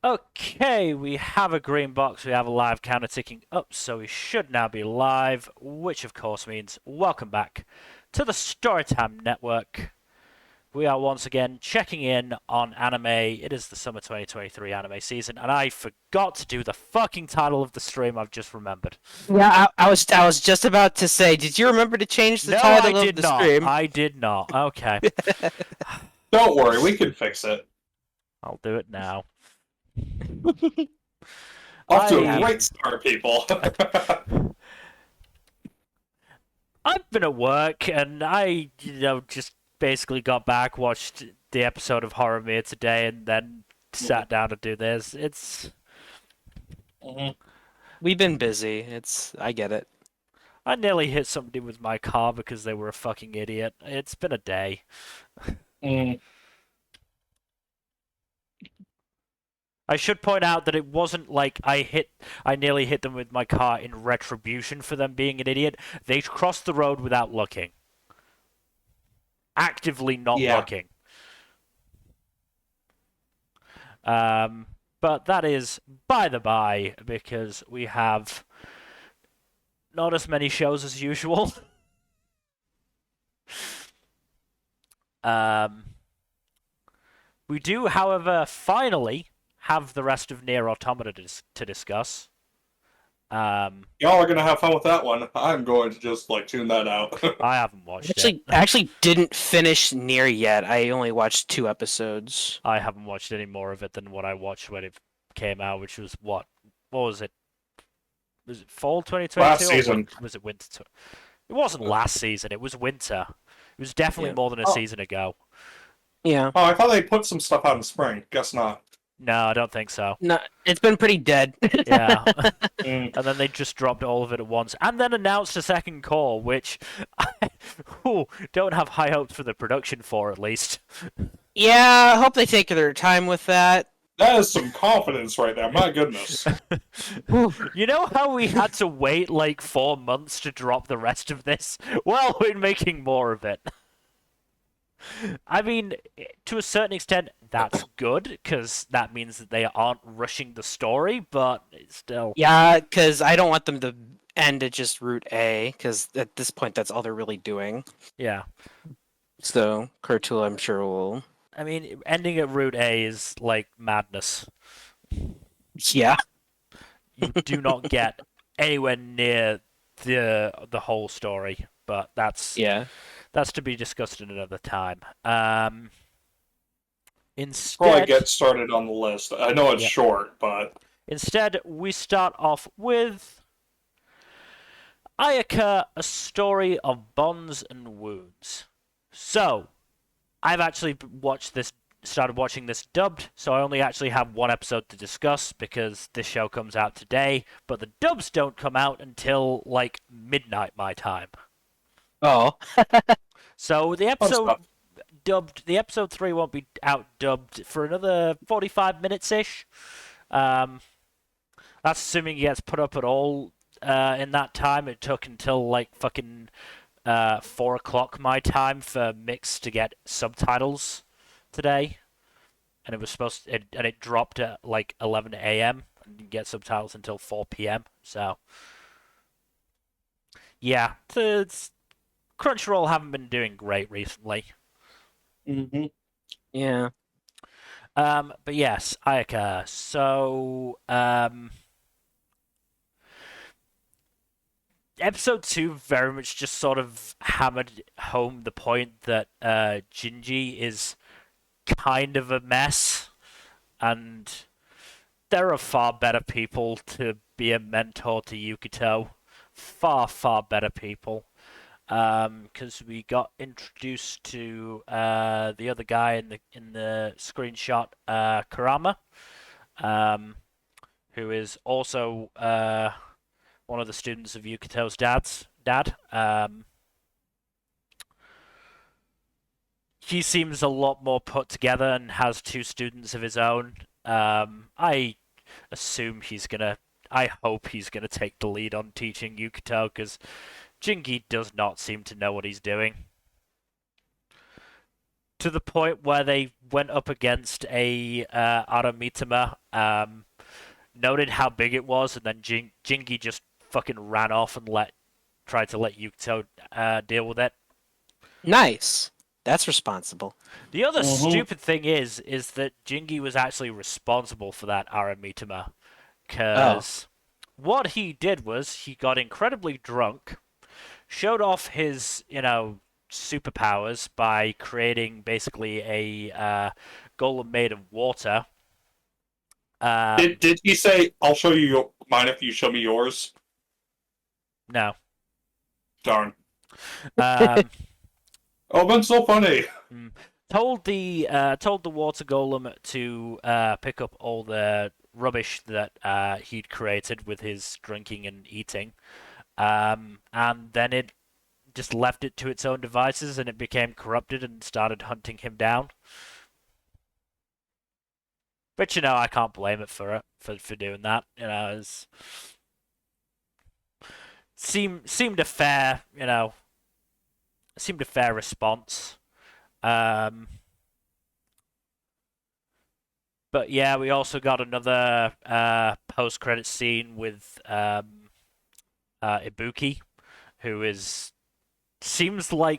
Okay, we have a green box, we have a live counter ticking up, so we should now be live, which of course means welcome back to the Storytime Network. We are once again checking in on anime. It is the summer 2023 anime season, and I forgot to do the fucking title of the stream. I've just remembered. Yeah, I was just about to say, did you remember to change the No, I title of did the not. stream? I did not. Okay. Don't worry, we can fix it. I'll do it now. Off to a I great start, people. I've been at work and I, just basically got back, watched the episode of Horimiya today, and then sat down to do this. Mhm. We've been busy. I get it. I nearly hit somebody with my car because they were a fucking idiot. It's been a day. Mm. I should point out that it wasn't like I nearly hit them with my car in retribution for them being an idiot. They crossed the road without looking. Actively not Yeah. looking. But that is by the by, because we have not as many shows as usual. um, we do, however, finally have the rest of Nier Automata to discuss. Y'all are gonna have fun with that one. I'm going to just tune that out. I haven't watched I actually didn't finish Nier yet. I only watched 2 episodes. I haven't watched any more of it than what I watched when it came out, which was what? What was it? Was it fall 2022 Last or season. was it winter? It wasn't last season. It was winter. It was definitely Yeah. more than a Oh. season ago. Yeah. Oh, I thought they put some stuff out in spring. Guess not. No, I don't think so. No, it's been pretty dead. Yeah. Mm. And then they just dropped all of it at once, and then announced a second call, which I don't have high hopes for the production for, at least. Yeah, I hope they take their time with that. That is some confidence right there. My goodness. You know how we had to wait like 4 months to drop the rest of this? Well, we're making more of it. I mean, to a certain extent, that's good, because that means that they aren't rushing the story, but it's still... Yeah, because I don't want them to end at just Route A, because at this point, that's all they're really doing. Yeah. So, Kurtula, I'm sure will. I mean, ending at Route A is like madness. Yeah. You do not get anywhere near the whole story, but that's to be discussed at another time. Probably Instead, get started on the list. I know it's Yeah. short, but instead we start off with Ayaka, a story of bonds and wounds. So, I've actually started watching this dubbed, so I only actually have one episode to discuss because this show comes out today, but the dubs don't come out until like midnight my time. Oh. So the episode 3 won't be out dubbed for another 45 minutes ish. That's assuming it gets put up at all in that time. It took until like fucking 4 o'clock my time for Mix to get subtitles today, and it dropped at like 11 a.m. and didn't get subtitles until 4 p.m. So yeah, Crunchyroll haven't been doing great recently. mm-hmm. Yeah. But yes, Ayaka. So episode 2 very much just sort of hammered home the point that Jinji is kind of a mess, and there are far better people to be a mentor to Yukito. Far, far better people. Because we got introduced to the other guy in the screenshot, Kurama, who is also one of the students of Yukito's dad. He seems a lot more put together and has 2 students of his own. I assume I hope he's gonna take the lead on teaching Yukito, because Jingi does not seem to know what he's doing. To the point where they went up against a Aramitama noted how big it was, and then Jingy just fucking ran off and tried to let Yuto deal with it. Nice. That's responsible. The other stupid thing is that Jingy was actually responsible for that Aramitama, because what he did was he got incredibly drunk, showed off his, superpowers by creating basically a golem made of water. Did he say, "I'll show you mine if you show me yours"? No. Darn. Oh, that's so funny. Told the water golem to pick up all the rubbish that he'd created with his drinking and eating, and then it just left it to its own devices, and it became corrupted and started hunting him down. But I can't blame it for doing that. Seemed a fair response. But yeah, we also got another post-credit scene with Ibuki, who seems to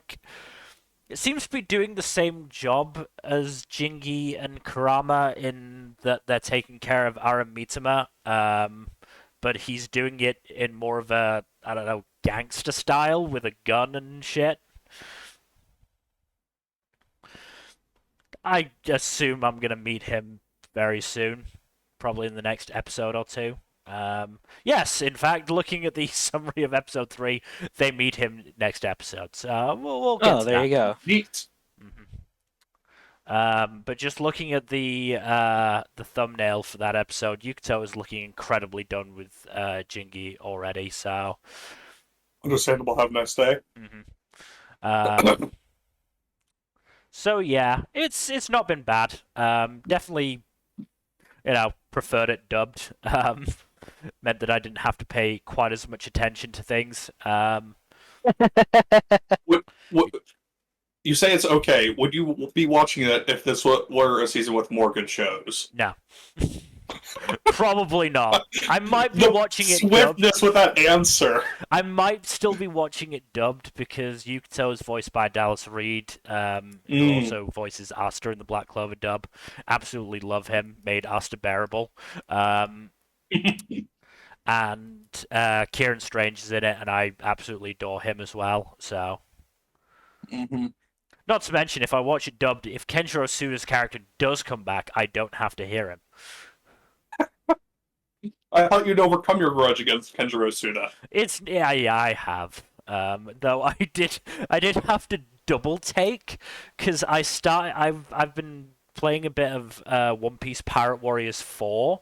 be doing the same job as Jingy and Kurama in that they're taking care of Aramitama, but he's doing it in more of a, I don't know, gangster style with a gun and shit. I assume I'm gonna meet him very soon, probably in the next episode or two. Yes, in fact, looking at the summary of episode 3, they meet him next episode. So we'll get to there that. you go. Neat. But just looking at the thumbnail for that episode, Yuto is looking incredibly done with Jingy already. So Understandable. Have a nice day. So yeah, it's not been bad. Definitely, preferred it dubbed. Meant that I didn't have to pay quite as much attention to things. What, you say it's okay. Would you be watching it if this were a season with more good shows? No. Probably not. I might be watching it swiftness dubbed. with that answer. I might still be watching it dubbed because Yuto is voiced by Dallas Reed, who also voices Asta in the Black Clover dub. Absolutely love him. Made Asta bearable. And Kieran Strange is in it, and I absolutely adore him as well. So, not to mention, if I watch it dubbed, if Kenjiro Suda's character does come back, I don't have to hear him. I thought you'd overcome your grudge against Kenjiro Suda. I have. Though I did have to double take because I've been playing a bit of One Piece Pirate Warriors 4,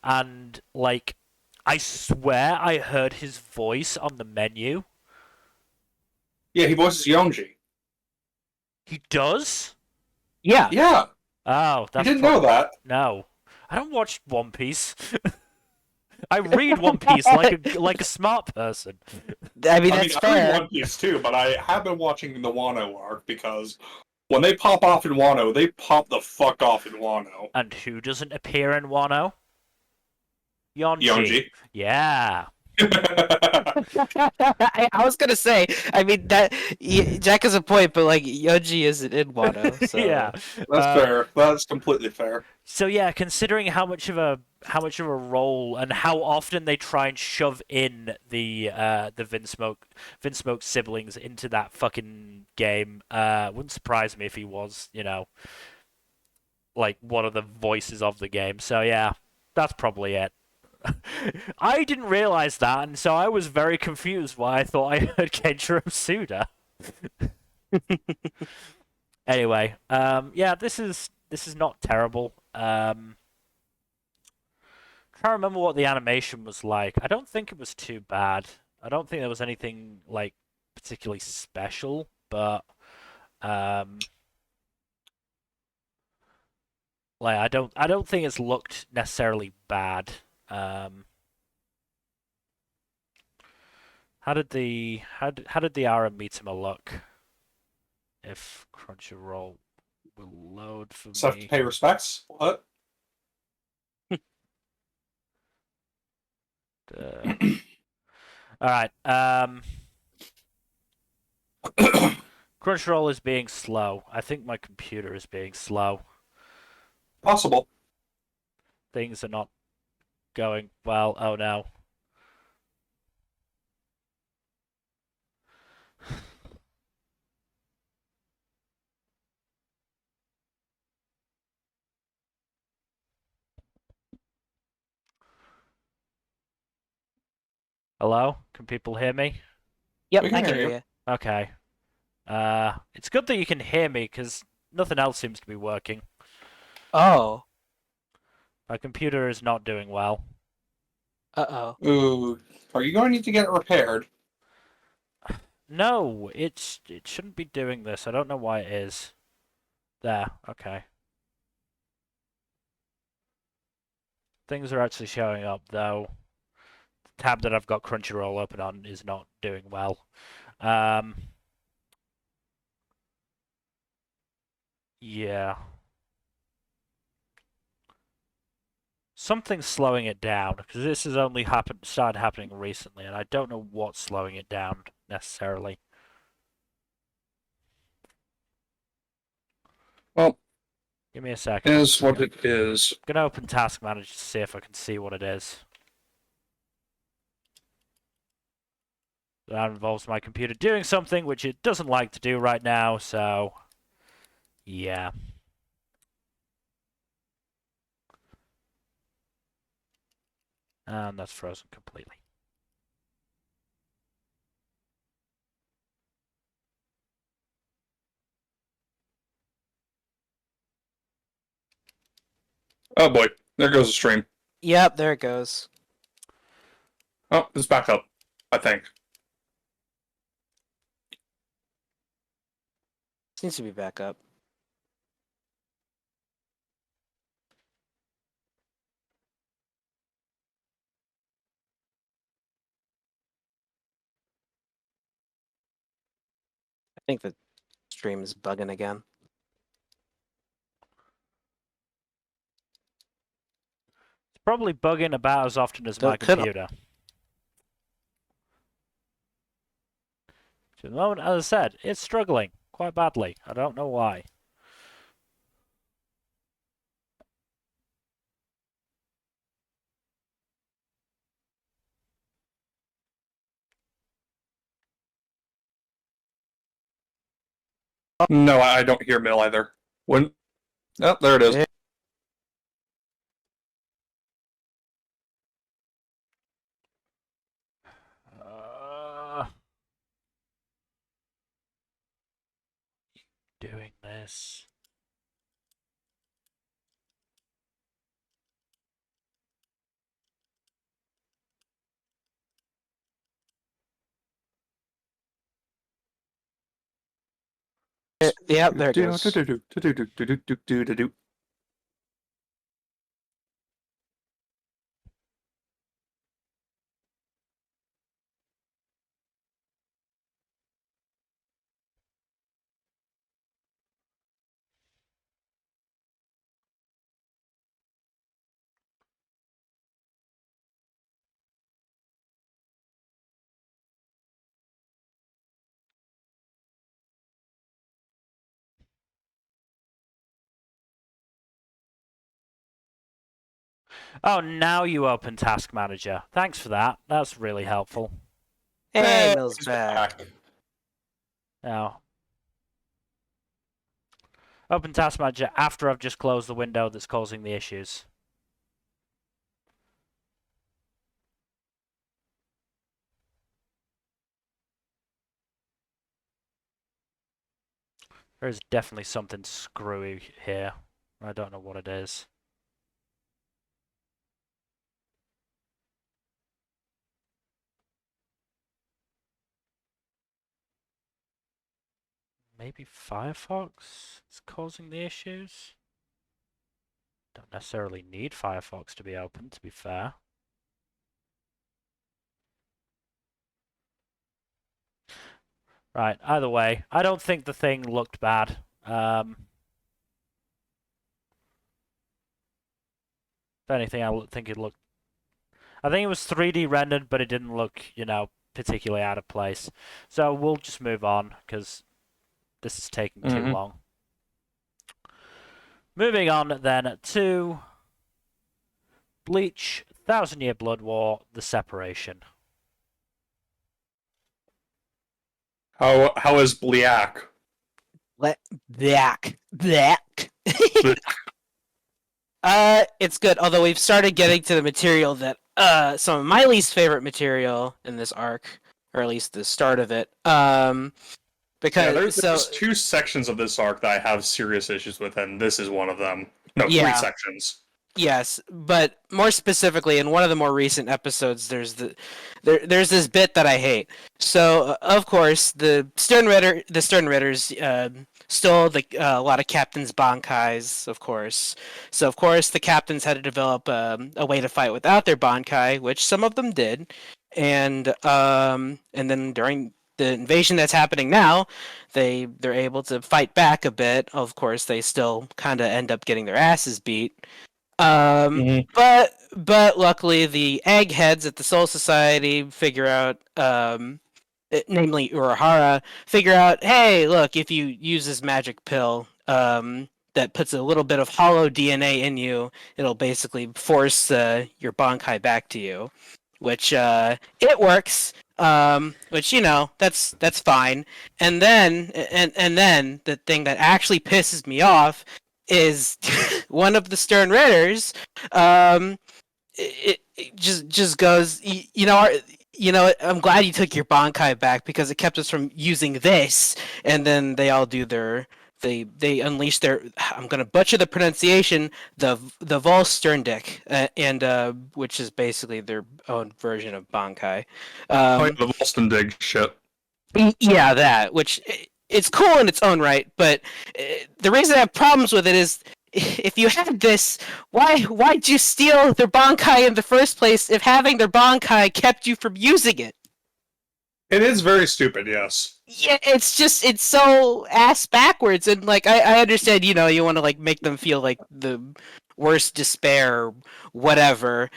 and I swear I heard his voice on the menu. Yeah, he voices Yonji. He does? Yeah. Yeah. Oh, that's you didn't know that. No, I don't watch One Piece. I read One Piece like a smart person. That's fair. I read One Piece too, but I have been watching the Wano arc because when they pop off in Wano, they pop the fuck off in Wano. And who doesn't appear in Wano? Yonji. Yeah. I was gonna say, Jack has a point, but Yonji isn't in Wano. So. Yeah, that's fair. That's completely fair. So yeah, considering how much of a role and how often they try and shove in the Vinsmoke siblings into that fucking game, wouldn't surprise me if he was, one of the voices of the game. So yeah, that's probably it. I didn't realize that, and so I was very confused why I thought I heard Kenjiro Suda. Anyway, yeah, this is not terrible. Trying to remember what the animation was like. I don't think it was too bad. I don't think there was anything particularly special, but I don't think it's looked necessarily bad. How did the Aramitama look? If Crunchyroll will load for So me. have to pay respects? What? Alright, Crunchyroll is being slow. I think my computer is being slow. Possible. Things are not going well. Oh no. Hello? Can people hear me? Yep, We can I can hear hear you. you. Okay. It's good that you can hear me, because nothing else seems to be working. Oh. My computer is not doing well. Uh-oh. Ooh. Are you going to need to get it repaired? No, it shouldn't be doing this. I don't know why it is. There, okay. Things are actually showing up, though. The tab that I've got Crunchyroll open on is not doing well. Yeah. Something's slowing it down, because this has only started happening recently, and I don't know what's slowing it down, necessarily. Well, Give me a second. is what it is. I'm gonna open Task Manager to see if I can see what it is. That involves my computer doing something which it doesn't like to do right now, so yeah. And that's frozen completely. Oh boy, there goes the stream. Yep, there it goes. Oh, it's back up, I think. Seems to be back up. I think the stream is bugging again. It's probably bugging about as often as my Could- computer. To the moment, as I said, it's struggling quite badly. I don't know why. No, I don't hear Mill either. When? Oh, there it is. Yeah. Doing this. Yep, there it goes. Oh, now you open Task Manager. Thanks for that. That's really helpful. Hey, Mill's he's back. Now, open Task Manager after I've just closed the window that's causing the issues. There's definitely something screwy here. I don't know what it is. Maybe Firefox is causing the issues? Don't necessarily need Firefox to be open, to be fair. Right, either way, I don't think the thing looked bad. If anything, I think it looked... I think it was 3D rendered, but it didn't look, particularly out of place. So we'll just move on because this is taking too long. Moving on then to Bleach, Thousand Year Blood War, The Separation. How is Bliak? Black. It's good. Although we've started getting to the material that some of my least favorite material in this arc, or at least the start of it. Because there's two sections of this arc that I have serious issues with, and this is one of them. No, Yeah. 3 sections. Yes, but more specifically, in one of the more recent episodes, there's this bit that I hate. So, of course, the Stern Ritters stole a lot of captains' bankais, of course. So, of course, the captains had to develop a way to fight without their bankai, which some of them did, and then during the invasion that's happening now, they're able to fight back a bit. Of course, they still kind of end up getting their asses beat. But luckily the eggheads at the Soul Society figure out, namely Urahara, figure out, hey, look, if you use this magic pill, that puts a little bit of hollow DNA in you, it'll basically force your Bankai back to you, which it works. Which that's fine. And then the thing that actually pisses me off is one of the Stern Ritters. It just goes. I'm glad you took your Bankai back because it kept us from using this. And then they all do their. They unleash their. I'm gonna butcher the pronunciation. The Volsterndick, and which is basically their own version of Bankai. The Volstendig shit. Yeah, that, which it's cool in its own right, but the reason I have problems with it is if you had this, why'd you steal their Bankai in the first place if having their Bankai kept you from using it? It is very stupid, yes. Yeah, it's so ass backwards, and like I understand, you want to like make them feel like the worst despair or whatever.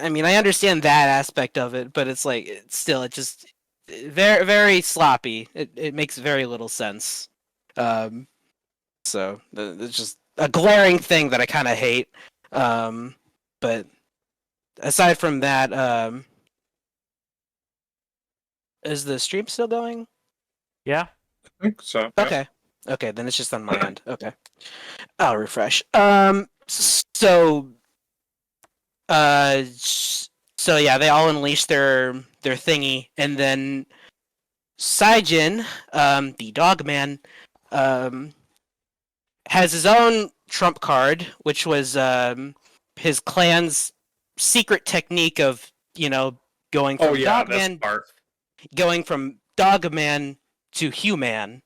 I mean, I understand that aspect of it, but it's like it just very very sloppy. It makes very little sense. So it's just a glaring thing that I kind of hate. But aside from that, is the stream still going? Yeah. I think so. Okay. Yeah. Okay, then it's just on my end. Okay. I'll refresh. So yeah, they all unleash their thingy, and then Saijin, the Dogman, has his own trump card, which was his clan's secret technique of going from Dogman, going from Dogman to Human,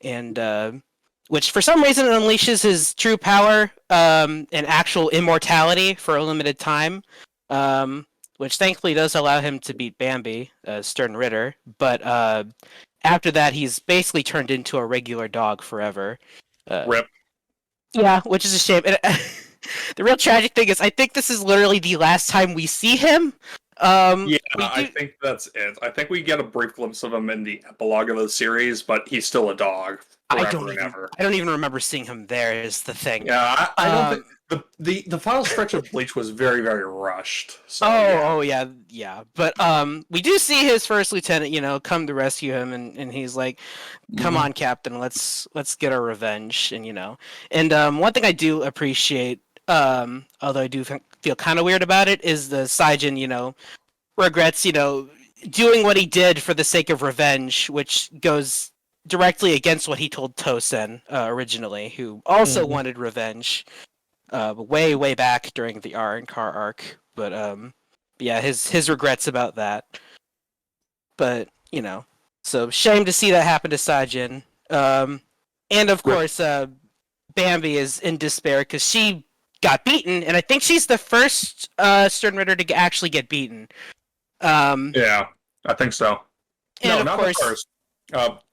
and which for some reason unleashes his true power and actual immortality for a limited time, which thankfully does allow him to beat Bambi, Stern Ritter, but after that he's basically turned into a regular dog forever. Rip. Yeah, which is a shame. And, the real tragic thing is I think this is literally the last time we see him. I think that's it. I think we get a brief glimpse of him in the epilogue of the series, but he's still a dog I don't even remember seeing him there. Is the thing. Yeah, I don't think the final stretch of Bleach was very very rushed. So, yeah. But we do see his first lieutenant, come to rescue him, and he's like, "Come on, Captain, let's get our revenge." And and one thing I do appreciate, although I do feel kind of weird about it, is the Saijin, regrets, doing what he did for the sake of revenge, which goes directly against what he told Tosen originally, who also wanted revenge way back during the Car arc. But yeah, his regrets about that. But so shame to see that happen to Saijin. And of course, Bambi is in despair because she got beaten, and I think she's the first Stern Ritter to actually get beaten. Yeah, I think so. No, not the first.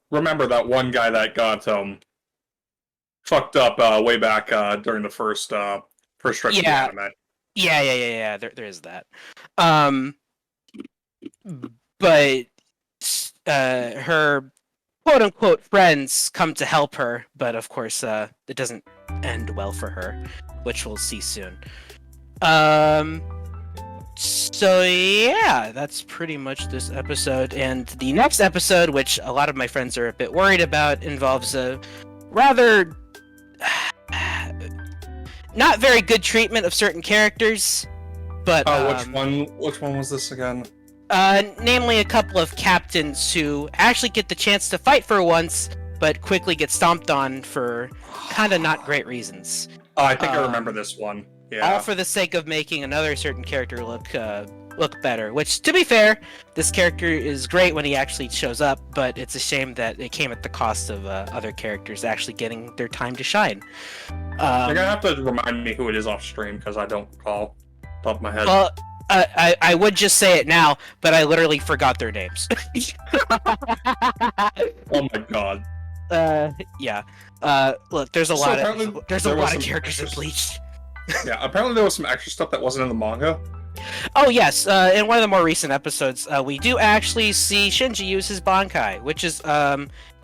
Remember that one guy that got fucked up way back during the first stretch of the anime. Yeah. There is that. But her quote unquote friends come to help her, but of course it doesn't end well for her, which we'll see soon. So yeah, that's pretty much this episode. And the next episode, which a lot of my friends are a bit worried about, involves a rather not very good treatment of certain characters. But which one was this again? Namely a couple of captains who actually get the chance to fight for once, but quickly get stomped on for kind of not great reasons. Oh, I think I remember this one. Yeah. All for the sake of making another certain character look better. Which, to be fair, this character is great when he actually shows up, but it's a shame that it came at the cost of other characters actually getting their time to shine. You're gonna have to remind me who it is off stream because I don't recall top of my head. Well, I would just say it now, but I literally forgot their names. Oh my god. Yeah. Look, there's a lot of characters in Bleach. Yeah, apparently there was some extra stuff that wasn't in the manga. Oh yes, in one of the more recent episodes, we do actually see Shinji use his Bankai, which is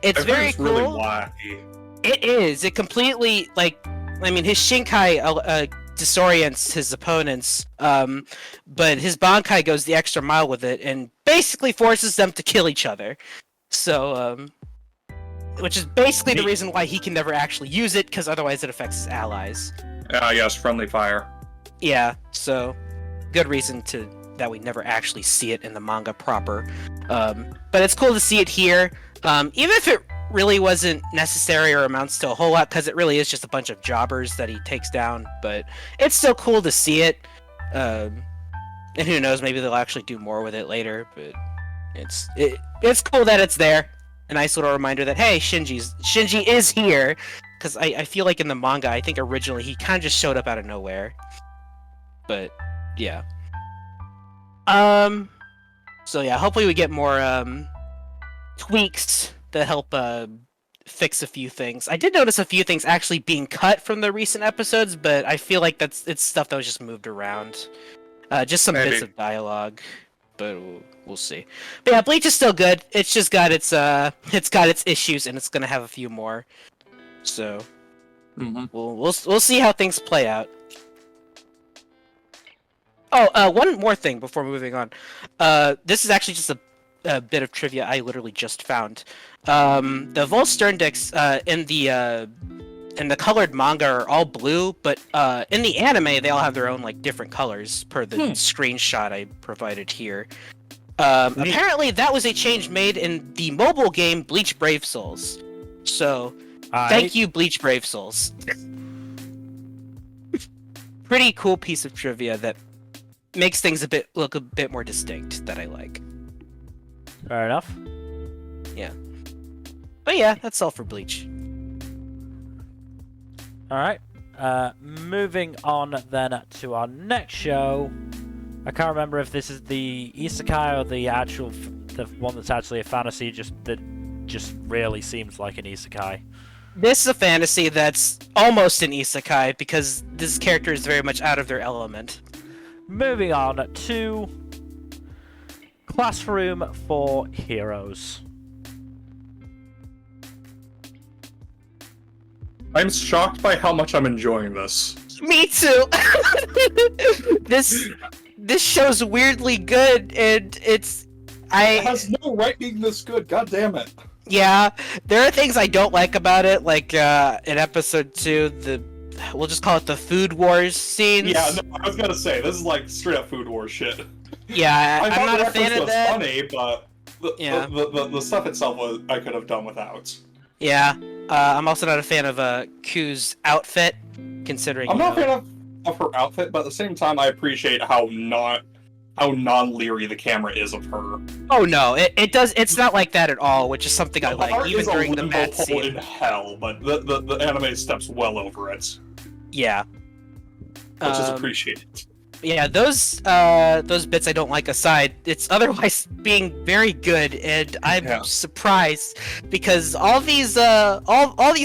it's very cool. Really wacky. It is. It completely his Shinkai disorients his opponents, but his Bankai goes the extra mile with it and basically forces them to kill each other. So, which is basically the reason why he can never actually use it, because otherwise it affects his allies. Yes, friendly fire. Yeah, so good reason that we never actually see it in the manga proper. But it's cool to see it here, even if it really wasn't necessary or amounts to a whole lot, because it really is just a bunch of jobbers that he takes down. But it's still cool to see it, and who knows, maybe they'll actually do more with it later. But it's cool that it's there. A nice little reminder that hey, Shinji is here. Because I feel like in the manga, I think originally he kind of just showed up out of nowhere. But, yeah. So yeah, hopefully we get more, tweaks that help, fix a few things. I did notice a few things actually being cut from the recent episodes, but I feel like it's stuff that was just moved around. Just some bits of dialogue, but we'll see. But yeah, Bleach is still good. It's just got its issues, and it's gonna have a few more. So, we'll see how things play out. Oh, one more thing before moving on. This is actually just a bit of trivia I literally just found. The Vol Stern decks in the colored manga are all blue, but in the anime they all have their own different colors per the screenshot I provided here. Apparently that was a change made in the mobile game Bleach Brave Souls. So. Thank you, Bleach Brave Souls. Pretty cool piece of trivia that makes things look a bit more distinct that I like. Fair enough. Yeah. But yeah, that's all for Bleach. Alright. Moving on then to our next show. I can't remember if this is the isekai or the one that's actually a fantasy, just really seems like an isekai. This is a fantasy that's almost an isekai, because this character is very much out of their element. Moving on to Classroom for Heroes. I'm shocked by how much I'm enjoying this. Me too! This show's weirdly good, and it has no right being this good, god damn it. Yeah, there are things I don't like about it, like in episode 2, we'll just call it the Food Wars scenes. Yeah, no, I was gonna say, this is straight up Food Wars shit. Yeah, I'm not a fan of that. Funny, but the stuff itself I could have done without. Yeah, I'm also not a fan of Q's outfit, considering. I'm not a fan of her outfit, but at the same time, I appreciate how non-leery the camera is of her. Oh no, it's not like that at all, which is something I like, even during the bad scene. In hell, but the anime steps well over it. Yeah. Which is appreciated. Yeah, those bits I don't like aside, it's otherwise being very good, and I'm surprised because all these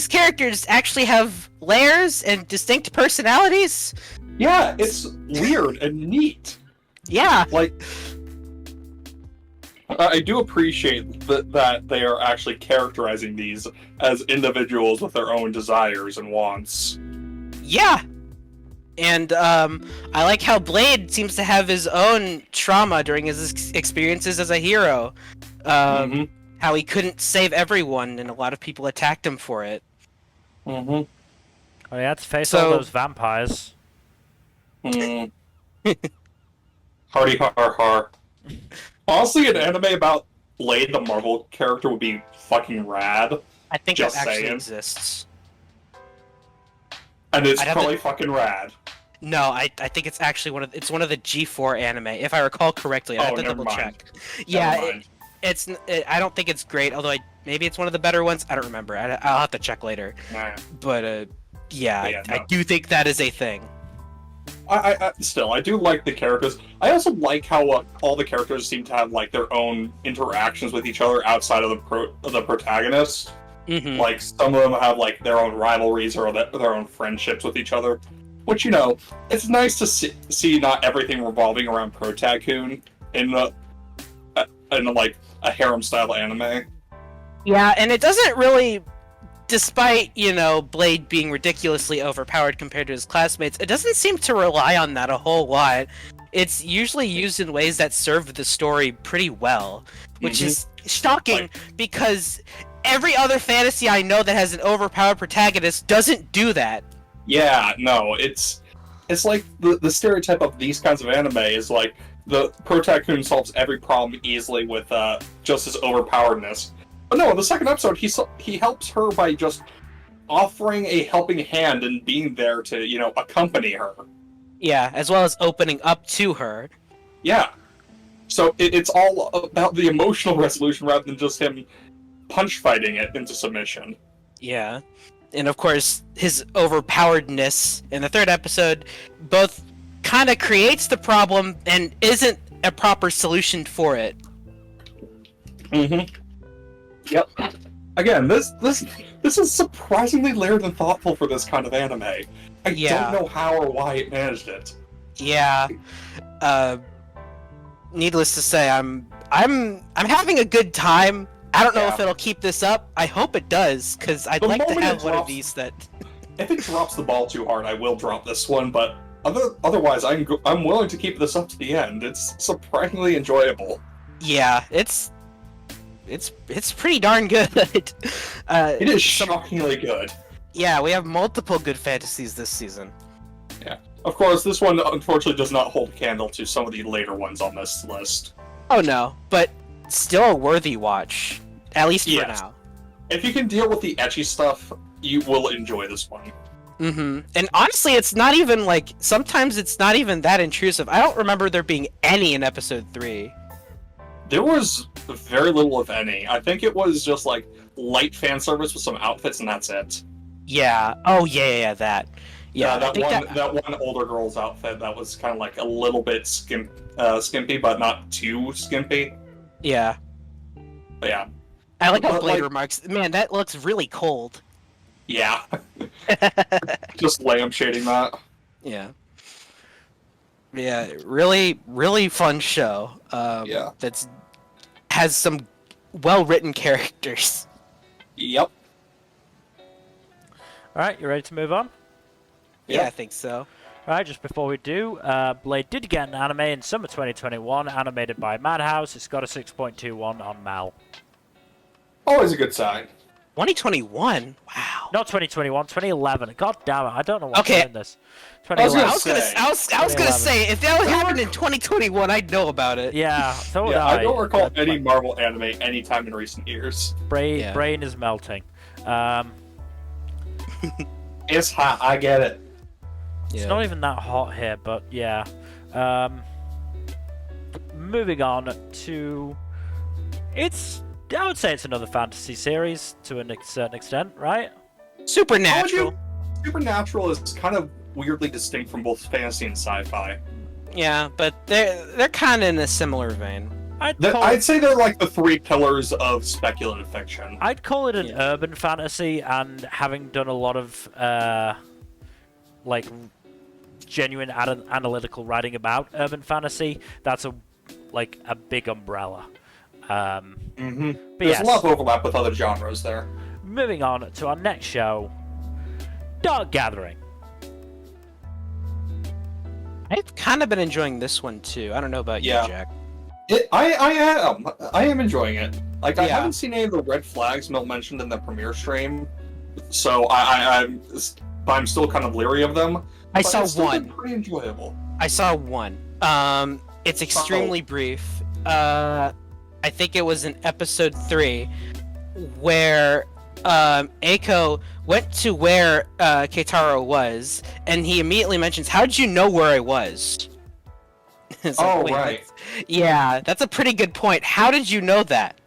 characters actually have layers and distinct personalities. Yeah, it's weird and neat. Yeah. Like, I do appreciate that they are actually characterizing these as individuals with their own desires and wants. Yeah. And I like how Blade seems to have his own trauma during his experiences as a hero. How he couldn't save everyone, and a lot of people attacked him for it. Oh, he had to face all those vampires. Hardy har har. Honestly, an anime about Blade, the Marvel character, would be fucking rad. I think that actually exists. And it's probably fucking rad. No, I think it's actually one of the G4 anime, if I recall correctly. I have to double check. Yeah, I don't think it's great, although maybe it's one of the better ones. I don't remember. I'll have to check later. Nah. But I do think that is a thing. I do like the characters. I also like how all the characters seem to have like their own interactions with each other outside of the protagonist. Like some of them have like their own rivalries or their own friendships with each other, which it's nice to see not everything revolving around Protag-kun in like a harem style anime. Yeah, and it doesn't really. Despite, Blade being ridiculously overpowered compared to his classmates, it doesn't seem to rely on that a whole lot. It's usually used in ways that serve the story pretty well, which is shocking because every other fantasy I know that has an overpowered protagonist doesn't do that. Yeah, no, it's like the stereotype of these kinds of anime is like the Protag-kun solves every problem easily with just his overpoweredness. But no, in the second episode, he helps her by just offering a helping hand and being there to, accompany her. Yeah, as well as opening up to her. Yeah. So it's all about the emotional resolution rather than just him punch fighting it into submission. Yeah. And of course, his overpoweredness in the third episode both kind of creates the problem and isn't a proper solution for it. Yep. Again, this is surprisingly layered and thoughtful for this kind of anime. I don't know how or why it managed it. Yeah. Needless to say, I'm having a good time. I don't know if it'll keep this up. I hope it does, because I'd like to have one of these that. If it drops the ball too hard, I will drop this one. But otherwise, I'm willing to keep this up to the end. It's surprisingly enjoyable. Yeah, it's pretty darn good. It is shockingly good. Yeah, we have multiple good fantasies this season. Yeah. Of course, this one unfortunately does not hold candle to some of the later ones on this list. Oh no, but still a worthy watch. At least for now. If you can deal with the ecchi stuff, you will enjoy this one. And honestly, it's not even sometimes it's not even that intrusive. I don't remember there being any in episode 3. There was very little, if any. I think it was just light fan service with some outfits, and that's it. Yeah. Oh yeah, that. Yeah, that one older girl's outfit that was kind of a little bit skimpy, but not too skimpy. Yeah. But yeah. I like how Blade remarks, "Man, that looks really cold." Yeah. Just lampshading that. Yeah. Yeah, really, really fun show. That's has some well-written characters. Yep. Alright, you ready to move on? Yeah, I think so. Alright, just before we do, Blade did get an anime in summer 2021, animated by Madhouse. It's got a 6.21 on Mal. Always a good sign. 2021? Wow. Not 2021, 2011. God damn it, I don't know what's doing this. I was gonna say, if that happened in 2021, I'd know about it. Yeah, so would I don't recall any Marvel anime anytime in recent years. Brain is melting. It's hot, I get it. It's not even that hot here, but yeah. Moving on to... I would say it's another fantasy series to a certain extent, right? Supernatural. Supernatural is kind of weirdly distinct from both fantasy and sci-fi. Yeah, but they're kind of in a similar vein. I'd say they're like the 3 pillars of speculative fiction. I'd call it an urban fantasy, and having done a lot of genuine analytical writing about urban fantasy, that's a big umbrella. But There's a lot of overlap with other genres there. Moving on to our next show, Dark Gathering. I've kind of been enjoying this one too. I don't know about you, Jack. I am enjoying it. Like, I haven't seen any of the red flags Milt mentioned in the premiere stream, so I'm still kind of leery of them. I saw one. Pretty enjoyable. I saw one. It's extremely brief. I think it was in episode 3, where Eiko went to where Keitaro was, and he immediately mentions, "How did you know where I was?" Right. That's a pretty good point. How did you know that?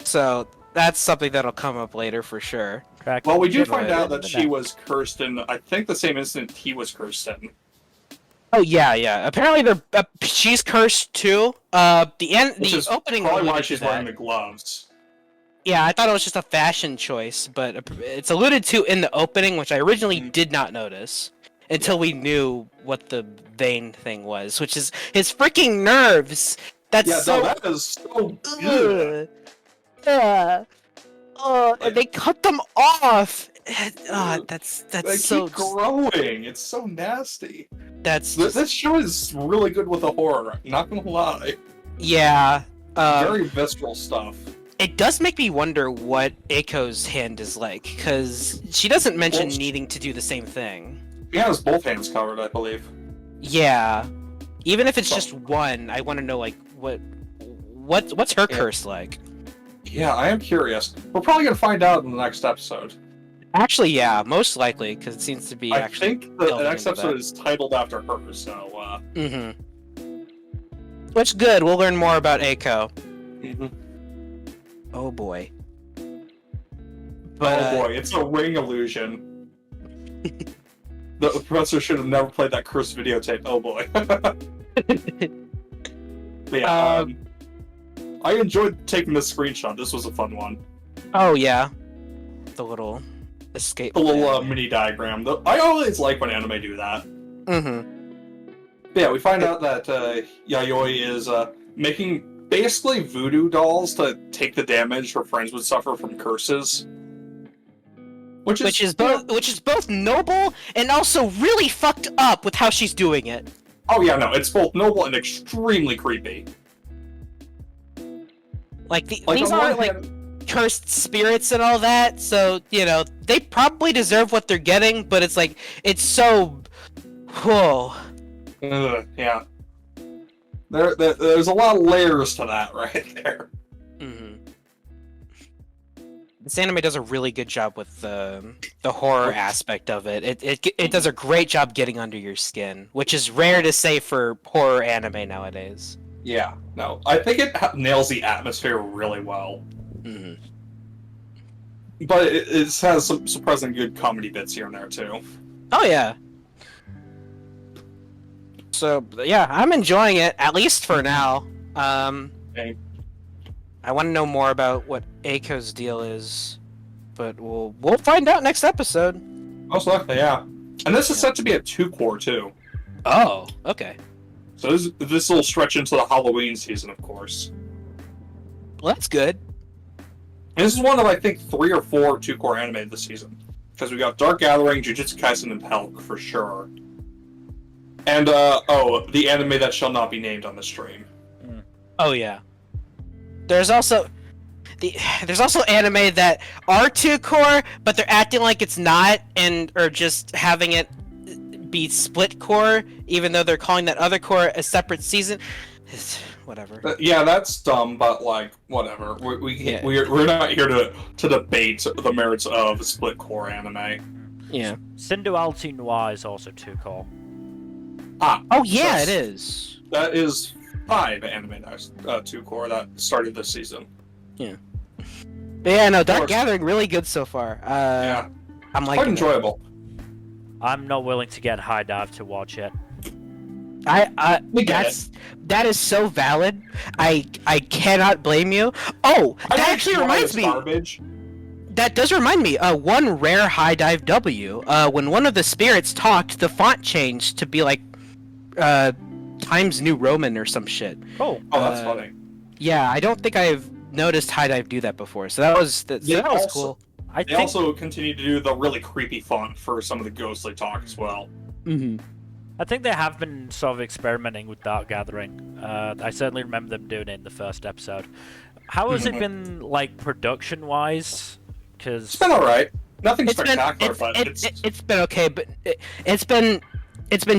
So that's something that'll come up later for sure. Well, we do find out that she was cursed in, I think, the same instant he was cursed in. Oh yeah. Apparently, she's cursed too. The opening. Probably why she's wearing the gloves. Yeah, I thought it was just a fashion choice, but it's alluded to in the opening, which I originally did not notice until we knew what the vein thing was, which is his freaking nerves. That is so good. And they cut them off. That's they so keep growing. It's so nasty. This show is really good with the horror. Not gonna lie. Yeah. Very visceral stuff. It does make me wonder what Eiko's hand is like, because she doesn't mention needing to do the same thing. He has both hands covered, I believe. Yeah. Even if it's just one, I want to know, like, what's her curse like? Yeah, I am curious. We're probably gonna find out in the next episode. Actually, yeah, most likely, because it seems to be I think the next episode is titled after her, so, Which good, we'll learn more about Eiko. Oh boy. It's a ring illusion. The professor should have never played that cursed videotape. Oh boy. I enjoyed taking this screenshot. This was a fun one. Oh yeah. The little escape. The little mini diagram. I always like when anime do that. Yeah, we find out that Yayoi is making basically voodoo dolls to take the damage her friends would suffer from curses. Which is both noble and also really fucked up with how she's doing it. Oh yeah, no, it's both noble and extremely creepy. These aren't cursed spirits and all that, so they probably deserve what they're getting, but it's so whoa. Yeah. There's a lot of layers to that right there. This anime does a really good job with the horror aspect of it. It does a great job getting under your skin, which is rare to say for horror anime nowadays. Yeah, no, I think it nails the atmosphere really well. But it has some surprisingly good comedy bits here and there too. Oh yeah. So yeah, I'm enjoying it, at least for now. Okay. I want to know more about what Eiko's deal is, but we'll find out next episode. Most likely, yeah. And this is set to be a 2-core too. Oh, okay. So this will stretch into the Halloween season, of course. Well, that's good. And this is one of, I think, 3 or 4 2-core anime this season. Because we got Dark Gathering, Jujutsu Kaisen, and Helck, for sure. And, the anime that shall not be named on the stream. Oh, yeah. There's also anime that are 2-core, but they're acting like it's not, or just having it be split core, even though they're calling that other core a separate season. Whatever. Yeah, that's dumb, but whatever. We're not here to debate the merits of split core anime. Yeah. Synduality Noir is also 2-core. Oh yeah, it is. That is 5 anime that's 2-core that started this season. Yeah. But yeah, no, Dark Gathering really good so far. Yeah. I'm quite enjoyable. I'm not willing to get High Dive to watch it. That is so valid. I cannot blame you. Oh, that actually reminds me. Garbage. that does remind me. One rare high dive W. When one of the spirits talked, the font changed to be like Times New Roman or some shit. Oh, that's funny. Yeah, I don't think I've noticed high dive do that before. So that was cool. They also continue to do the really creepy font for some of the ghostly talk as well. Mm-hmm. I think they have been sort of experimenting with Dark Gathering. I certainly remember them doing it in the first episode. How has it been, like, production-wise? Because it's been alright. Nothing spectacular, but it's been okay. But it's been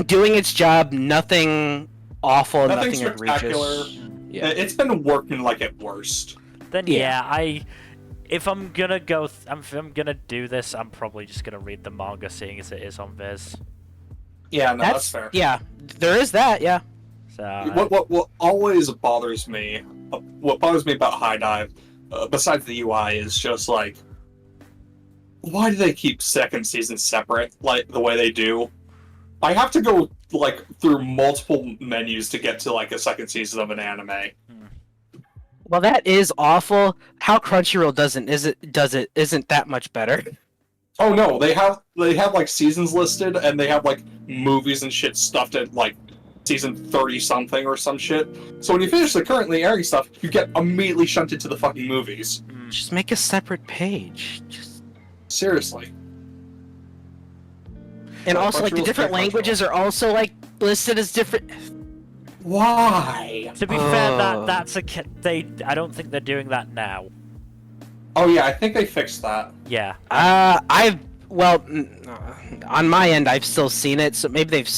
doing its job. Nothing awful. Nothing spectacular. Egregious. Yeah. It's been working like at worst. Then if I'm gonna do this, I'm probably just gonna read the manga, seeing as it is on Viz. Yeah, no, that's fair. Yeah, there is that. Yeah. So what always bothers me, about High Dive, besides the UI, is just like, why do they keep second season separate like the way they do? I have to go like through multiple menus to get to like a second season of an anime. Well, that is awful. How Crunchyroll isn't that much better. Oh no, they have like seasons listed, and they have like movies and shit stuffed at like season 30 something or some shit. So when you finish the currently airing stuff, you get immediately shunted to the fucking movies. Just make a separate page. Seriously. And also, like, the different languages are also like listed as different. Why? To be fair, I don't think they're doing that now. Oh yeah, I think they fixed that. Yeah. On my end, I've still seen it, so maybe they've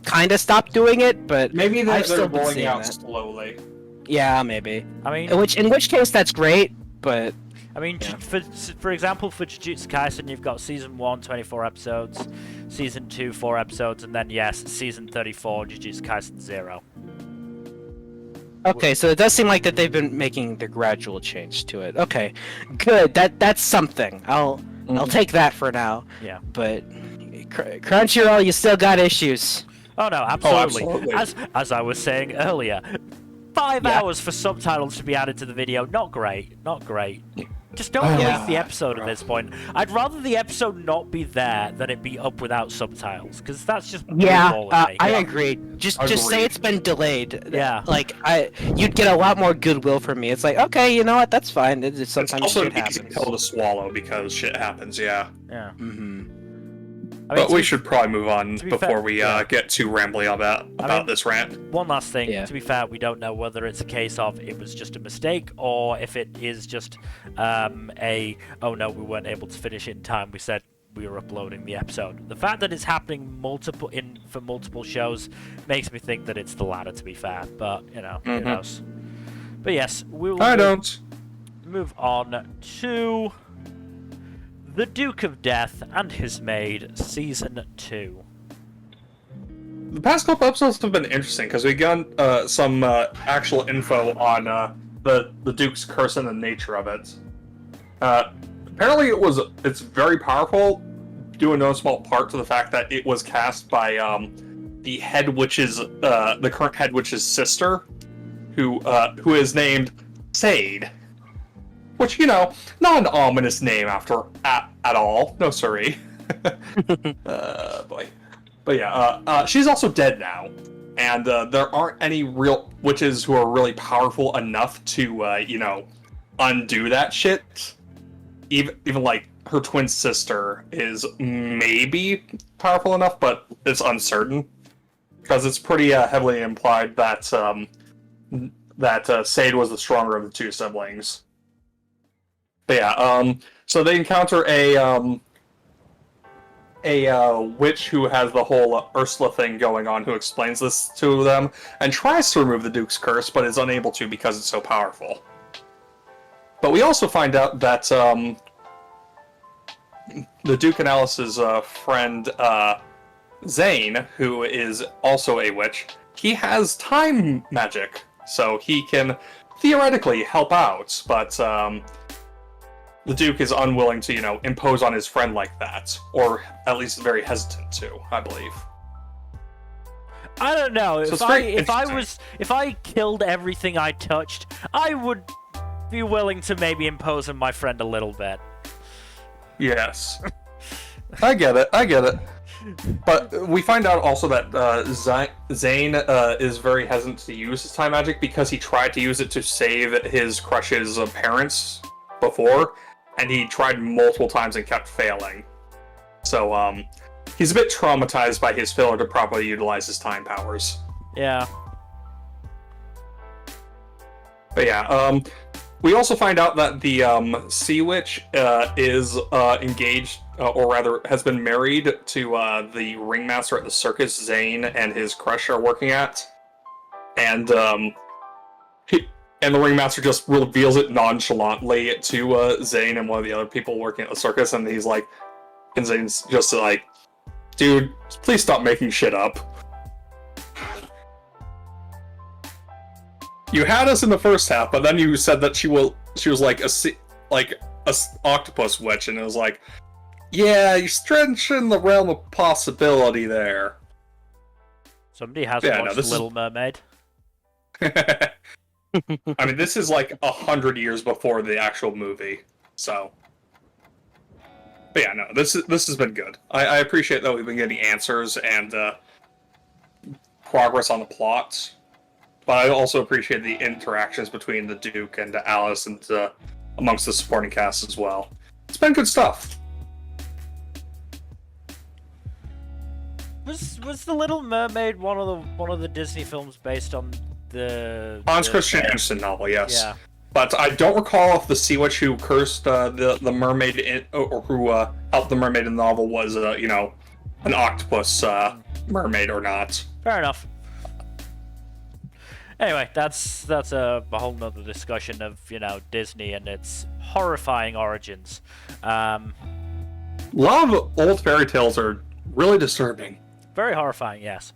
kind of stopped doing it, but maybe they're still rolling out that. slowly. Yeah, maybe. I mean, in which case that's great, but I mean, yeah. for example, for Jujutsu Kaisen, you've got season 1, 24 episodes, season 2, 4 episodes, and then season 34, Jujutsu Kaisen 0. Okay, so it does seem like that they've been making the gradual change to it. Okay, good. That's something. I'll take that for now. Yeah. But Crunchyroll, you still got issues. Oh no, absolutely. Oh, absolutely. As I was saying earlier, 5 hours for subtitles to be added to the video. Not great. Not great. Just don't release the episode at this point. I'd rather the episode not be there than it be up without subtitles, because that's just I agree. Just say it's been delayed. Yeah. Like you'd get a lot more goodwill from me. It's like, okay, you know what? That's fine. Sometimes it's also shit an easy happens. pill to swallow because shit happens. Yeah. Yeah. Mm-hmm. I mean, but we should probably move on before we fair, get too rambly about this rant. One last thing. Yeah. To be fair, we don't know whether it's a case of it was just a mistake or if it is just oh no, we weren't able to finish it in time. We said we were uploading the episode. The fact that it's happening for multiple shows makes me think that it's the latter. To be fair, but who knows? But yes, we will. Move on to The Duke of Death and His Maid, Season 2. The past couple episodes have been interesting because we got some actual info on the Duke's curse and the nature of it. Apparently, it's very powerful, due in no small part to the fact that it was cast by the current head witch's sister, who is named Said. Which, not an ominous name at all. No, sorry. Boy. But yeah, she's also dead now. And there aren't any real witches who are really powerful enough to, undo that shit. Even like, her twin sister is maybe powerful enough, but it's uncertain. Because it's pretty heavily implied that, Said was the stronger of the two siblings. But yeah, so they encounter a witch who has the whole Ursula thing going on, who explains this to them, and tries to remove the Duke's curse, but is unable to because it's so powerful. But we also find out that the Duke and Alice's friend, Zane, who is also a witch, he has time magic, so he can theoretically help out, but the Duke is unwilling to, impose on his friend like that, or at least very hesitant to, I believe. I don't know. So If I killed everything I touched, I would be willing to maybe impose on my friend a little bit. Yes. I get it. But we find out also that Zane is very hesitant to use his time magic because he tried to use it to save his crush's parents before, and he tried multiple times and kept failing. So, he's a bit traumatized by his failure to properly utilize his time powers. Yeah. But yeah, we also find out that the Sea Witch is engaged, or rather has been married to the ringmaster at the circus Zane and his crush are working at. And the ringmaster just reveals it nonchalantly to Zane and one of the other people working at the circus, and he's like, and Zane's just like, dude, please stop making shit up. You had us in the first half, but then you said that she was like a octopus witch, and it was like, yeah, you're stretching the realm of possibility there. Somebody hasn't watched Little Mermaid. I mean, this is like 100 years before the actual movie, so. But yeah, no, this has been good. I appreciate that we've been getting answers and progress on the plots. But I also appreciate the interactions between the Duke and Alice and amongst the supporting cast as well. It's been good stuff. Was the Little Mermaid one of the Disney films based on the Hans Christian Andersen novel? Yes. Yeah. But I don't recall if the Sea Witch who cursed the mermaid or who helped the mermaid in the novel was an octopus mermaid or not. Fair enough. Anyway, that's a whole nother discussion of Disney and its horrifying origins. A lot of old fairy tales are really disturbing. Very horrifying, yes.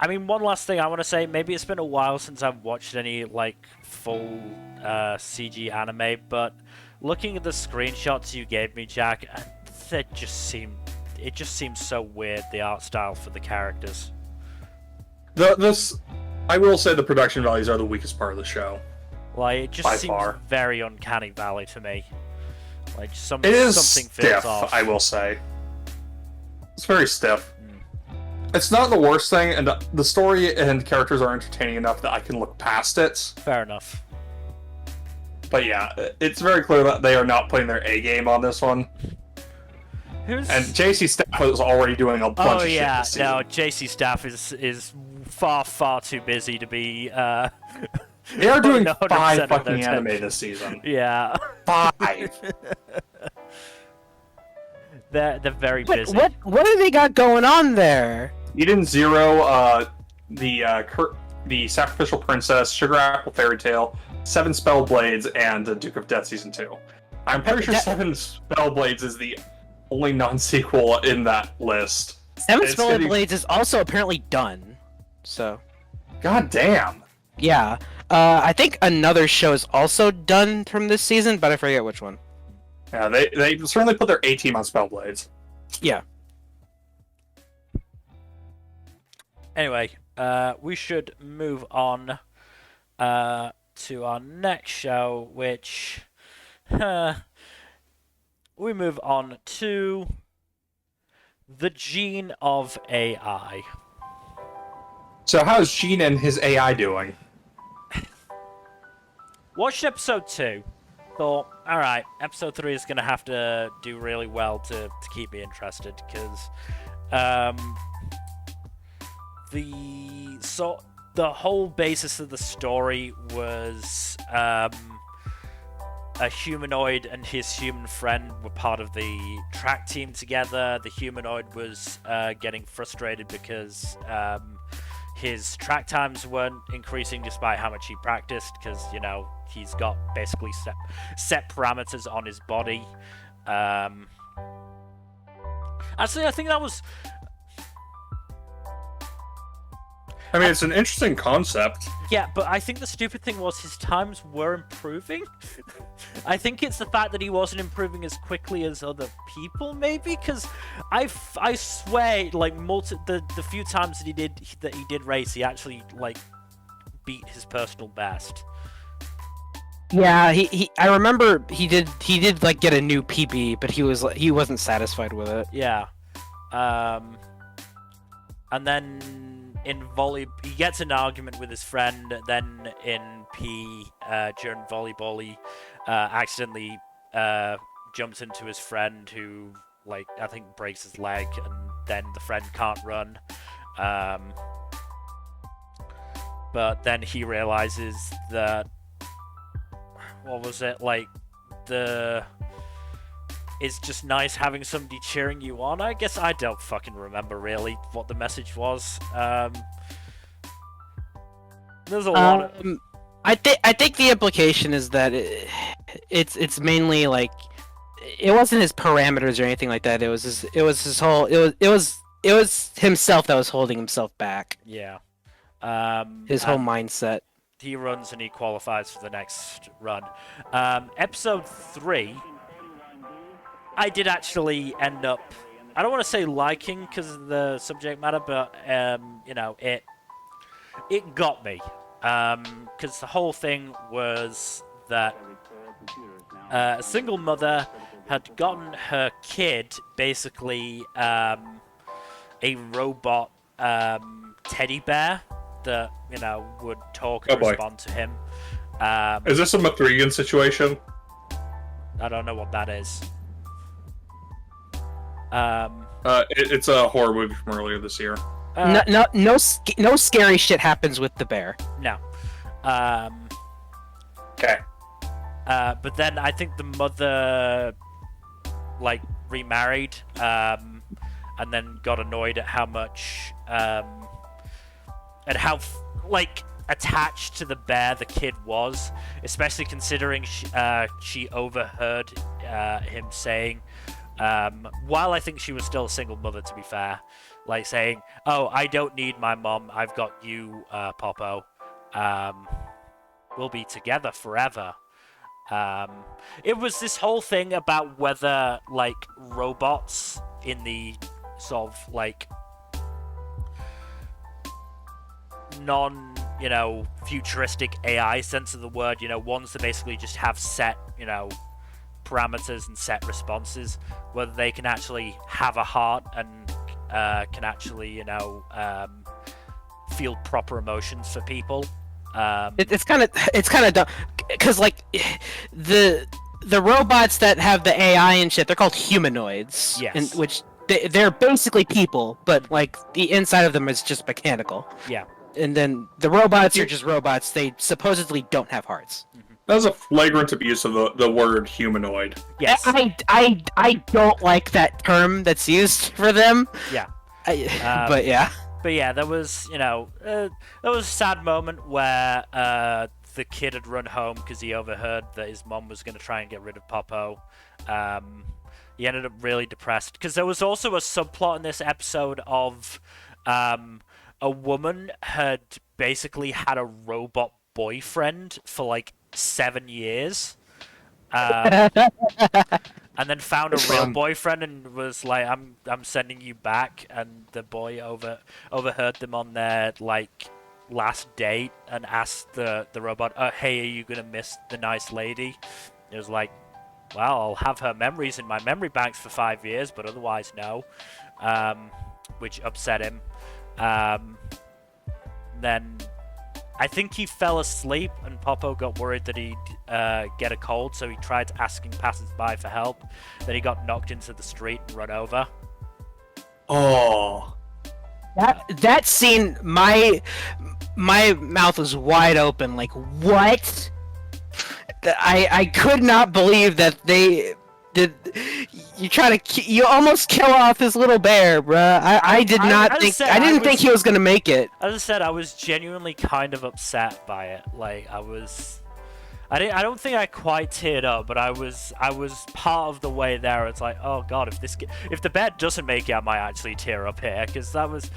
I mean, one last thing I want to say. Maybe it's been a while since I've watched any full CG anime, but looking at the screenshots you gave me, Jack, it just seems so weird, the art style for the characters. I will say the production values are the weakest part of the show. It just seems far. very uncanny valley to me. Something stiff, feels off. I will say. It's very stiff. It's not the worst thing, and the story and characters are entertaining enough that I can look past it. Fair enough. But yeah, it's very clear that they are not putting their A game on this one. And JC Staff was already doing a bunch of shit this season. No, JC Staff is far too busy to be. They are doing 5 fucking anime this season. Yeah. 5. They're very busy. What do they got going on there? Eden Zero, the Sacrificial Princess, Sugar Apple Fairy Tale, 7 Spellblades, and Duke of Death Season 2. I'm pretty sure 7 Spellblades is the only non-sequel in that list. 7 Spellblades is also apparently done. So. God damn. Yeah. I think another show is also done from this season, but I forget which one. Yeah, they certainly put their A team on Spellblades. Yeah. Anyway, we should move on to our next show, which we move on to the Gene of AI. So how's Gene and his AI doing? Watched episode 2. Thought, alright, episode 3 is going to have to do really well to keep me interested, because the whole basis of the story was a humanoid and his human friend were part of the track team together. The humanoid was getting frustrated because his track times weren't increasing despite how much he practiced, because he's got basically set parameters on his body. Actually, I think that was... I mean, it's an interesting concept. Yeah, but I think the stupid thing was his times were improving. I think it's the fact that he wasn't improving as quickly as other people, maybe, because I swear, the few times that he did race, he actually beat his personal best. Yeah, I remember he did like get a new PB, but he wasn't satisfied with it. Yeah. And then in he gets an argument with his friend. Then in P, during volleyball, he accidentally jumps into his friend, who, like, I think breaks his leg, and then the friend can't run. But then he realizes that, what was it, like, it's just nice having somebody cheering you on. I guess I don't fucking remember really what the message was. There's a lot of... I think the implication is that it's mainly like it wasn't his parameters or anything like that. It was his whole it was himself that was holding himself back. Yeah. His whole mindset. He runs and he qualifies for the next run. Episode 3, I did actually end up, I don't want to say liking because of the subject matter, but you know, it got me, because the whole thing was that a single mother had gotten her kid basically a robot teddy bear that, you know, would talk and respond to him. Is this a Mathrigan situation? I don't know what that is. It's a horror movie from earlier this year. No scary shit happens with the bear. No. Okay. But then I think the mother, like, remarried, and then got annoyed at how much, at how, like, attached to the bear the kid was, especially considering she overheard him saying, while I think she was still a single mother, to be fair, like saying, "Oh, I don't need my mom. I've got you, Popo. We'll be together forever." It was this whole thing about whether, like, robots in the sort of, like, you know, futuristic AI sense of the word, you know, ones that basically just have set, you know, parameters and set responses, whether they can actually have a heart and can actually, you know, feel proper emotions for people. It's kind of dumb, because, like, the robots that have the AI and shit, they're called humanoids. Yes. And which they're basically people, but, like, the inside of them is just mechanical. Yeah. And then the robots are just robots. They supposedly don't have hearts. That was a flagrant abuse of the word humanoid. Yes. I don't like that term that's used for them. Yeah. But yeah. But yeah, there was, you know, there was a sad moment where the kid had run home because he overheard that his mom was going to try and get rid of Popo. He ended up really depressed because there was also a subplot in this episode of a woman had basically had a robot boyfriend for like 7 years. And then found a real boyfriend and was like, I'm sending you back. And the boy overheard them on their, like, last date and asked the robot, hey, are you gonna miss the nice lady? It was like, well, I'll have her memories in my memory banks for 5 years, but otherwise no. Which upset him. Then I think he fell asleep and Popo got worried that he'd get a cold, so he tried asking passers-by for help. Then he got knocked into the street and run over. Oh. That scene, my mouth was wide open, like, what? I could not believe that they did. You almost kill off this little bear, bruh. I didn't think he was gonna make it. As I said, I was genuinely kind of upset by it. Like, I don't think I quite teared up, but I was part of the way there. It's like, oh god, if the bear doesn't make it, I might actually tear up here, because that was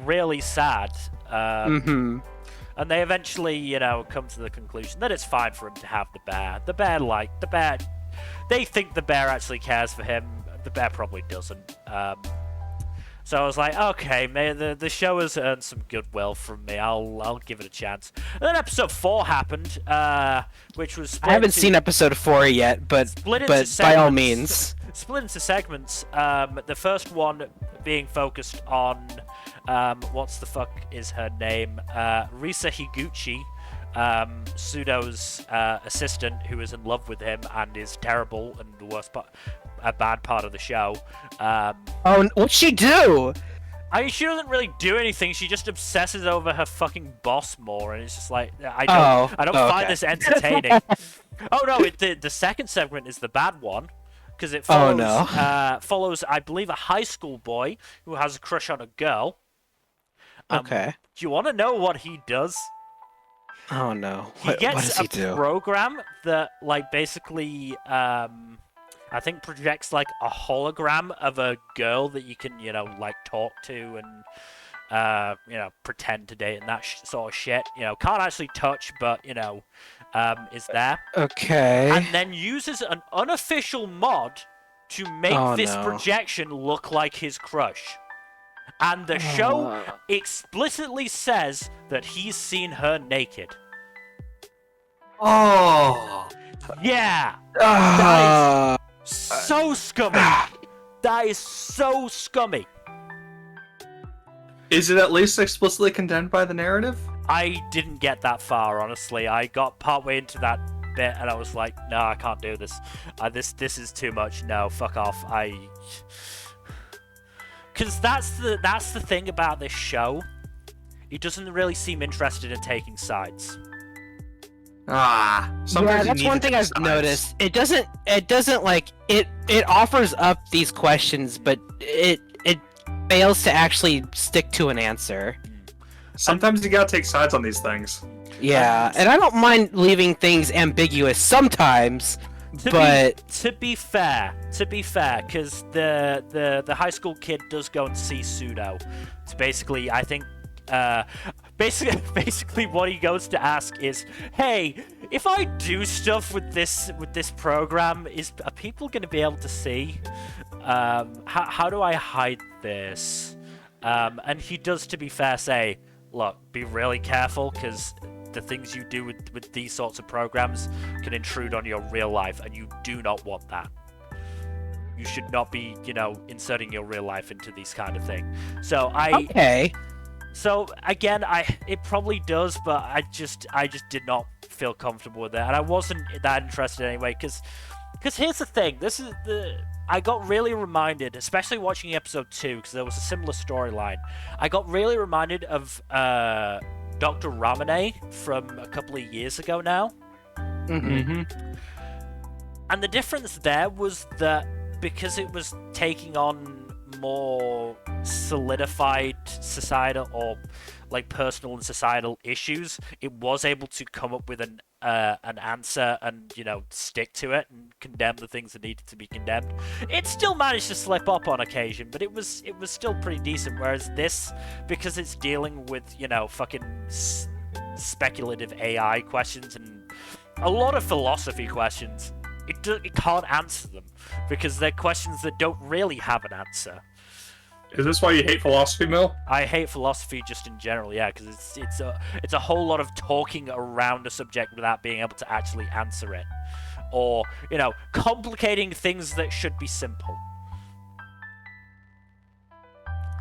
really sad. And they eventually, you know, come to the conclusion that it's fine for him to have the bear. The bear, they think the bear actually cares for him. The bear probably doesn't. So I was like, okay, the show has earned some goodwill from me. I'll give it a chance. And then episode 4 happened, which was I haven't seen episode 4 yet, but by all means. Split into segments. The first one being focused on what's the fuck is her name? Risa Higuchi, Pseudo's assistant, who is in love with him and is terrible and the worst part. A bad part of the show. What'd she do? I mean, she doesn't really do anything. She just obsesses over her fucking boss more, and it's just like I don't find this entertaining. Oh no, the second segment is the bad one because it follows follows, I believe, a high school boy who has a crush on a girl. Okay. Do you want to know what he does? Oh no. What does he do? Program that like basically I think projects like a hologram of a girl that you can, like talk to and, pretend to date and that sort of shit. Can't actually touch, but, is there. Okay. And then uses an unofficial mod to make this projection look like his crush. And the show explicitly says that he's seen her naked. Oh. Yeah. That is so scummy. That is so scummy. Is it at least explicitly condemned by the narrative? I didn't get that far, honestly. I got partway into that bit and I was like, no, I can't do this. This is too much. No, fuck off. Because that's the thing about this show. He doesn't really seem interested in taking sides. Sometimes that's one thing I've noticed. It doesn't like it offers up these questions, but it fails to actually stick to an answer. Sometimes you gotta take sides on these things. Yeah, and I don't mind leaving things ambiguous sometimes, to be fair, because the high school kid does go and see Pseudo. It's basically, I think, basically what he goes to ask is, hey, if I do stuff with this program, are people going to be able to see? How do I hide this? And he does, to be fair, say, look, be really careful, because the things you do with these sorts of programs can intrude on your real life, and you do not want that. You should not be, inserting your real life into these kind of things. So So again, it probably does, but I just did not feel comfortable with it, and I wasn't that interested anyway. Because here's the thing: I got really reminded, especially watching episode 2, because there was a similar storyline. I got really reminded of Dr. Ramune from a couple of years ago now. Mm-hmm. And the difference there was that because it was taking on more solidified societal or like personal and societal issues, it was able to come up with an answer and stick to it and condemn the things that needed to be condemned. It still managed to slip up on occasion, but it was still pretty decent. Whereas this, because it's dealing with fucking speculative AI questions and a lot of philosophy questions, it can't answer them because they're questions that don't really have an answer. Is this why you hate philosophy, Mill? I hate philosophy just in general, yeah, because it's a whole lot of talking around a subject without being able to actually answer it, or complicating things that should be simple.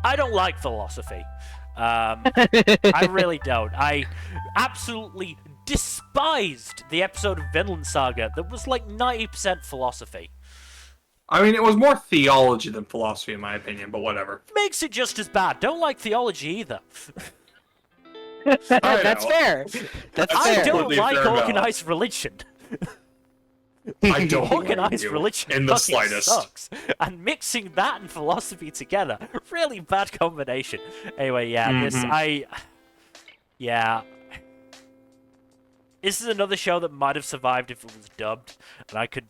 I don't like philosophy. I really don't. I absolutely despised the episode of Vinland Saga that was like 90% philosophy. I mean, it was more theology than philosophy, in my opinion, but whatever. Makes it just as bad. Don't like theology either. That's fair. I don't like organized religion. I don't organized religion in the slightest. Sucks. And mixing that and philosophy together, really bad combination. Anyway, This is another show that might have survived if it was dubbed, and I could,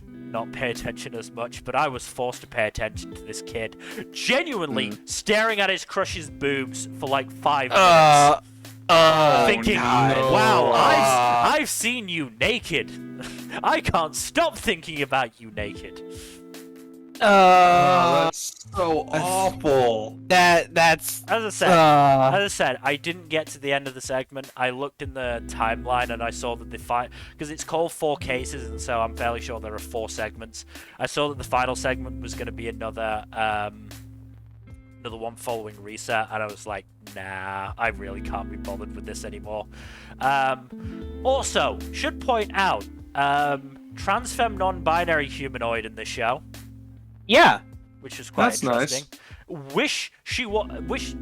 not pay attention as much, but I was forced to pay attention to this kid genuinely staring at his crush's boobs for like 5 minutes. Thinking, wow, I've seen you naked. I can't stop thinking about you naked. That's so awful. That's As I said, I didn't get to the end of the segment. I looked in the timeline and I saw that the because it's called 4 cases, and so I'm fairly sure there are 4 segments. I saw that the final segment was going to be another one following reset, and I was like, nah, I really can't be bothered with this anymore. Also, should point out, transfemme non-binary humanoid in this show. Yeah, which was quite interesting. Nice. Wish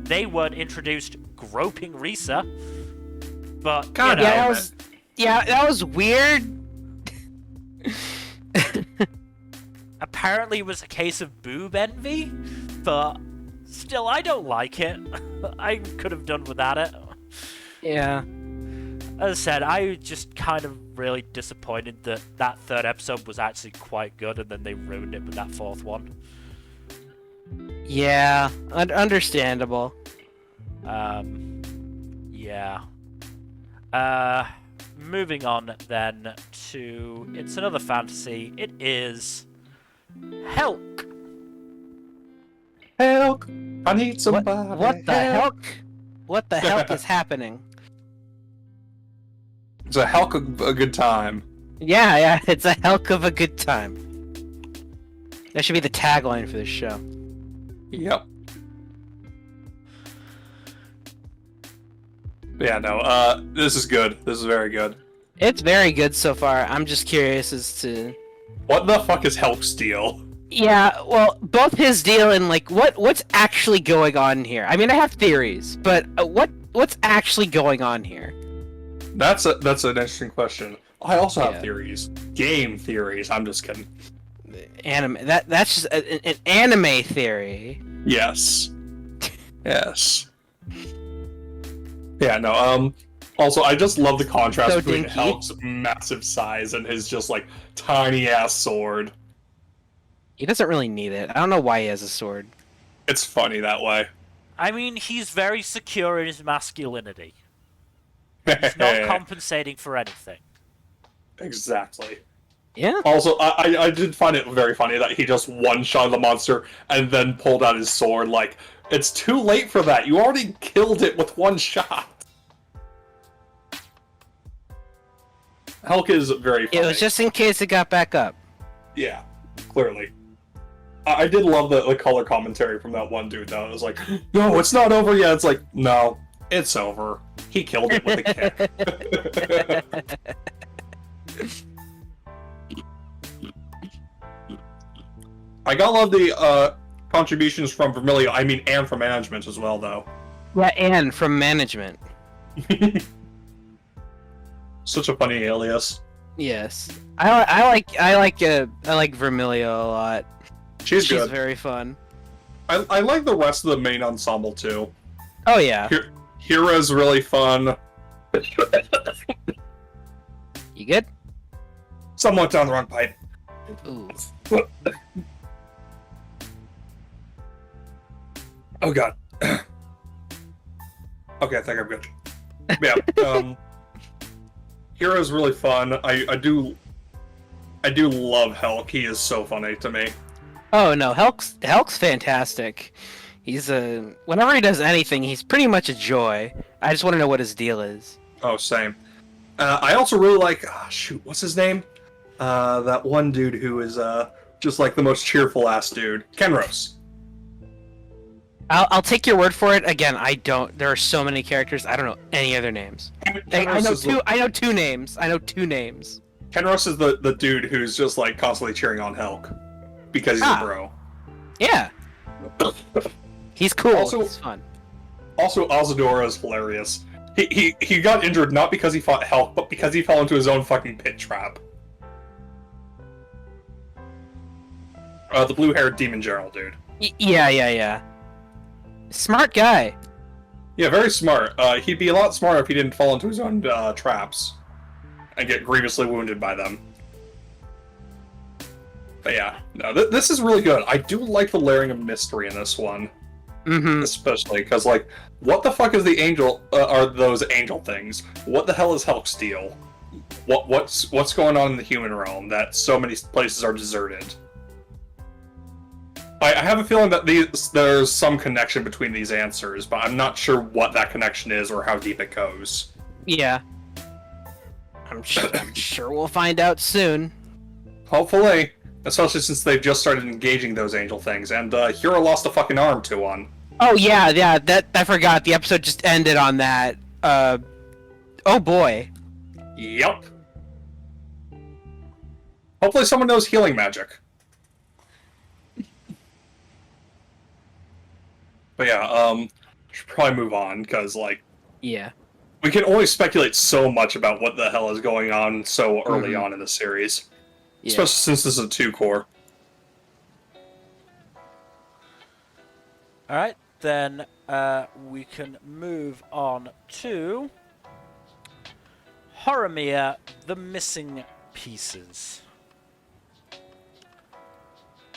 they weren't introduced groping Risa, but God, that was weird. Apparently, it was a case of boob envy, but still, I don't like it. I could have done without it. Yeah. As I said, I just kind of really disappointed that 3rd episode was actually quite good, and then they ruined it with that 4th one. Yeah, understandable. Yeah. Moving on then to it's another fantasy. It is Helck. Help! I need somebody. What the hell? What the hell is happening? It's a Helck of a good time. Yeah, it's a Helck of a good time. That should be the tagline for this show. Yep. Yeah, no, this is good. This is very good. It's very good so far. I'm just curious as to... What the fuck is Helck's deal? Yeah, well, both his deal and, like, what's actually going on here? I mean, I have theories, but what's actually going on here? That's an interesting question. I also have theories. Game theories. I'm just kidding. Anime. That's just an anime theory. Yes. Yes. Yeah, no, also, I just love the contrast So between dinky. Helck's massive size and his just, like, tiny-ass sword. He doesn't really need it. I don't know why he has a sword. It's funny that way. I mean, he's very secure in his masculinity. He's not compensating for anything. Exactly. Yeah. Also, I did find it very funny that he just one-shot the monster and then pulled out his sword. Like, it's too late for that. You already killed it with one shot. Helck is very funny. It was just in case it got back up. Yeah, clearly. I did love the color commentary from that one dude, though. It was like, no, it's not over yet. It's like, no, it's over. He killed it with a kick. I gotta love the contributions from Vermilio. I mean, and from management as well, though. Yeah, and from management. Such a funny alias. Yes, I like Vermilio a lot. She's good. She's very fun. I like the rest of the main ensemble too. Oh yeah. Hira's really fun. You good? Somewhat down the wrong pipe. Ooh. Oh god. Okay, I think I'm good. Yeah. Hira's really fun. I do love Helck. He is so funny to me. Oh no, Helck's fantastic. He's whenever he does anything, he's pretty much a joy. I just want to know what his deal is. Oh, same. I also really like shoot, what's his name? That one dude who is just like the most cheerful ass dude. Kenros. I'll take your word for it. Again, I don't. There are so many characters. I don't know any other names. I know two names. Kenros is the dude who's just like constantly cheering on Helck because he's a bro. Yeah. He's cool. Also, he's fun. Also, Azadora is hilarious. He got injured not because he fought Helck, but because he fell into his own fucking pit trap. The blue-haired demon Gerald dude. Yeah. Smart guy. Yeah, very smart. He'd be a lot smarter if he didn't fall into his own traps and get grievously wounded by them. But yeah, no, this is really good. I do like the layering of mystery in this one. Mm-hmm. Especially because, like, what the fuck is the angel? Are those angel things? What the hell is Helck's deal? What's going on in the human realm that so many places are deserted? I have a feeling that there's some connection between these answers, but I'm not sure what that connection is or how deep it goes. Yeah. I'm sure we'll find out soon. Hopefully. Especially since they've just started engaging those angel things, and Hero lost a fucking arm to one. Oh yeah, that I forgot. The episode just ended on that. Oh boy. Yep. Hopefully someone knows healing magic. But yeah, should probably move on, because, like... Yeah. We can only speculate so much about what the hell is going on so early on in the series. Yeah. Especially since this is a 2-core. Alright, then we can move on to Horimiya, The Missing Pieces.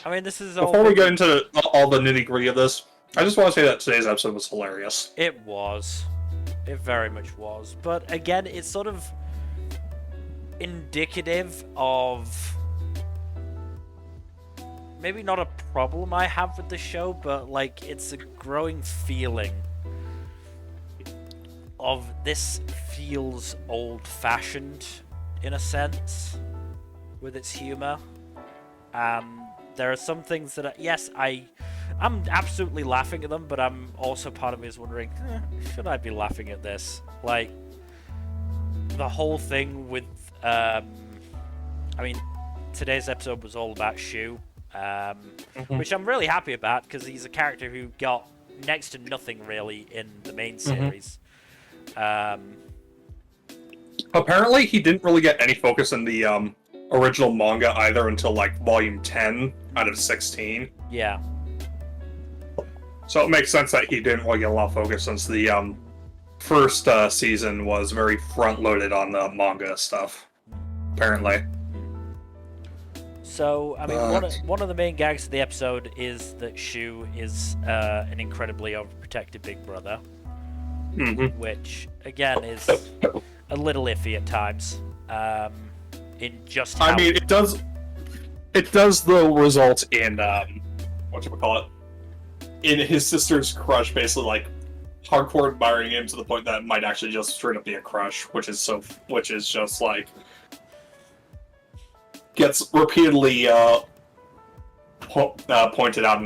I mean, this is Before we get into all the nitty-gritty of this, I just want to say that today's episode was hilarious. It was. It very much was. But again, it's sort of indicative of maybe not a problem I have with the show, but like it's a growing feeling of this feels old-fashioned in a sense with its humor. There are some things that, yes, I'm absolutely laughing at them, but I'm also, part of me is wondering, should I be laughing at this? Like, the whole thing with, I mean, today's episode was all about Shu, which I'm really happy about, because he's a character who got next to nothing, really, in the main series. Apparently, he didn't really get any focus in the, original manga either until, like, volume 10 out of 16. Yeah. So it makes sense that he didn't really get a lot of focus since the first season was very front-loaded on the manga stuff, apparently. So, I mean, one of the main gags of the episode is that Shu is an incredibly overprotective big brother, which, again, is a little iffy at times. In just how... I mean, it does though result in whatchamacallit, in his sister's crush basically like hardcore admiring him to the point that it might actually just straight up be a crush, which is just like gets repeatedly pointed out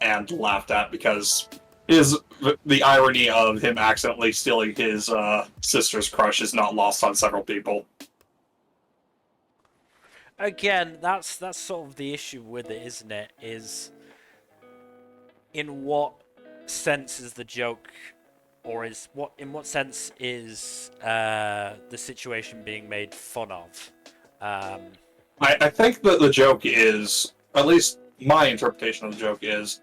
and laughed at, because the irony of him accidentally stealing his sister's crush is not lost on several people. Again, that's sort of the issue with it, isn't it? Is in what sense is the joke, or in what sense is the situation being made fun of? I think that the joke is, at least my interpretation of the joke is,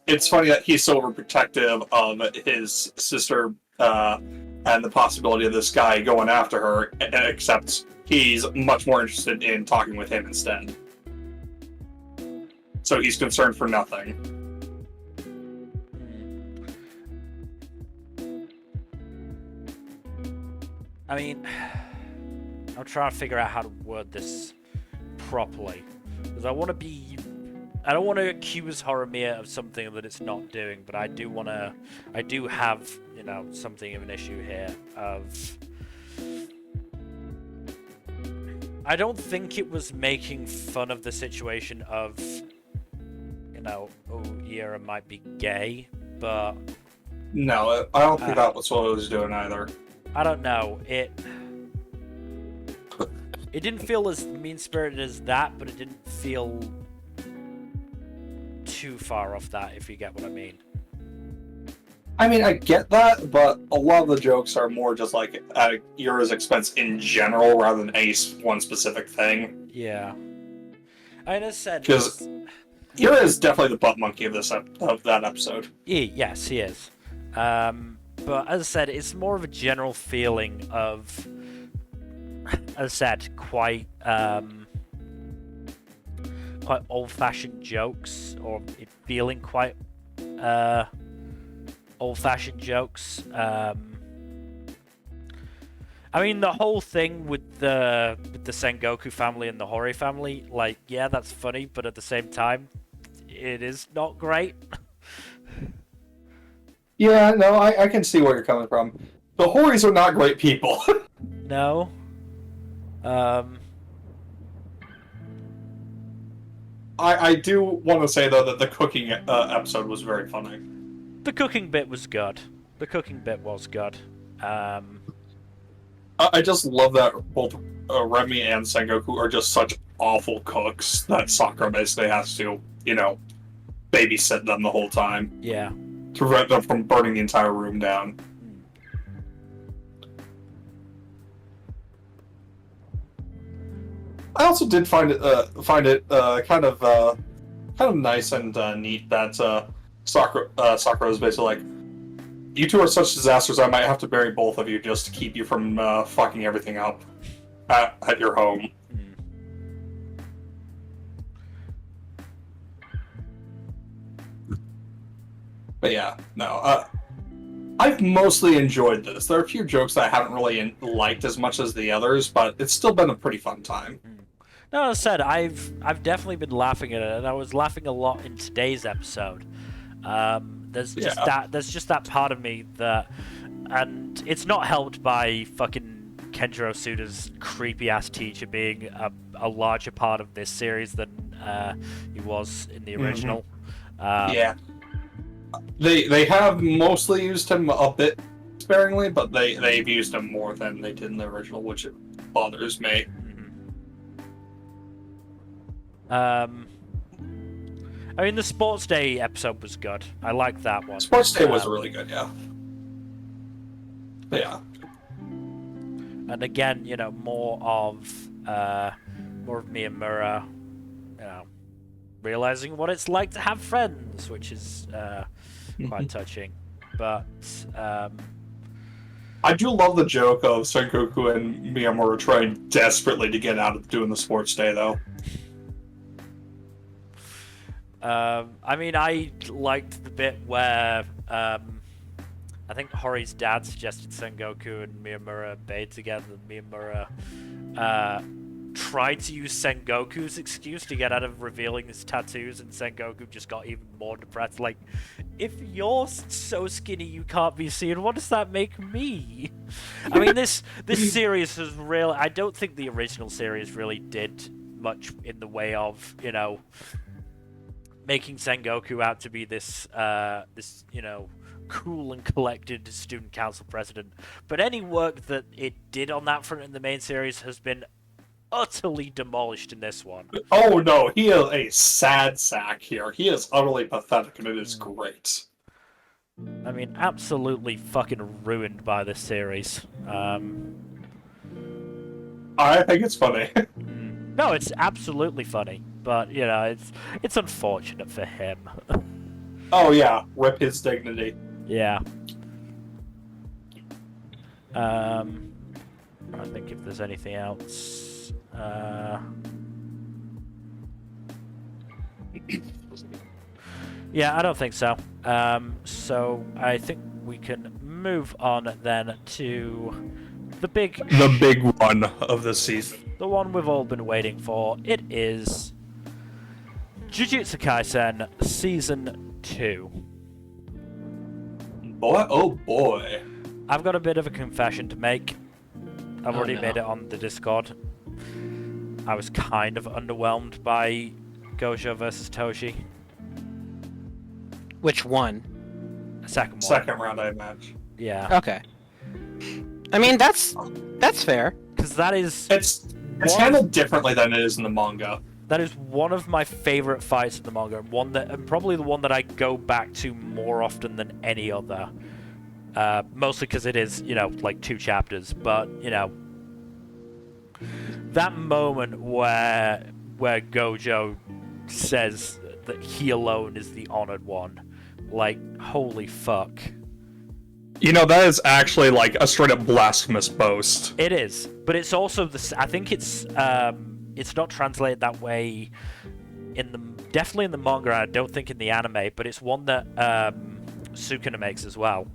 it's funny that he's so overprotective of his sister and the possibility of this guy going after her, except he's much more interested in talking with him instead. So he's concerned for nothing. I mean, I'm trying to figure out how to word this properly, because I don't want to accuse Horimiya of something that it's not doing, but I do have, you know, something of an issue here of... I don't think it was making fun of the situation of, you know, oh, Yera might be gay, but... No, I don't think that was what it was doing either. I don't know. It didn't feel as mean-spirited as that, but it didn't feel too far off that, if you get what I mean. I mean, I get that, but a lot of the jokes are more just like at Yura's expense in general, rather than any one specific thing. Yeah. I just said... Because Yura is definitely the butt monkey of that episode. Yes, he is. But as I said, it's more of a general feeling of, as I said, quite old-fashioned jokes, or it feeling quite old-fashioned jokes. I mean, the whole thing with the Sengoku family and the Hori family, like, yeah, that's funny, but at the same time, it is not great. Yeah, no, I can see where you're coming from. The Horis are not great people. No. I do want to say, though, that the cooking episode was very funny. The cooking bit was good. The cooking bit was good. I just love that both Remy and Sengoku are just such awful cooks that Sakura basically has to, babysit them the whole time. Yeah. To prevent them from burning the entire room down. I also did find it kind of nice and neat that Sakura is basically like, you two are such disasters, I might have to bury both of you just to keep you from fucking everything up at your home. But yeah, no. I've mostly enjoyed this. There are a few jokes that I haven't really liked as much as the others, but it's still been a pretty fun time. No, as I said, I've definitely been laughing at it, and I was laughing a lot in today's episode. There's just that part of me that, and it's not helped by fucking Kenjiro Suda's creepy ass teacher being a larger part of this series than he was in the original. Yeah. They have mostly used him a bit sparingly, but they've used him more than they did in the original, which bothers me. I mean, the Sports Day episode was good. I liked that one. Sports Day was really good, yeah. Yeah. And again, more of Miyamura, realizing what it's like to have friends, which is quite touching. But I do love the joke of Sengoku and Miyamura trying desperately to get out of doing the Sports Day, though. I mean, I liked the bit where I think Hori's dad suggested Sengoku and Miyamura bathe together. Miyamura tried to use Sengoku's excuse to get out of revealing his tattoos, and Sengoku just got even more depressed. Like, if you're so skinny you can't be seen, what does that make me? I mean, this series has really... I don't think the original series really did much in the way of, making Sengoku out to be this cool and collected student council president. But any work that it did on that front in the main series has been utterly demolished in this one. Oh no, he is a sad sack here. He is utterly pathetic, and it is great. I mean, absolutely fucking ruined by this series. I think it's funny. No, it's absolutely funny, but it's unfortunate for him. Oh yeah, rip his dignity. Yeah. I think if there's anything else. Yeah, I don't think so. So I think we can move on then to the big one of the season. The one we've all been waiting for. It is Jujutsu Kaisen Season 2. Boy, oh boy. I've got a bit of a confession to make. I've already made it on the Discord. I was kind of underwhelmed by Gojo versus Toshi. Which one? Second one. Second round, I imagine. Yeah. Okay. I mean, that's fair. Because that is... It's handled differently than it is in the manga. That is one of my favorite fights in the manga, and probably the one that I go back to more often than any other. Mostly because it is, like 2 chapters, but, that moment where Gojo says that he alone is the honored one, like, holy fuck. That is actually like a straight up blasphemous boast. It is, but it's also I think it's not translated that way definitely in the manga. I don't think in the anime, but it's one that Sukuna makes as well.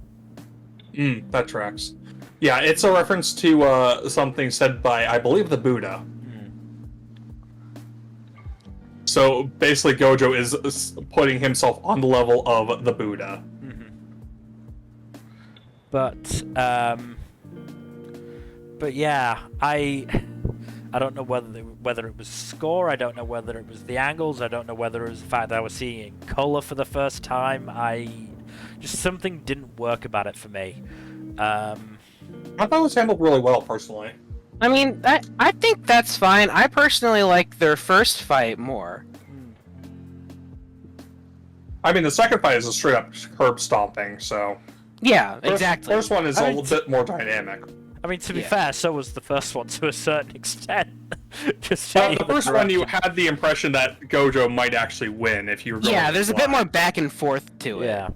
That tracks. Yeah, it's a reference to something said by, I believe, the Buddha. So basically, Gojo is putting himself on the level of the Buddha. Mm-hmm. But yeah, I don't know whether it was score. I don't know whether it was the angles. I don't know whether it was the fact that I was seeing it in color for the first time. Just something didn't work about it for me. I thought it was handled really well, personally. I mean, I think that's fine. I personally like their first fight more. I mean, the second fight is a straight-up curb stomping, so... Yeah, exactly. First one is a little bit more dynamic. I mean, to be fair, so was the first one to a certain extent. Just the first one, you had the impression that Gojo might actually win if you were going. Yeah, there's a bit more back and forth to it. Yeah.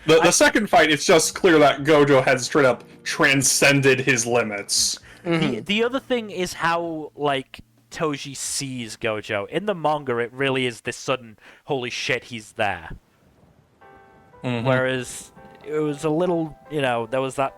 The second fight, it's just clear that Gojo has straight up transcended his limits. Mm-hmm. The other thing is how, like, Toji sees Gojo. In the manga, it really is this sudden, holy shit, he's there. Mm-hmm. Whereas, it was a little, there was that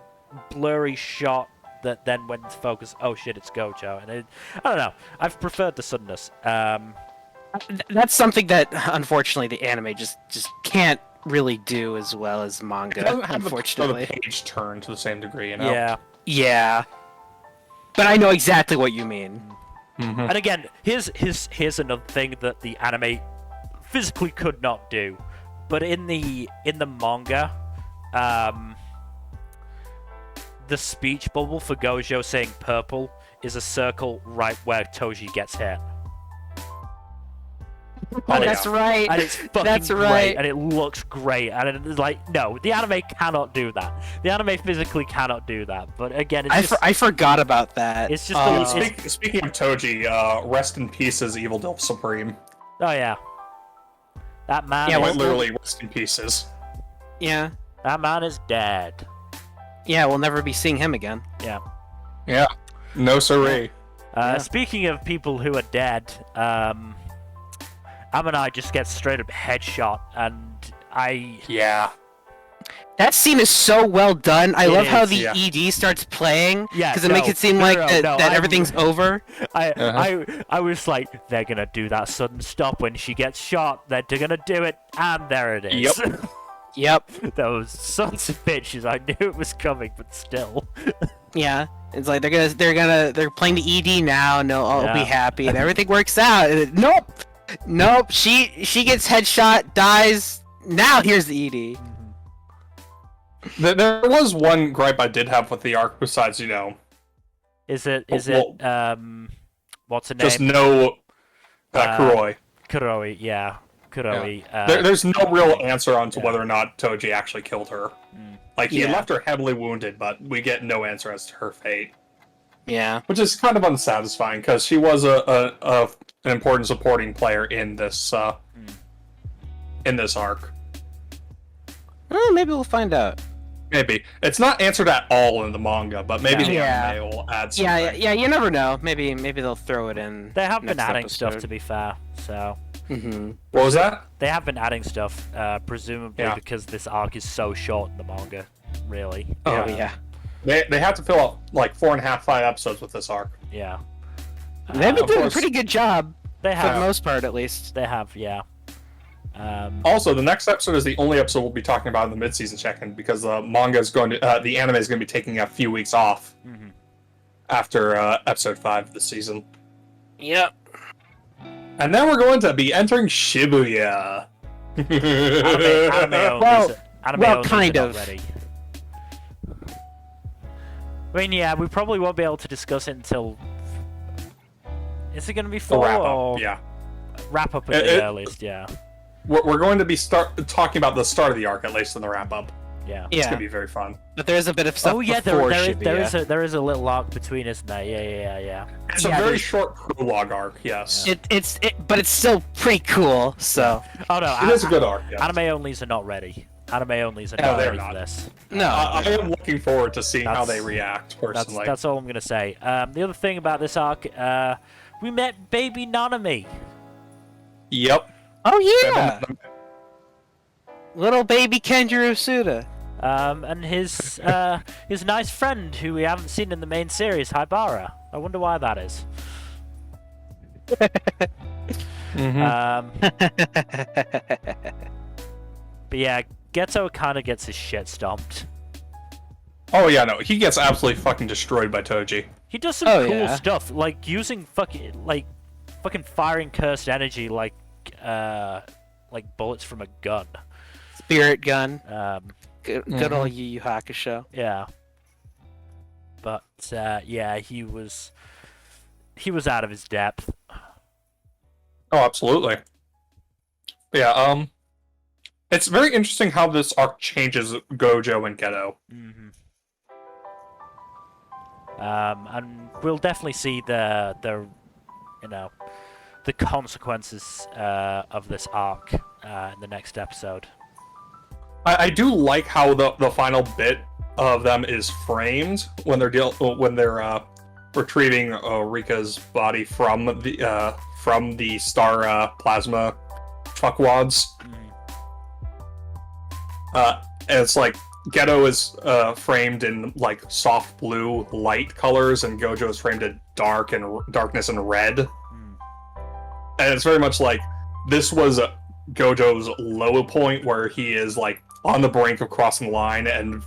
blurry shot that then went into focus, oh shit, it's Gojo. And I don't know, I've preferred the suddenness. That's something that, unfortunately, the anime just can't really do as well as manga, It doesn't have unfortunately. the page turn to the same degree, Yeah. Yeah. But I know exactly what you mean. Mm-hmm. And again, here's another thing that the anime physically could not do. But in the manga, the speech bubble for Gojo saying purple is a circle right where Toji gets hit. Oh, that's right. And it's fucking That's right. great, and it looks great. And it's like, no, the anime cannot do that. The anime physically cannot do that. But again, it's just... I forgot about that. It's just... Speaking of Toji, rest in pieces, Evil Dilf Supreme. Oh, yeah. That man Quite literally rest in pieces. Yeah. That man is dead. Yeah, we'll never be seeing him again. Yeah. Yeah. No siree. Speaking of people who are dead, Amanai just gets straight up headshot, and Yeah. That scene is so well done. I love how the yeah. ED starts playing, Yeah, because it makes it seem like that I'm- everything's over. I was like, they're gonna do that sudden stop when she gets shot. They're gonna do it, and there it is. Yep. Yep. Those sons of bitches. I knew it was coming, but still. Yeah. It's like they're playing the ED now. No, I'll be Yeah. happy, and everything works out. And nope. She gets headshot, dies. Now here's the ED. There was one gripe I did have with the arc besides, Is it what's her name? just no Kuroi. Kuroi, yeah. Kuroi. There's no real answer onto whether or not Toji actually killed her. Like, he left her heavily wounded, but we get no answer as to her fate. Yeah. Which is kind of unsatisfying, because she was an important supporting player in this arc. Well, maybe we'll find out. Maybe. It's not answered at all in the manga, but maybe the Yeah. anime will add something. Yeah. You never know. Maybe they'll throw it in. They have been next adding stuff, episode. to be fair, so... Mm-hmm. What was that? They have been adding stuff, presumably because this arc is so short in the manga, really. Oh, yeah. They have to fill up, like, 4.5, 5 episodes with this arc. Yeah. They've been Of doing a course. pretty good job. They For have. the most part, at least. They have, yeah. Also, the next episode is the only episode we'll be talking about in the mid-season check-in, because the anime is going to be taking a few weeks off after episode 5 of the season. Yep. And then we're going to be entering Shibuya. Anime kind are of. not ready. I mean, yeah, we probably won't be able to discuss it until... Is it going to be The 4 wrap-up, or... yeah. Wrap-up at the earliest, yeah. We're going to be talking about the start of the arc, at least in the wrap-up. Yeah. It's going to be very fun. But there's a bit of stuff Oh yeah, before there is a little arc between, isn't there? Yeah. It's a very short prologue arc, yes. But it's still pretty cool, so... Oh no, It is a good arc, yes. Anime onlys are not ready. Anime onlys are No, not they're ready not. for this. No. I am looking forward to seeing how That's- they react, personally. That's all I'm gonna say. The other thing about this arc, we met baby Nanami. Yep. Oh, yeah! Little baby Kenjiro Suda. And his nice friend who we haven't seen in the main series, Haibara. I wonder why that is. But yeah, Geto kind of gets his shit stomped. Oh yeah, no, he gets absolutely fucking destroyed by Toji. He does some cool stuff, like using fucking firing cursed energy like bullets from a gun. Spirit gun. Good old Yu Yu Hakusho. Yeah. But yeah, he was out of his depth. Oh, absolutely. Yeah, it's very interesting how this arc changes Gojo and Geto. And we'll definitely see the consequences of this arc in the next episode. I do like how the final bit of them is framed when they're retrieving Rika's body from the star plasma fuckwads. And it's like Geto is framed in like soft blue light colors, and Gojo is framed in darkness and red. And it's very much like this was Gojo's low point, where he is like on the brink of crossing the line, and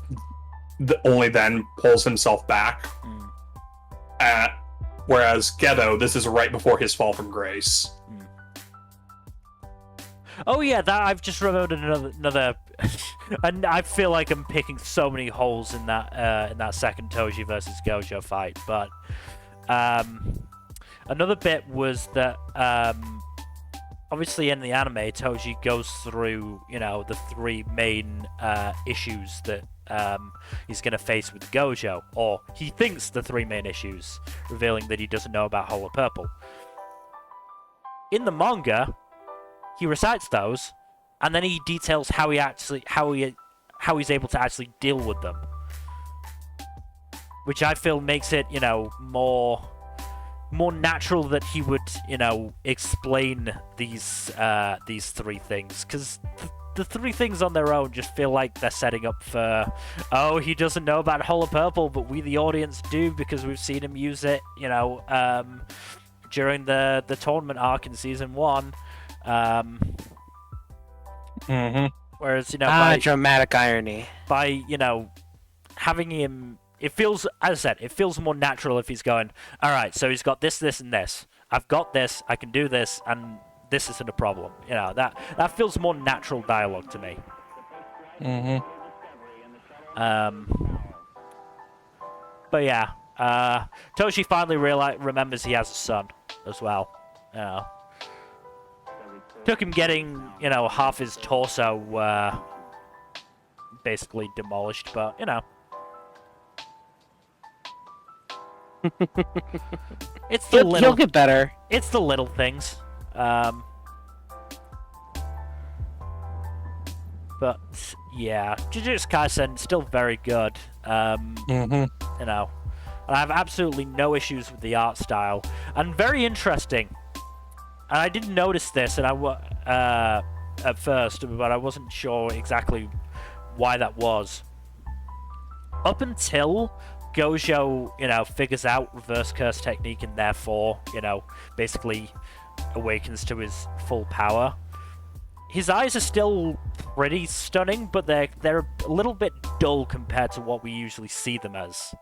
only then pulls himself back. Whereas Geto, this is right before his fall from grace. Oh yeah, that I've just remembered another. And I feel like I'm picking so many holes in that second Toji versus Gojo fight, but another bit was that obviously in the anime, Toji goes through the three main issues that he's going to face with Gojo, or he thinks the three main issues, revealing that he doesn't know about Hollow Purple. In the manga, he recites those, and then he details how he's able to actually deal with them, which I feel makes it more natural that he would explain these three things, because the three things on their own just feel like they're setting up for, oh, he doesn't know about Hollow Purple, but we the audience do because we've seen him use it during the tournament arc in season 1. Whereas dramatic irony. By having him, it feels, as I said, it feels more natural if he's going, all right, so he's got this, this, and this. I've got this. I can do this, and this isn't a problem. That feels more natural dialogue to me. But yeah, Toshi finally remembers he has a son as well. Took him getting, half his torso basically demolished, but, it's the He'll get better. It's the little things. But, yeah, Jujutsu Kaisen still very good. And I have absolutely no issues with the art style. And very interesting. And I didn't notice this, and at first, but I wasn't sure exactly why that was. Up until Gojo, figures out reverse curse technique and therefore, basically awakens to his full power. His eyes are still pretty stunning, but they're a little bit dull compared to what we usually see them as.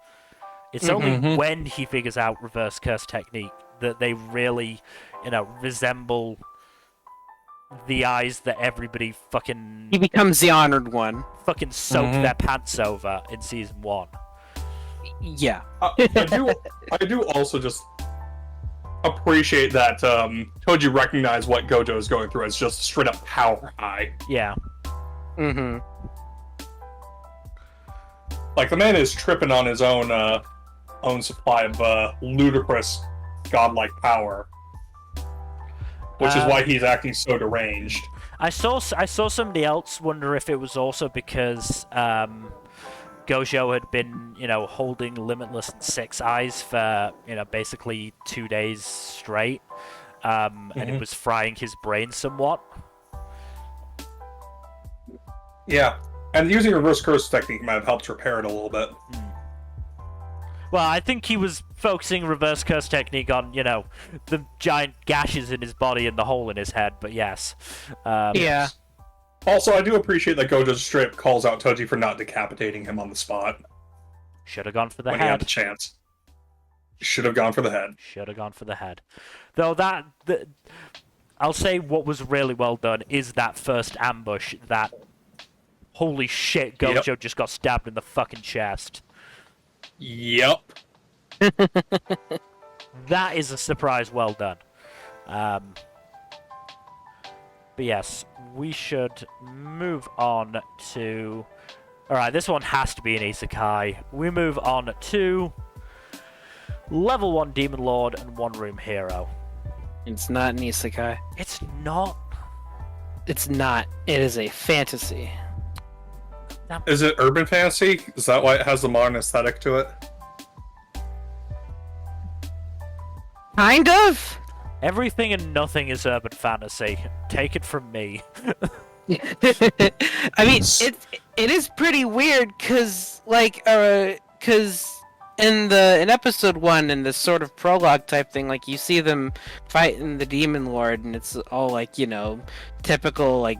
It's only when he figures out reverse curse technique that they really, resemble the eyes that everybody fucking... He becomes the honored one. Fucking soak their pants over in season 1. Yeah. I do also just appreciate that Toji recognized what Gojo is going through as just straight up power high. Yeah. Like, the man is tripping on his own supply of ludicrous godlike power, which is why he's acting so deranged. I saw somebody else wonder if it was also because Gojo had been, holding Limitless and Six Eyes for, basically 2 days straight, and it was frying his brain somewhat. Yeah. And using reverse curse technique might have helped repair it a little bit. Well, I think he was focusing reverse curse technique on, the giant gashes in his body and the hole in his head, but yes. Yeah. Also, I do appreciate that Gojo straight up calls out Toji for not decapitating him on the spot. Should have gone for the when head. He had the chance. Should have gone for the head. Should have gone for the head. Though I'll say what was really well done is that first ambush. That holy shit, Gojo just got stabbed in the fucking chest. Yep. That is a surprise well done. But yes, we should move on to... Alright, this one has to be an isekai. We move on to Level 1 Demon Lord and One Room Hero. It's not an isekai. It's not? It's not. It is a fantasy. Is it urban fantasy? Is that why it has the modern aesthetic to it? Kind of? Everything and nothing is urban fantasy. Take it from me. I mean, it is pretty weird, cause in episode 1, in this sort of prologue type thing, like, you see them fighting the Demon Lord, and it's all like, typical like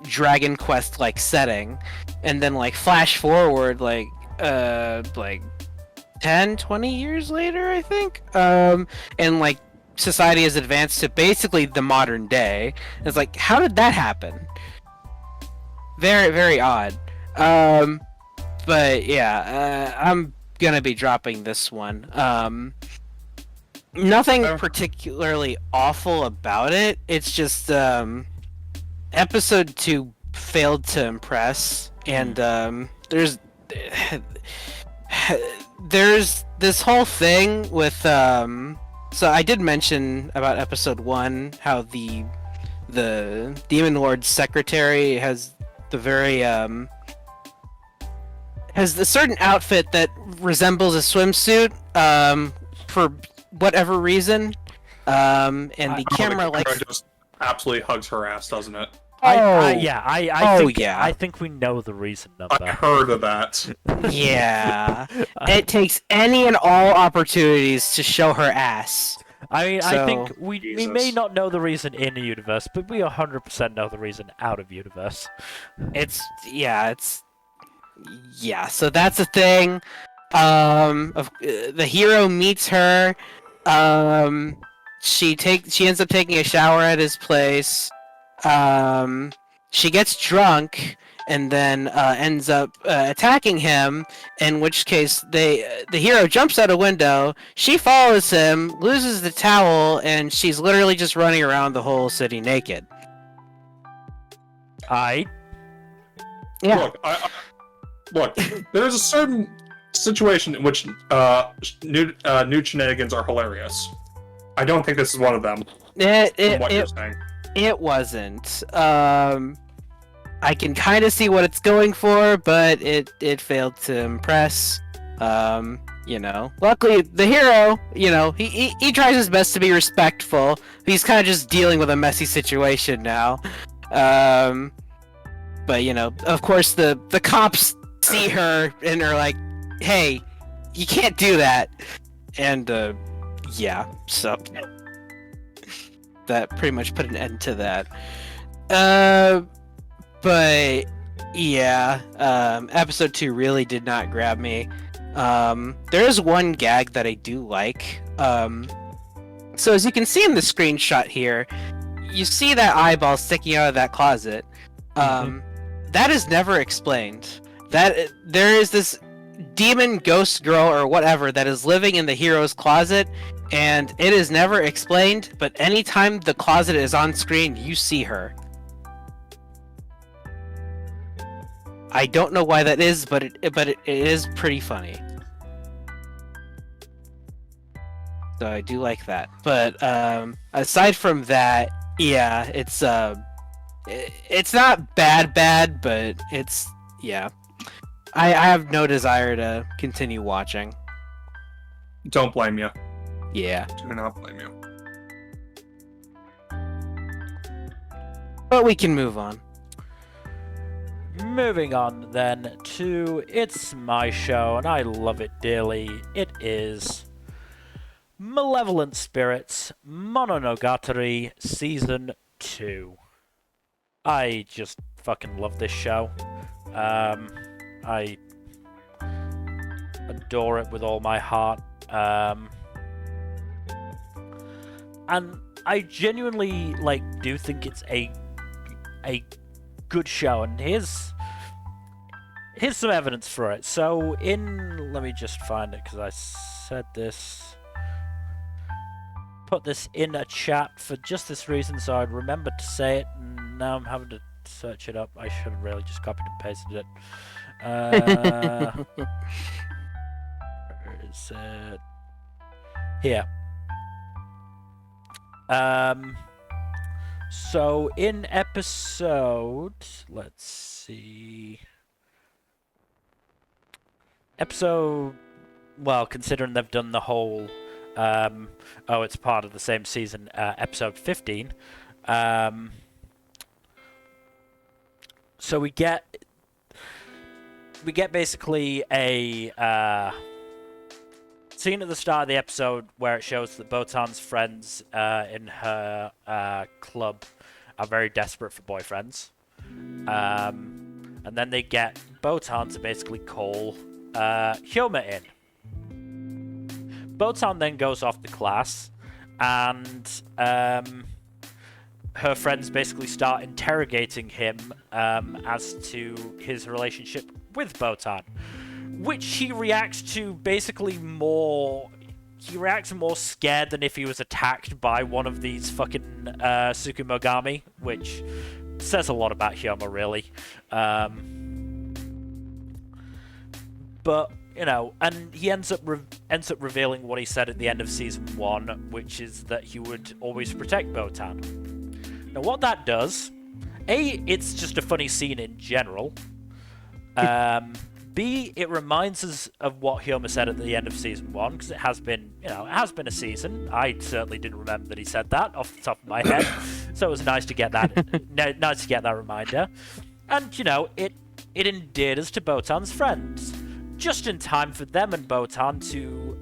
Dragon Quest like setting, and then like flash forward like 10, 20 years later, I think, and like society has advanced to basically the modern day. It's like, how did that happen? Very, very odd. But yeah, I'm gonna be dropping this one. Nothing particularly awful about it. It's just episode 2 failed to impress, and there's this whole thing with so I did mention about episode 1 how the Demon Lord's secretary has the very has a certain outfit that resembles a swimsuit for whatever reason, and the camera just absolutely hugs her ass, doesn't it? I think we know the reason of that. I heard of that. Yeah. It takes any and all opportunities to show her ass. I mean, I think we may not know the reason in the universe, but we 100% know the reason out of universe. So that's a thing. The hero meets her. She ends up taking a shower at his place. She gets drunk and then ends up attacking him, in which case the hero jumps out a window, she follows him, loses the towel, and she's literally just running around the whole city naked. Yeah. Look, there's a certain situation in which nude shenanigans are hilarious. I don't think this is one of them. You're saying. It wasn't. I can kind of see what it's going for, but it failed to impress. Luckily the hero, he tries his best to be respectful. He's kind of just dealing with a messy situation now. But of course the cops see her and are like, "Hey, you can't do that." And so that pretty much put an end to that. But yeah, episode 2 really did not grab me. There is one gag that I do like. So as you can see in the screenshot here, you see that eyeball sticking out of that closet. That is never explained. That there is this demon ghost girl or whatever that is living in the hero's closet, and it is never explained, but anytime the closet is on screen, you see her. I don't know why that is, but it is pretty funny. So I do like that. But aside from that, yeah, it's not bad, but I have no desire to continue watching. Don't blame you. Yeah. Do not blame you. But we can move on. moving on then to It's My Show, and I love it dearly. It is Malevolent Spirits Mononogatari Season 2. I just fucking love this show. I adore it with all my heart. And I genuinely do think it's a good show, and here's some evidence for it. So let me just find it, because I said this, put this in a chat for just this reason, so I'd remember to say it, and now I'm having to search it up. I should have really just copied and pasted it. Where is it? Here. So in episode, let's see, well, considering they've done the whole, it's part of the same season, episode 15, so we get basically a, scene at the start of the episode where it shows that Botan's friends in her club are very desperate for boyfriends. And then they get Botan to basically call Hyoma in. Botan then goes off to class, and her friends basically start interrogating him as to his relationship with Botan, which he reacts to basically more... He reacts more scared than if he was attacked by one of these fucking Tsukumogami, which says a lot about Hyoma, really. But, and he ends up revealing what he said at the end of Season 1, which is that he would always protect Botan. Now, what that does... A, it's just a funny scene in general. B, it reminds us of what Hyoma said at the end of Season 1, because it has been, it has been a season. I certainly didn't remember that he said that off the top of my head, so it was nice to get that, nice to get that reminder. And, it endeared us to Botan's friends, just in time for them and Botan to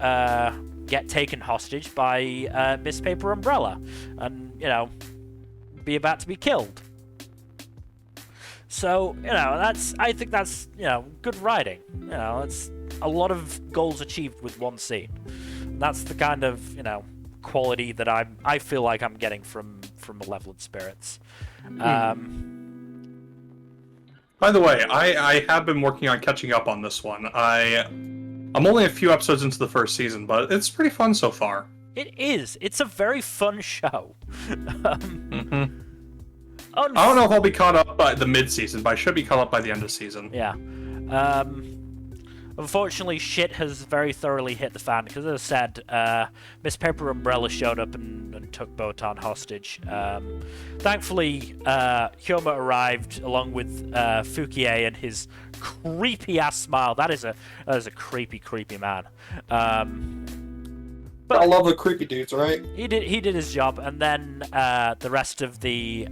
get taken hostage by Miss Paper Umbrella, and, be about to be killed. So, I think that's, good writing. It's a lot of goals achieved with one scene. And that's the kind of, quality that I feel like I'm getting from Malevolent Spirits. By the way, I have been working on catching up on this one. I'm only a few episodes into the first season, but it's pretty fun so far. It is. It's a very fun show. I don't know if I'll be caught up by the mid-season, but I should be caught up by the end of season. Yeah. Unfortunately, shit has very thoroughly hit the fan, because as I said, Miss Paper Umbrella showed up and took Botan hostage. Thankfully, Hyoma arrived along with Fukie and his creepy-ass smile. That is a creepy, creepy man. But I love the creepy dudes, right? He did his job, and then the rest of the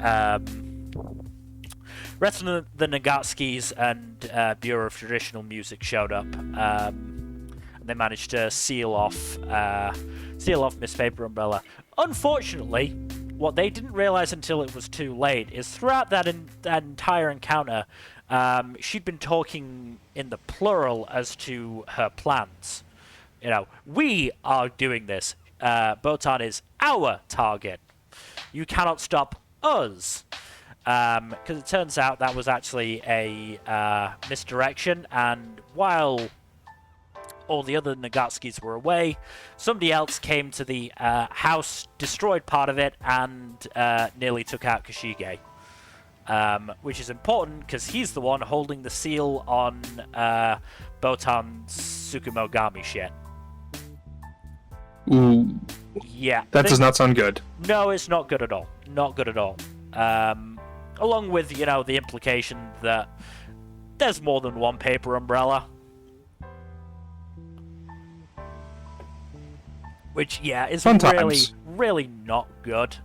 Nagatskis and Bureau of Traditional Music showed up, and they managed to seal off Miss Paper Umbrella. Unfortunately, what they didn't realize until it was too late is throughout that entire encounter, she'd been talking in the plural as to her plans. We are doing this. Botan is our target. You cannot stop us. Because it turns out that was actually a misdirection, and while all the other Nagatskis were away, somebody else came to the house, destroyed part of it, and nearly took out Kashige. Which is important, because he's the one holding the seal on Botan's Tsukumogami shit. Ooh. Yeah. That does not sound good. No, it's not good at all. Not good at all. Along with, the implication that there's more than one Paper Umbrella. Which, yeah, is Sometimes. really not good.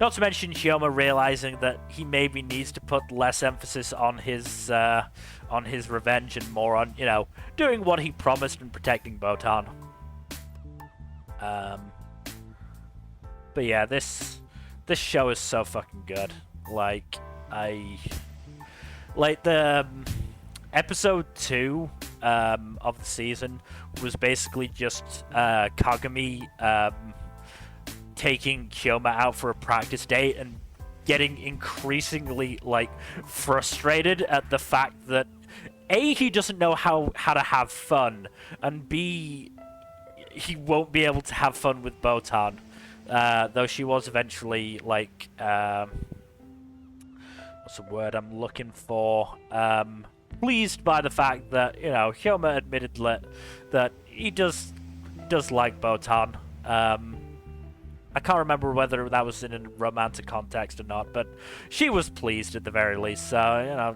Not to mention Hyoma realizing that he maybe needs to put less emphasis on his revenge and more on, doing what he promised and protecting Botan. But yeah, this show is so fucking good. Like the episode 2 of the season was basically just Kagami taking Hyoma out for a practice date and getting increasingly frustrated at the fact that A, he doesn't know how to have fun, and B, he won't be able to have fun with Botan. Though she was eventually what's the word I'm looking for? Pleased by the fact that Hyoma admitted that he does like Botan. I can't remember whether that was in a romantic context or not, but she was pleased at the very least. So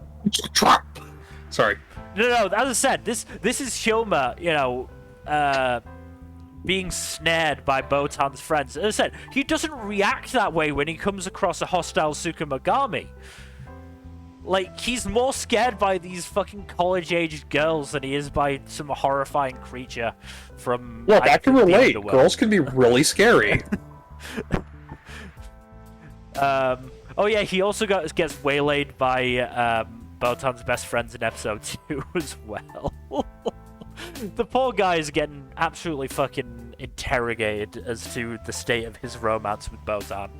Sorry. No. As I said, this is Hyoma, being snared by Botan's friends. As I said, he doesn't react that way when he comes across a hostile Tsukumogami. He's more scared by these fucking college-aged girls than he is by some horrifying creature from... Look, I can relate. Girls can be really scary. Oh yeah, he also gets waylaid by Botan's best friends in episode 2 as well. The poor guy is getting absolutely fucking interrogated as to the state of his romance with Botan.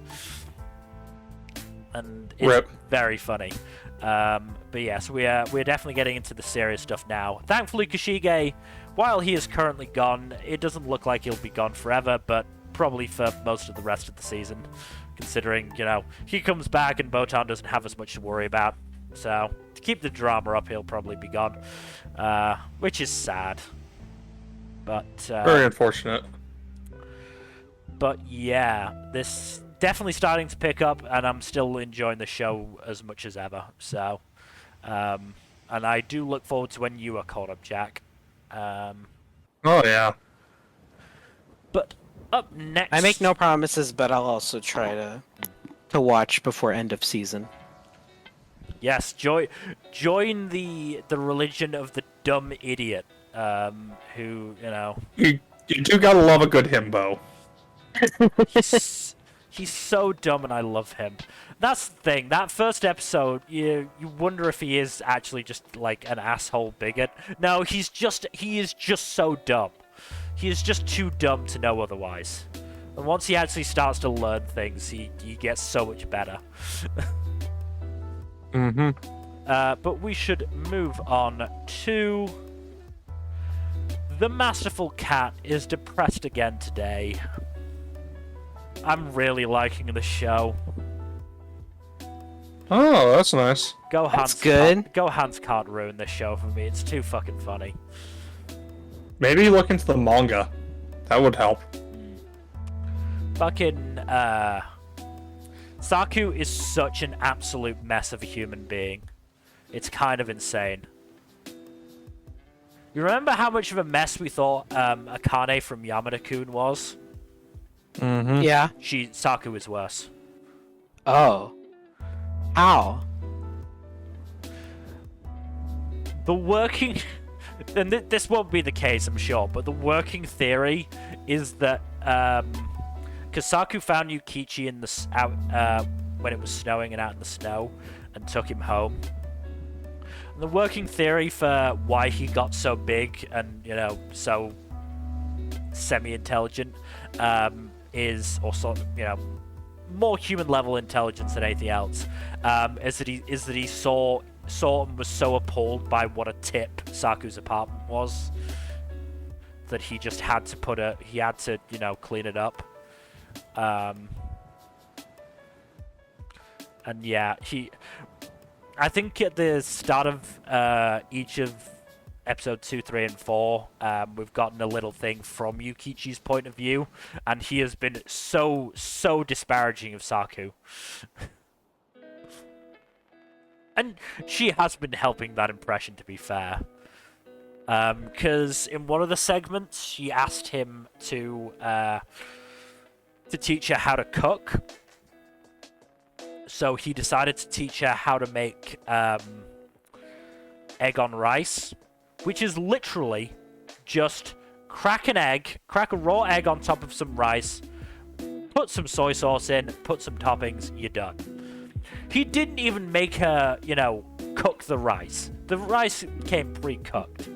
And it's very funny. But yes, we're definitely getting into the serious stuff now. Thankfully, Kushige, while he is currently gone, it doesn't look like he'll be gone forever, but probably for most of the rest of the season, considering, he comes back and Botan doesn't have as much to worry about. So, to keep the drama up, he'll probably be gone, which is sad. But very unfortunate. But yeah, this definitely starting to pick up, and I'm still enjoying the show as much as ever. So, and I do look forward to when you are caught up, Jack. Oh yeah. But up next, I make no promises, but I'll also try to watch before end of season. Yes, join the religion of the dumb idiot, who, You do gotta love a good himbo. He's so dumb and I love him. That's the thing, that first episode, you wonder if he is actually just, an asshole bigot. No, he is just so dumb. He is just too dumb to know otherwise. And once he actually starts to learn things, he gets so much better. But we should move on to... The Masterful Cat is depressed again today. I'm really liking the show. Oh, that's nice. That's good. Gohan's can't ruin this show for me. It's too fucking funny. Maybe look into the manga. That would help. Fucking, Saku is such an absolute mess of a human being. It's kind of insane. You remember how much of a mess we thought Akane from Yamada-kun was? Mm-hmm. Yeah. Saku is worse. Oh. How? The working... and this won't be the case, I'm sure, but the working theory is that... Because Saku found Yukichi in when it was snowing and out in the snow, and took him home. And the working theory for why he got so big and, so semi-intelligent, is also, more human-level intelligence than anything else, is that he saw and was so appalled by what a tip Saku's apartment was that he just had to clean it up. And yeah, I think at the start of each of episode 2, 3, and 4, we've gotten a little thing from Yukichi's point of view, and he has been so disparaging of Saku. And she has been helping that impression, to be fair. Because in one of the segments, she asked him to teach her how to cook. So he decided to teach her how to make egg on rice, which is literally just crack a raw egg on top of some rice, put some soy sauce in, put some toppings, you're done. He didn't even make her, cook the rice. The rice came pre-cooked.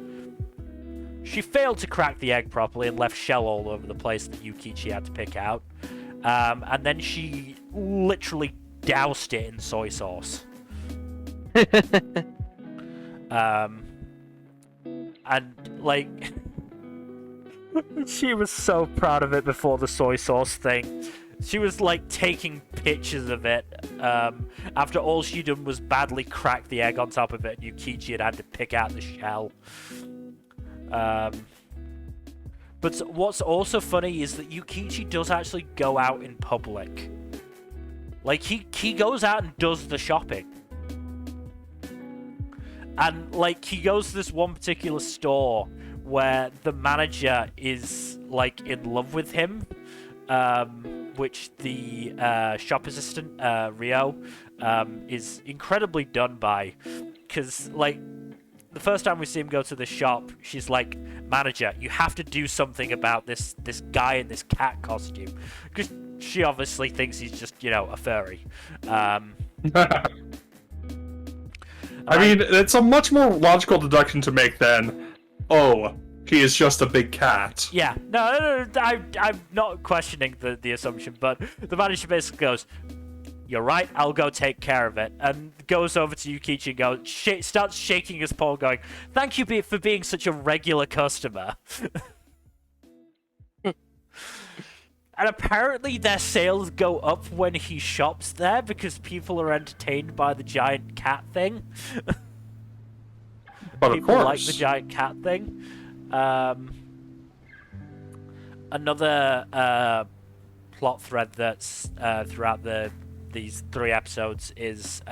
She failed to crack the egg properly and left shell all over the place that Yukichi had to pick out. And then she literally doused it in soy sauce. And, she was so proud of it before the soy sauce thing. She was, taking pictures of it, after all she'd done was badly crack the egg on top of it, and Yukichi had to pick out the shell. But what's also funny is that Yukichi does actually go out in public. He goes out and does the shopping. And, he goes to this one particular store where the manager is, in love with him, which the shop assistant, Rio, is incredibly done by. Because, the first time we see him go to the shop, she's like, manager, you have to do something about this guy in this cat costume. Because she obviously thinks he's just, a furry. I mean, it's a much more logical deduction to make than, oh, he is just a big cat. Yeah, no, I'm not questioning the assumption, but the manager basically goes, you're right, I'll go take care of it, and goes over to Yukichi and starts shaking his paw, going, thank you for being such a regular customer. And apparently their sales go up when he shops there because people are entertained by the giant cat thing. But people of course. like the giant cat thing. Another plot thread that's throughout these 3 episodes is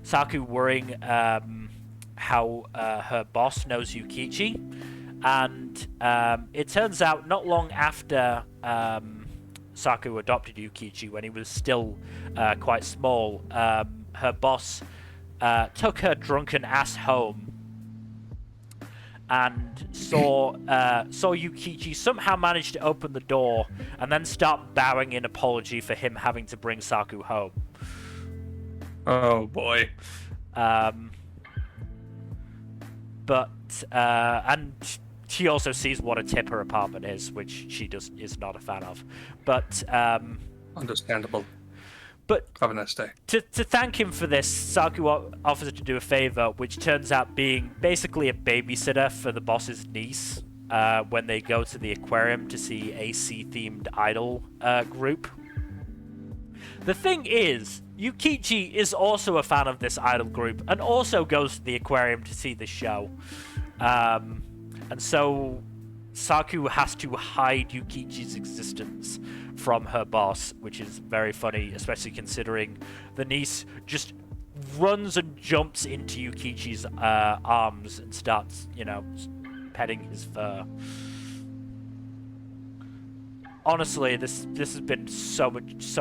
Saku worrying how her boss knows Yukichi, and it turns out not long after Saku adopted Yukichi, when he was still quite small, her boss took her drunken ass home and saw Yukichi somehow manage to open the door and then start bowing in apology for him having to bring Saku home. Oh boy. And she also sees what a tip her apartment is, which she is not a fan of. But Understandable. But have a nice day. To thank him for this, Saku offers to do a favor, which turns out being basically a babysitter for the boss's niece when they go to the aquarium to see a sea-themed idol group. The thing is, Yukichi is also a fan of this idol group and also goes to the aquarium to see the show. And so Saku has to hide Yukichi's existence from her boss, which is very funny, especially considering the niece just runs and jumps into Yukichi's arms and starts, petting his fur. Honestly, this has been so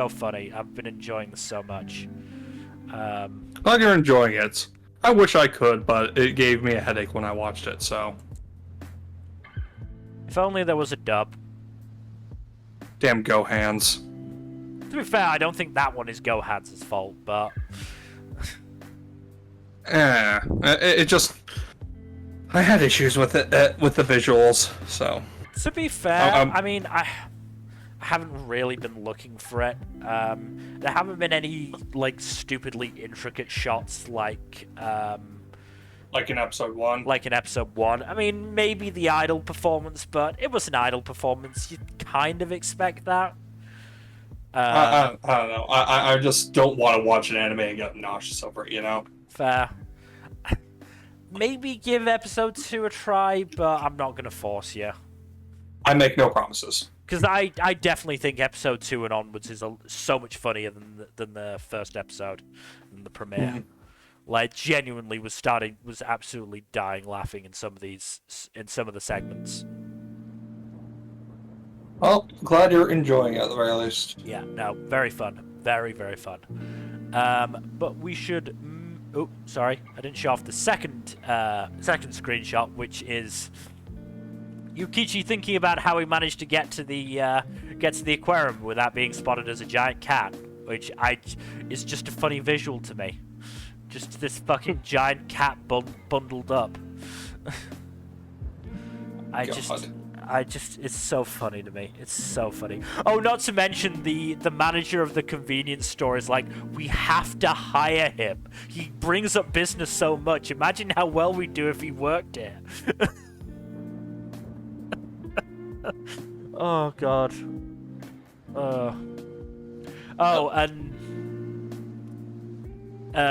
funny. I've been enjoying this so much. Glad you're enjoying it. I wish I could, but it gave me a headache when I watched it, so... If only there was a dub. Damn Gohans. To be fair, I don't think that one is Gohan's fault, but... It just... I had issues with it, with the visuals, so... To be fair, I mean, I haven't really been looking for it. There haven't been any, stupidly intricate shots like in episode 1? Like in episode 1. I mean, maybe the idol performance, but it was an idol performance. You'd kind of expect that. I don't know. I just don't want to watch an anime and get nauseous over it, Fair. Maybe give episode 2 a try, but I'm not going to force you. I make no promises. Because I definitely think episode 2 and onwards is so much funnier than the first episode, than the premiere. Mm-hmm. Genuinely was absolutely dying laughing in some of the segments. Well, glad you're enjoying it at the very least. Yeah, no, very fun. Very, very fun. But we should. Oh, sorry, I didn't show off the second screenshot, which is Yukichi thinking about how he managed to get to the aquarium without being spotted as a giant cat, which is just a funny visual to me. Just this fucking giant cat bundled up. It's so funny to me. It's so funny. Oh, not to mention the manager of the convenience store is like, we have to hire him. He brings up business so much. Imagine how well we'd do if he worked here. Oh, God. Oh, and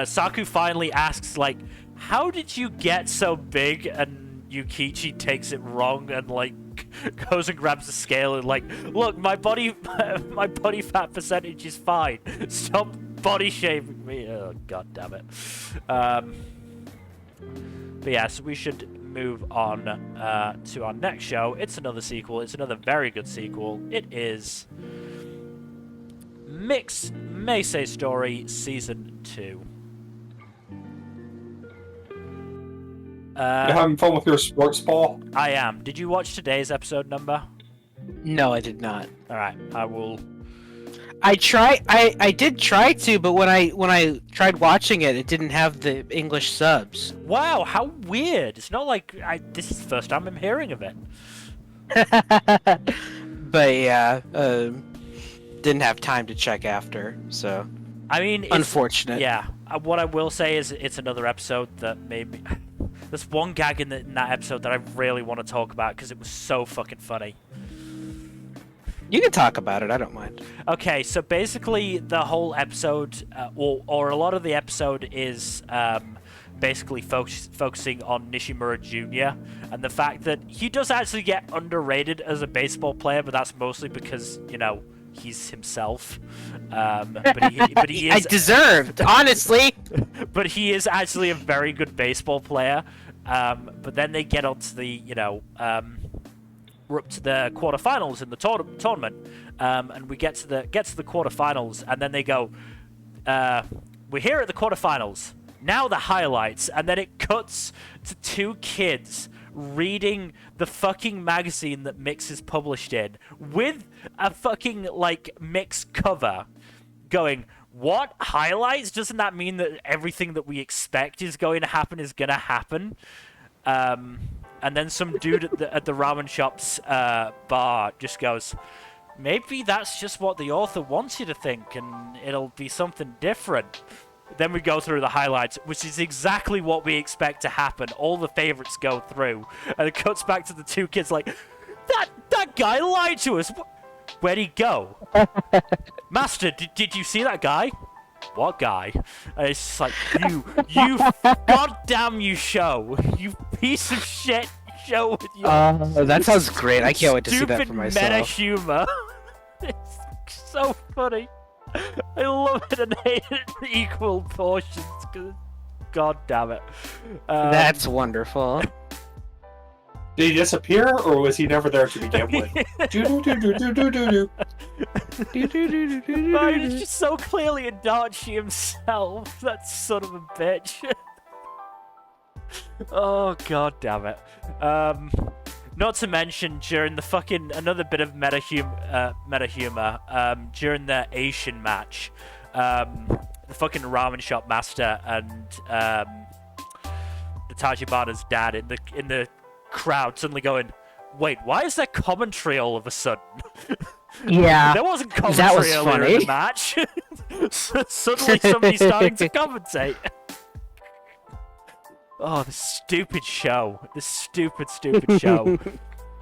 Saku finally asks, like, how did you get so big? And Yukichi takes it wrong and, like, goes and grabs the scale and, like, look, my body fat percentage is fine. Stop body shaming me. Oh, God damn it. But yeah, so we should move on to our next show. It's another sequel. It's another very good sequel. It is Mix Meisei Story Season 2. You having fun with your sports ball? I am. Did you watch today's episode number? No, I did not. Alright, I will... I did try to, but when I tried watching it, it didn't have the English subs. Wow, how weird. It's not like... this is the first time I'm hearing of it. But yeah, didn't have time to check after, so... I mean, unfortunate. Yeah. What I will say is it's another episode that made me... There's one gag in that episode that I really want to talk about because it was so fucking funny. You can talk about it, I don't mind. Okay, so basically the whole episode, or a lot of the episode is basically focusing on Nishimura Jr. and the fact that he does actually get underrated as a baseball player, but that's mostly because, you know, he's himself. But he is... I deserved, honestly! But he is actually a very good baseball player. But then they get onto the, you know... we're up to the quarterfinals in the tournament, and we get to the quarterfinals, and then they go, we're here at the quarterfinals. Now the highlights, and then it cuts to two kids reading the fucking magazine that Mix is published in with a fucking, like, Mix cover, going, what? Highlights? Doesn't that mean that everything that we expect is going to happen? And then some dude at the ramen shop's bar just goes, maybe that's just what the author wants you to think, and it'll be something different. Then we go through the highlights, which is exactly what we expect to happen. All the favorites go through, and it cuts back to the two kids like, that guy lied to us. Where'd he go? Master, did you see that guy? What guy? And it's just like, you goddamn you show. You piece of shit show with you. That sounds great. I can't wait to see that for myself. Stupid meta humor. It's so funny. I love it and hate it in equal portions. God damn it. That's wonderful. Did he disappear, or was he never there to begin with? Mine is just so clearly Adachi himself. That son of a bitch. Oh, god damn it. Not to mention, during the fucking... Another bit of meta humor, during the Asian match, the fucking ramen shop master and the Tachibana's dad in the crowd suddenly going, wait, why is there commentary all of a sudden? Yeah. There wasn't commentary earlier in the match. Suddenly somebody's starting to commentate. Oh, this stupid show. This stupid show.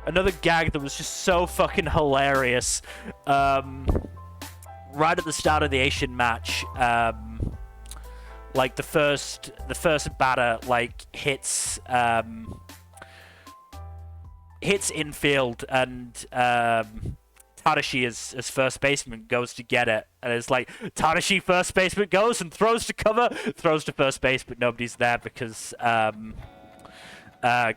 Another gag that was just so fucking hilarious. Right at the start of the Asian match, like the first batter like hits infield, and Tadashi as first baseman goes to get it, and it's like Tadashi first baseman goes and throws to cover, throws to first base, but nobody's there because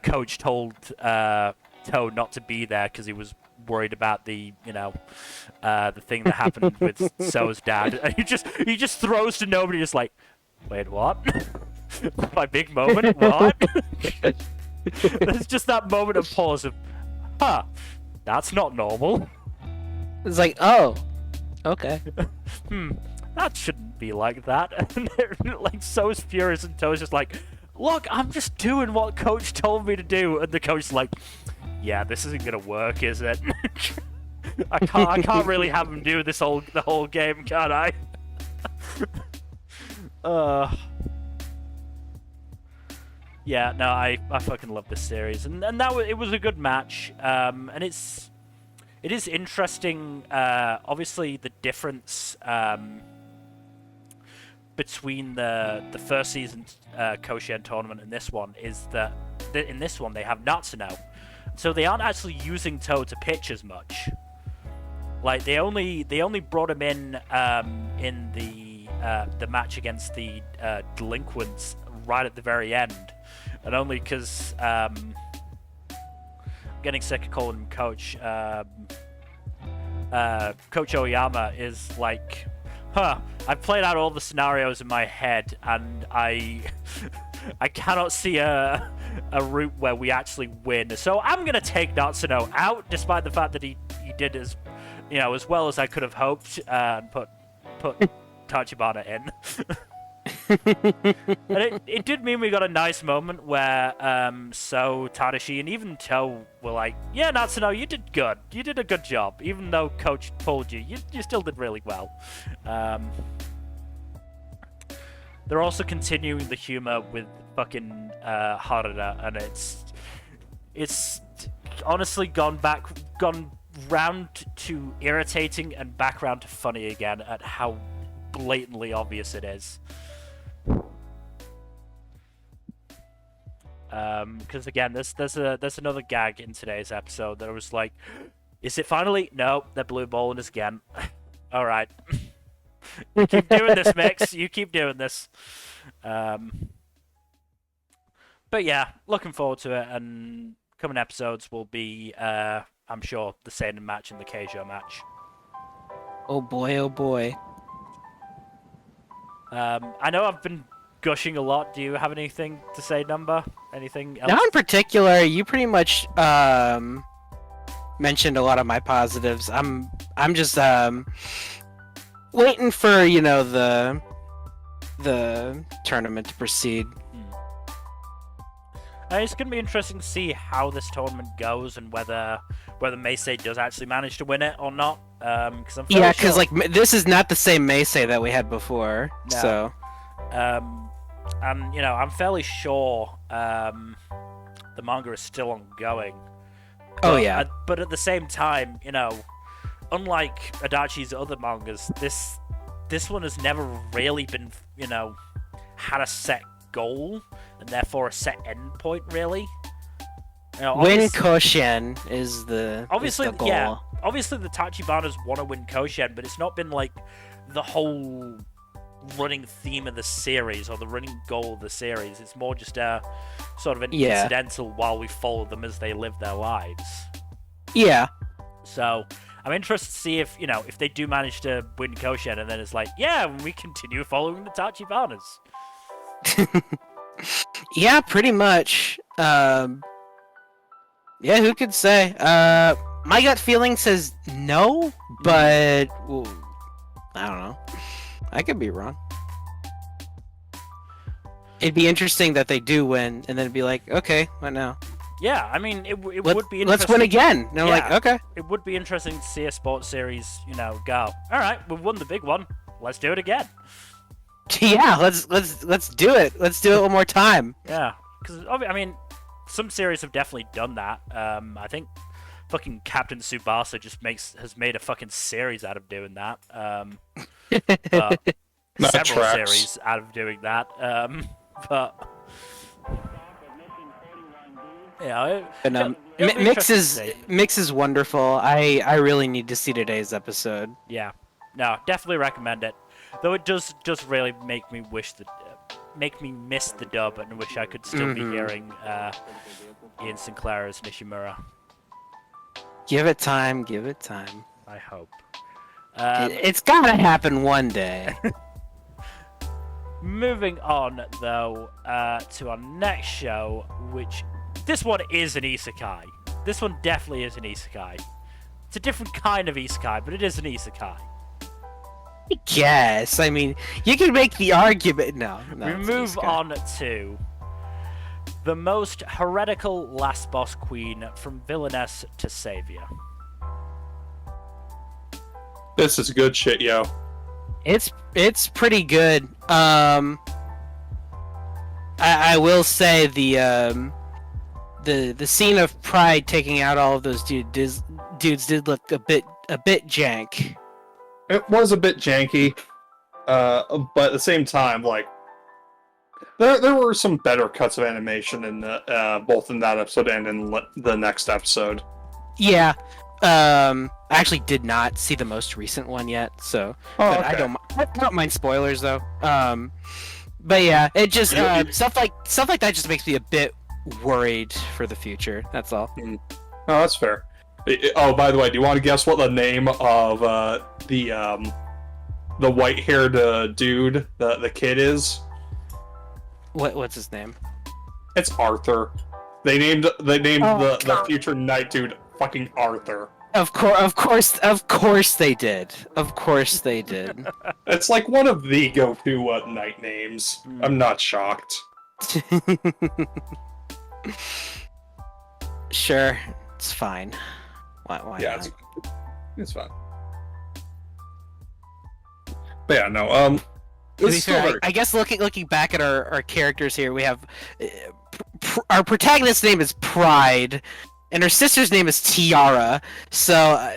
coach told Toe not to be there because he was worried about the the thing that happened with So's dad, and he just throws to nobody, just like, wait, what? My big moment, what? There's just that moment of pause of, huh, that's not normal. It's like, oh, okay. That shouldn't be like that. And like, So's furious, and To's just like, look, I'm just doing what Coach told me to do. And the coach's like, yeah, this isn't gonna work, is it? I can't really have him do the whole game, can I? Yeah, no, I fucking love this series, and it was a good match, and it is interesting. Obviously, the difference between the first season Koshien tournament and this one is that in this one they have Natsuno, so they aren't actually using To to pitch as much. Like they only brought him in the match against the delinquents right at the very end, and only because I'm getting sick of calling him Coach. Coach Oyama is like, I've played out all the scenarios in my head, and I cannot see a route where we actually win. So I'm gonna take Natsuno out, despite the fact that he did as well as I could have hoped, and put Tachibana in. And it did mean we got a nice moment where So, Tadashi, and even To were like, yeah, Natsuno, you did good. You did a good job. Even though Coach pulled you, you still did really well. They're also continuing the humor with fucking Harada, and it's honestly gone round to irritating and back round to funny again at how blatantly obvious it is. Because again, there's another gag in today's episode that was like, is it finally? No, they're blue balling us again. All right, you keep doing this, Mix. You keep doing this. But yeah, looking forward to it, and coming episodes will be, I'm sure, the Seinen match and the Keijo match. Oh boy, oh boy. I know I've been gushing a lot. Do you have anything to say, Nmbr? Anything else? Not in particular. You pretty much mentioned a lot of my positives. I'm just waiting for the tournament to proceed. It's going to be interesting to see how this tournament goes, and whether Meisei does actually manage to win it or not. Because like this is not the same Meisei that we had before. No. So, and I'm fairly sure the manga is still ongoing. Oh yeah. But at the same time, unlike Adachi's other mangas, this one has never really been, had a set goal and therefore a set end point, really. Win Koshien is the goal. Yeah. Obviously, the Tachibanas want to win Koshien, but it's not been like the whole running theme of the series or the running goal of the series. It's more just a sort of an incidental while we follow them as they live their lives. Yeah. So I'm interested to see if they do manage to win Koshien, and then it's like, yeah, we continue following the Tachibanas. Yeah, pretty much. Yeah, who could say? My gut feeling says no, but well, I don't know. I could be wrong. It'd be interesting that they do win, and then it'd be like, okay, what now? Yeah, I mean, it would be interesting. Let's win again. And I'm like, okay. It would be interesting to see a sports series, go, all right, we've won the big one. Let's do it again. Yeah, let's do it. Let's do it one more time. Yeah, because I mean, some series have definitely done that. I think fucking Captain Tsubasa has made a fucking series out of doing that. Several series out of doing that. But yeah, Mix is wonderful. I really need to see today's episode. Yeah, no, definitely recommend it. Though it does really make me miss the dub, and wish I could still be hearing Ian Sinclair as Nishimura. Give it time. Give it time. I hope. It's gotta happen one day. Moving on, though, to our next show, which... This one is an isekai. This one definitely is an isekai. It's a different kind of isekai, but it is an isekai. I guess. I mean, you can make the argument. No, We move on to the most heretical last boss queen, from Villainess to Saviour. This is good shit, yo. It's pretty good. I will say the scene of Pride taking out all of those dudes did look a bit jank. It was a bit janky, but at the same time, like there were some better cuts of animation in both in that episode and in the next episode. Yeah. I actually did not see the most recent one yet, so but okay. I don't mind spoilers though. But yeah, it just stuff like that just makes me a bit worried for the future. That's all. Oh, that's fair. Oh, by the way, do you want to guess what the name of the white-haired dude, the kid is? What's his name? It's Arthur. They named Oh, the future knight dude fucking Arthur. Of course they did. Of course they did. It's like one of the go-to knight names. I'm not shocked. Sure, it's fine. Why Yeah, not? it's fine. But yeah, no. To be It's still fair, very... I guess looking back at our characters here, we have our protagonist's name is Pride, and her sister's name is Tiara. So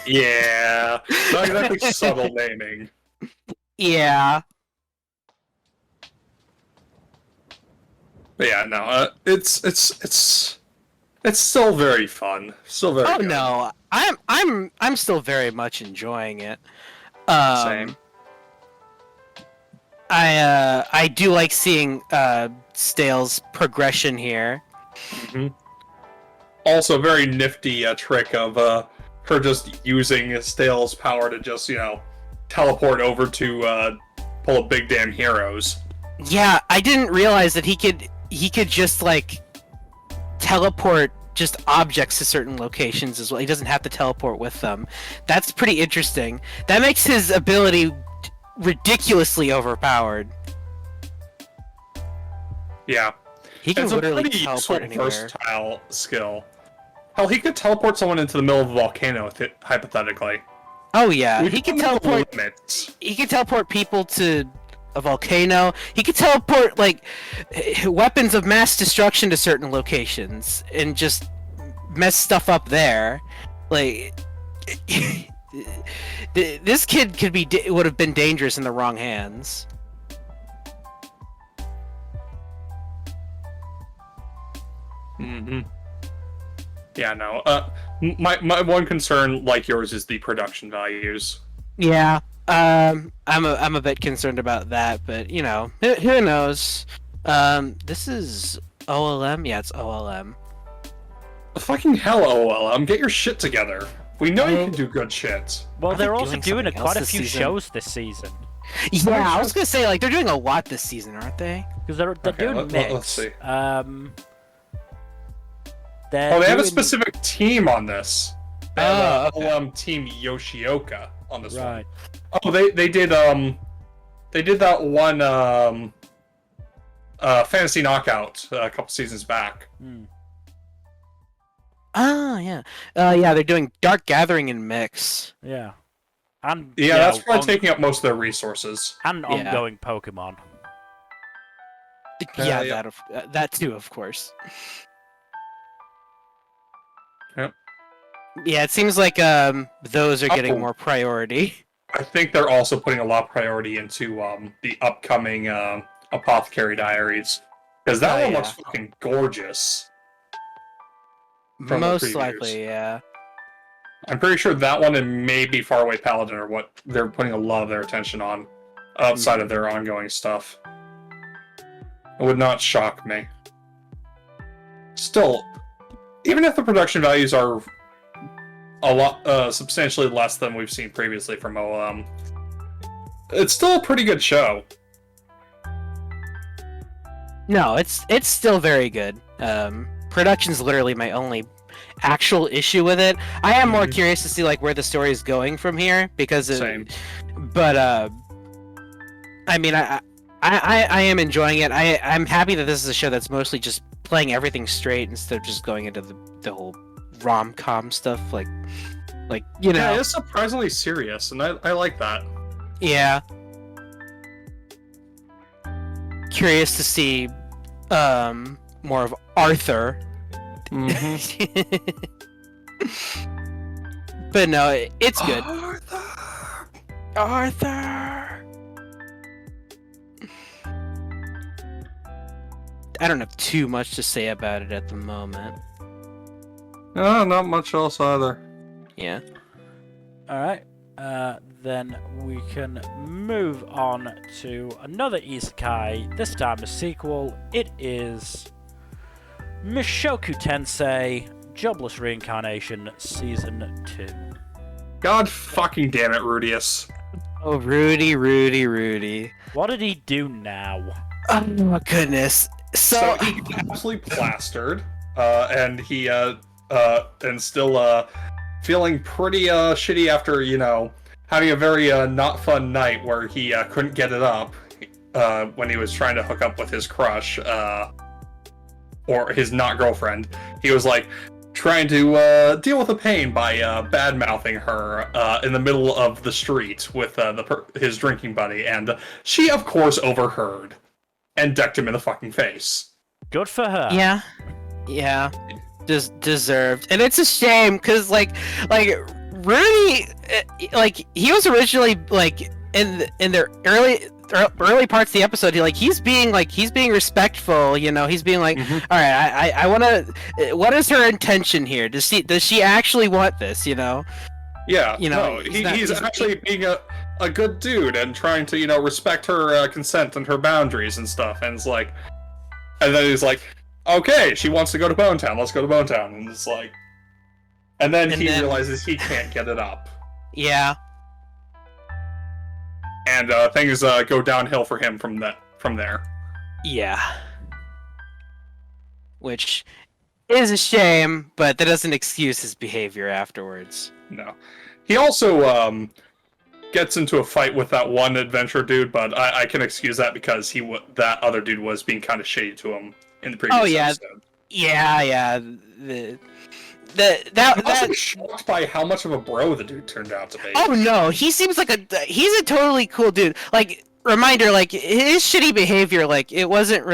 Yeah, not exactly subtle naming. yeah. But yeah, no. It's still very fun. Still very. Oh good. no, I'm still very much enjoying it. Same. I do like seeing Stale's progression here. Mm-hmm. Also, very nifty trick of her just using Stale's power to just teleport over to pull up big damn heroes. Yeah, I didn't realize that he could just like teleport just objects to certain locations as well. He doesn't have to teleport with them. That's pretty interesting. That makes his ability ridiculously overpowered. Yeah, He can it's literally a pretty teleport anywhere. versatile skill. Hell, he could teleport someone into the middle of a volcano, hypothetically. Oh yeah, Which he can is no teleport. limits. He can teleport people to a volcano. He can teleport like weapons of mass destruction to certain locations and just mess stuff up there. Like this kid would have been dangerous in the wrong hands. Mm-hmm. Yeah, no. My one concern, like yours, is the production values. Yeah. I'm a bit concerned about that, but who knows? This is OLM. Yeah, it's OLM. Fucking hell, OLM, get your shit together. We know you can do good shit. Well, Are they're they also doing doing something quite a else few this season? shows this season. Yeah, I was gonna say they're doing a lot this season, aren't they? Because they're Okay, doing mix. let's see. They're Oh, they have a doing- specific team on this. They have okay. OLM team Yoshioka on this Right. one. Oh, they did that one Fantasy Knockout a couple seasons back. Hmm. Oh yeah, yeah. They're doing Dark Gathering and Mix. Yeah. And Yeah, that's probably taking up most of their resources. and Yeah. ongoing Pokemon. Yeah, yeah. that too, of course. Yep. Yeah, it seems like those are getting Oh. more priority. I think they're also putting a lot of priority into the upcoming Apothecary Diaries, because that Oh, one yeah. looks fucking gorgeous. From the Most previews. likely, yeah. I'm pretty sure that one and maybe Faraway Paladin are what they're putting a lot of their attention on, outside of their ongoing stuff. It would not shock me. Still, even if the production values are a lot, substantially less than we've seen previously from OM. It's still a pretty good show. No, it's still very good. Production's literally my only actual issue with it. I am more curious to see like where the story is going from here because Same. But I mean, I am enjoying it. I'm happy that this is a show that's mostly just playing everything straight instead of just going into the whole rom-com stuff. Like you know. Yeah, it's surprisingly serious, and I like that. Yeah. Curious to see more of Arthur. But no, it's good. Arthur. I don't have too much to say about it at the moment. No, not much else either. Yeah. Alright, then we can move on to another isekai, this time a sequel. It is Mushoku Tensei, Jobless Reincarnation, Season 2. God fucking damn it, Rudius. Oh, Rudy. What did he do now? Oh my goodness. So he got absolutely plastered, and he and still feeling pretty shitty after, you know, having a very not fun night where he couldn't get it up when he was trying to hook up with his crush, or his not girlfriend. He was like trying to deal with the pain by bad mouthing her in the middle of the street with his drinking buddy, and she of course overheard and decked him in the fucking face. Good for her. Yeah. Deserved. And it's a shame because like Rudy, like he was originally like in the early parts of the episode, he's being respectful, you know, he's being like, all right, I want to, what is her intention here? Does she actually want this, you know? Yeah, you know, he's actually being a good dude and trying to, you know, respect her consent and her boundaries and stuff. And it's like, and then he's like, okay, she wants to go to Bone Town, let's go to Bone Town. And it's like, and then he realizes he can't get it up. Yeah. And things go downhill for him from there. Yeah. Which is a shame, but that doesn't excuse his behavior afterwards. No. He also gets into a fight with that one adventure dude, but I can excuse that because that other dude was being kind of shady to him in the previous episode. Yeah. I'm also shocked by how much of a bro the dude turned out to be. Oh no, he seems like he's a totally cool dude. Like, reminder, like his shitty behavior, like it wasn't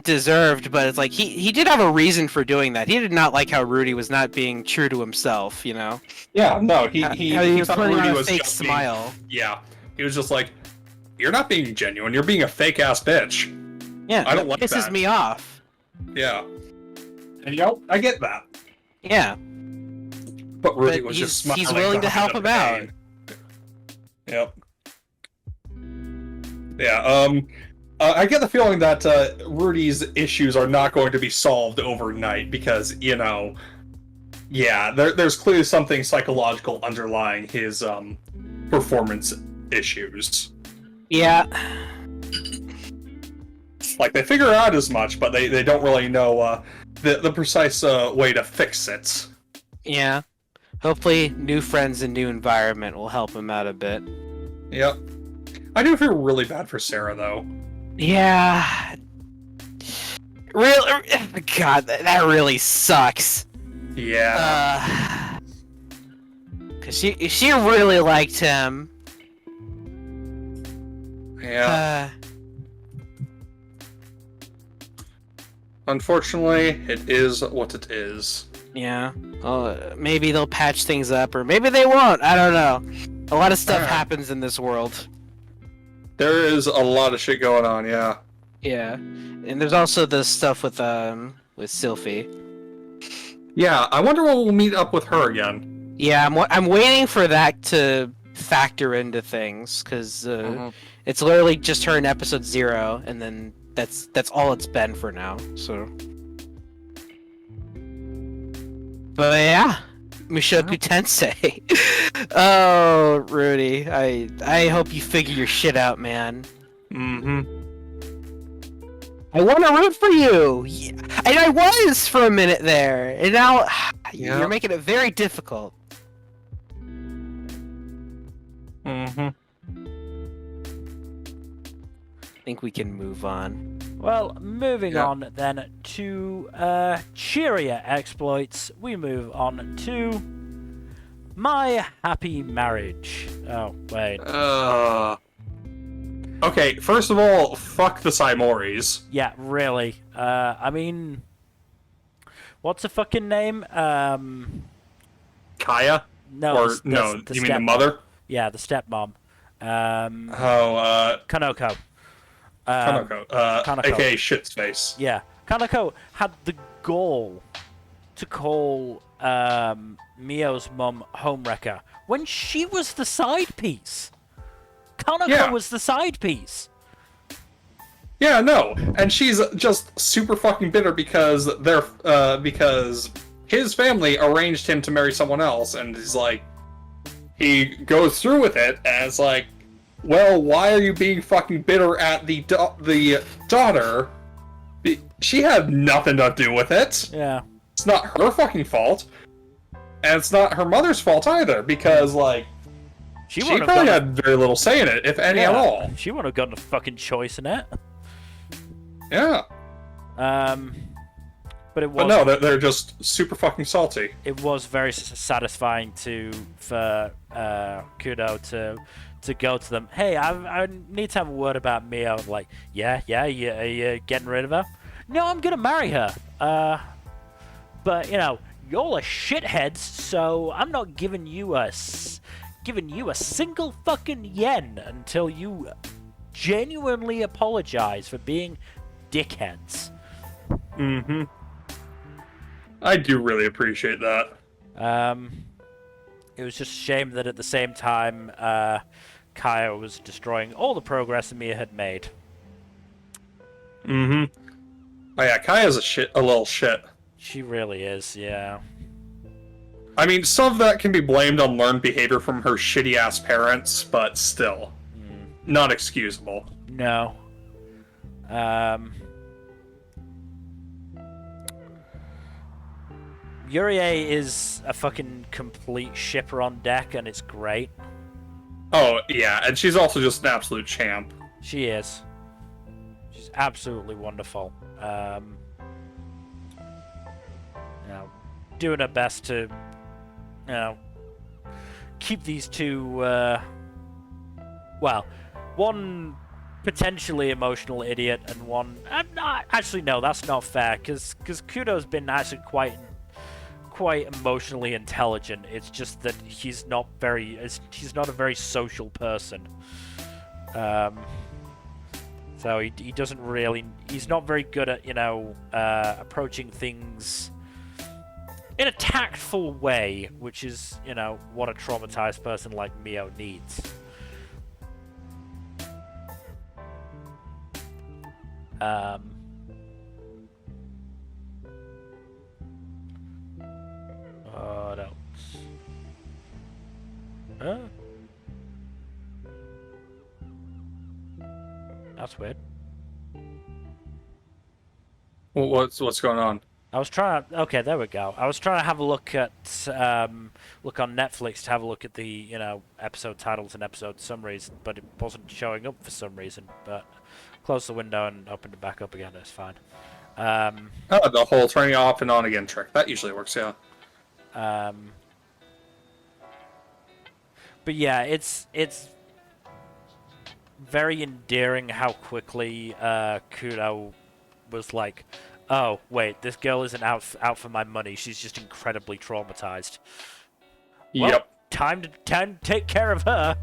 deserved, but it's like he did have a reason for doing that. He did not like how Rudy was not being true to himself, you know? Yeah, no, he was thought putting Rudy on a was fake just smile. He was just like, you're not being genuine, you're being a fake ass bitch. Yeah, I don't like that. Pisses me off. Yeah. And you know, I get that. Yeah. But Rudy was just smiling. He's willing to help him out. Yep. Yeah, I get the feeling that Rudy's issues are not going to be solved overnight because, you know, yeah, there's clearly something psychological underlying his performance issues. Yeah. Like, they figure out as much, but they don't really know the precise way to fix it. Yeah. Hopefully, new friends and new environment will help him out a bit. Yep. I do feel really bad for Sarah, though. Yeah. Really? God, that really sucks. Yeah. Cause she really liked him. Yeah. Unfortunately, it is what it is. Yeah. Maybe they'll patch things up, or maybe they won't. I don't know. A lot of stuff happens in this world. There is a lot of shit going on, yeah. Yeah. And there's also the stuff with Sylphie. Yeah, I wonder when we'll meet up with her again. Yeah, I'm waiting for that to factor into things, because it's literally just her in episode 0, and then that's all it's been for now, so... But yeah, Mushoku Tensei. Oh, Rudy, I hope you figure your shit out, man. Mm-hmm. I want to root for you, and I was for a minute there, and now you're making it very difficult. Mm-hmm. I think we can move on. Well, moving on then to cheerier exploits, we move on to My Happy Marriage. Oh, wait. Okay, first of all, fuck the Saimoris. Yeah, really. I mean, what's the fucking name? Kaya? No, Or, the no, you mean the stepmom. mother? Yeah, the stepmom. Kanoko. Kanoko. Kanoko. AKA Shit's Face. Yeah, Kanako had the goal to call Mio's mum Homewrecker when she was the side piece. Kanako was the side piece. Yeah, no, and she's just super fucking bitter because because his family arranged him to marry someone else, and he's like, he goes through with it, and it's like, well, why are you being fucking bitter at the daughter? She had nothing to do with it. Yeah. It's not her fucking fault. And it's not her mother's fault either, because, like, she probably had very little say in it, if any at all. She wouldn't have gotten a fucking choice in it. Yeah. But it was. But no, they're just super fucking salty. It was very satisfying for Kudo to go to them. Hey, I need to have a word about Mio. Like, yeah, you getting rid of her? No, I'm gonna marry her. But you know, y'all are shitheads, so I'm not giving you a single fucking yen until you genuinely apologize for being dickheads. Mm-hmm. I do really appreciate that. It was just a shame that at the same time, Kaya was destroying all the progress Mia had made. Mm-hmm. Oh yeah, Kaya's a little shit. She really is, yeah. I mean, some of that can be blamed on learned behavior from her shitty-ass parents, but still. Not excusable. No. Yurie is a fucking complete shipper on deck, and it's great. Oh, yeah, and she's also just an absolute champ. She is. She's absolutely wonderful. You know, doing her best to, you know, keep these two, well, one potentially emotional idiot and one... actually, no, that's not fair, because Kudo's been actually quite emotionally intelligent. It's just that he's not a very social person. So he doesn't really... He's not very good at, you know, approaching things in a tactful way, which is, you know, what a traumatized person like Mio needs. What else? Huh? That's weird. Well, what's going on? I was trying to... Okay, there we go. I was trying to have a look at... look on Netflix to have a look at the, you know, episode titles and episode summaries, but it wasn't showing up for some reason. But close the window and opened it back up again. It's fine. The whole turning off and on again trick. That usually works, yeah. But yeah, it's very endearing how quickly Kudo was like, oh wait, this girl isn't out for my money. She's just incredibly traumatized. Well, Yep. Time to take care of her.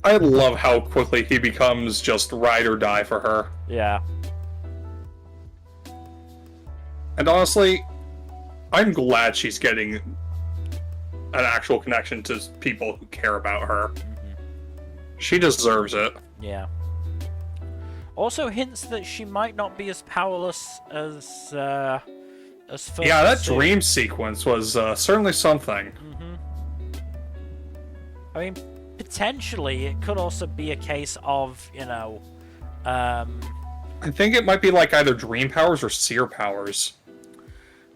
I love how quickly he becomes just ride or die for her. Yeah. And honestly, I'm glad she's getting an actual connection to people who care about her. She deserves it. Yeah. Also hints that she might not be as powerless as as first. Yeah, that dream sequence was certainly something. I mean, potentially it could also be a case of, I think it might be like either dream powers or seer powers.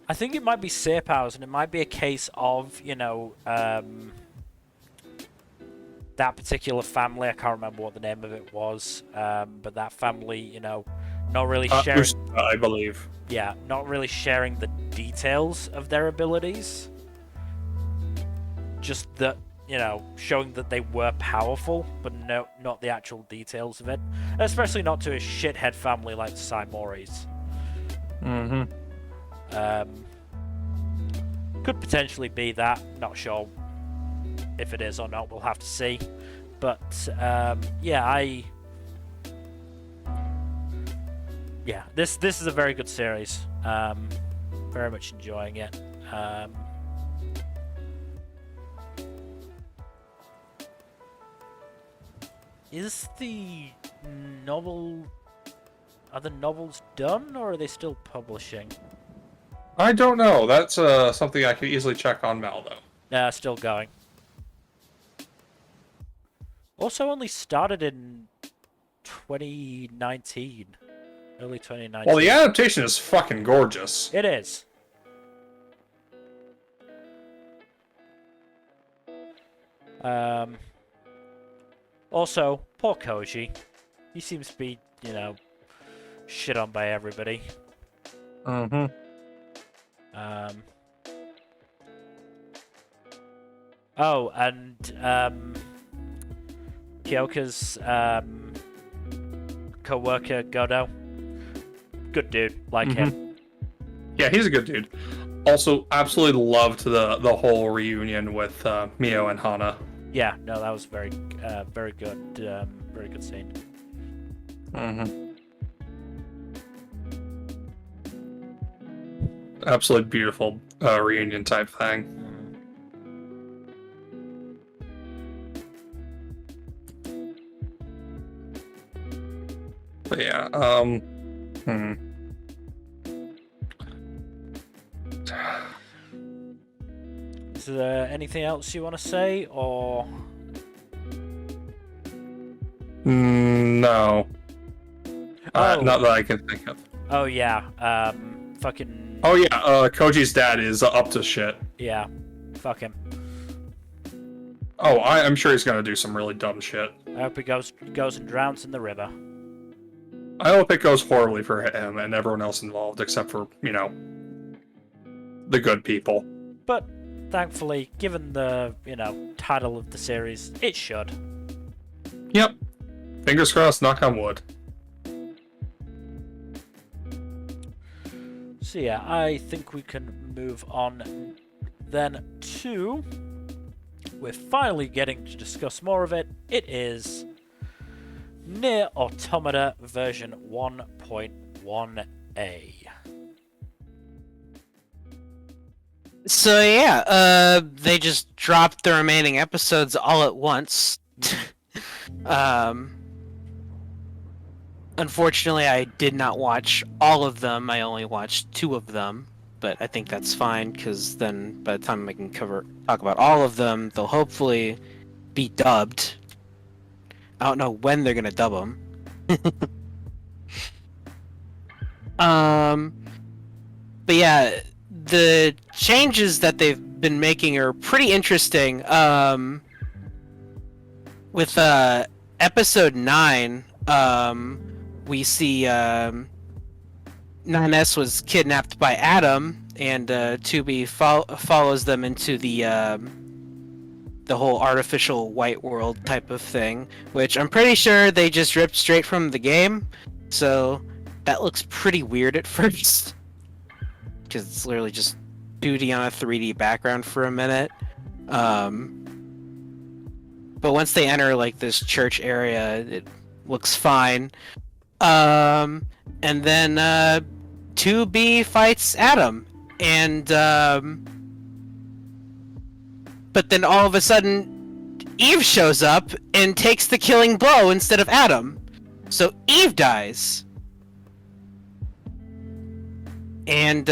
I think it might be seer powers, and it might be a case of, that particular family. I can't remember what the name of it was, but that family, not really sharing. I believe. Yeah, not really sharing the details of their abilities. Just that, showing that they were powerful, but no, not the actual details of it. Especially not to a shithead family like the Saimori's. Could potentially be that. Not sure if it is or not. We'll have to see. But this is a very good series. Very much enjoying it. Is the novel... Are the novels done, or are they still publishing? I don't know. That's something I could easily check on Mal, though. Still going. Also only started in 2019. Early 2019. Well, the adaptation is fucking gorgeous. It is. Also, poor Koji. He seems to be, shit on by everybody. Oh, and Kyoka's co-worker Godo. Good dude, like him. Yeah, he's a good dude. Also, absolutely loved the whole reunion with Mio and Hana. Yeah, no, that was very good. Very good scene. Absolutely beautiful reunion type thing. But yeah, Is there anything else you want to say, or? No. Not that I can think of. Oh yeah, fucking. Oh yeah, Koji's dad is up to shit. Yeah, fuck him. Oh, I'm sure he's gonna do some really dumb shit. I hope he goes and drowns in the river. I hope it goes horribly for him and everyone else involved, except for, the good people. But thankfully, given the, title of the series, it should. Yep. Fingers crossed, knock on wood. So yeah, I think we can move on then to... We're finally getting to discuss more of it. It is Nier Automata version 1.1a. So yeah, they just dropped the remaining episodes all at once. Unfortunately, I did not watch all of them. I only watched 2 of them, but I think that's fine because then by the time I can talk about all of them, they'll hopefully be dubbed. I don't know when they're gonna dub them. But yeah, the changes that they've been making are pretty interesting. With episode 9, we see 9S was kidnapped by Adam, and 2B follows them into the whole artificial white world type of thing, which I'm pretty sure they just ripped straight from the game, so that looks pretty weird at first, because it's literally just 2D on a 3D background for a minute. But once they enter like this church area, it looks fine. And then 2B fights Adam, and but then all of a sudden Eve shows up and takes the killing blow instead of Adam. So Eve dies. And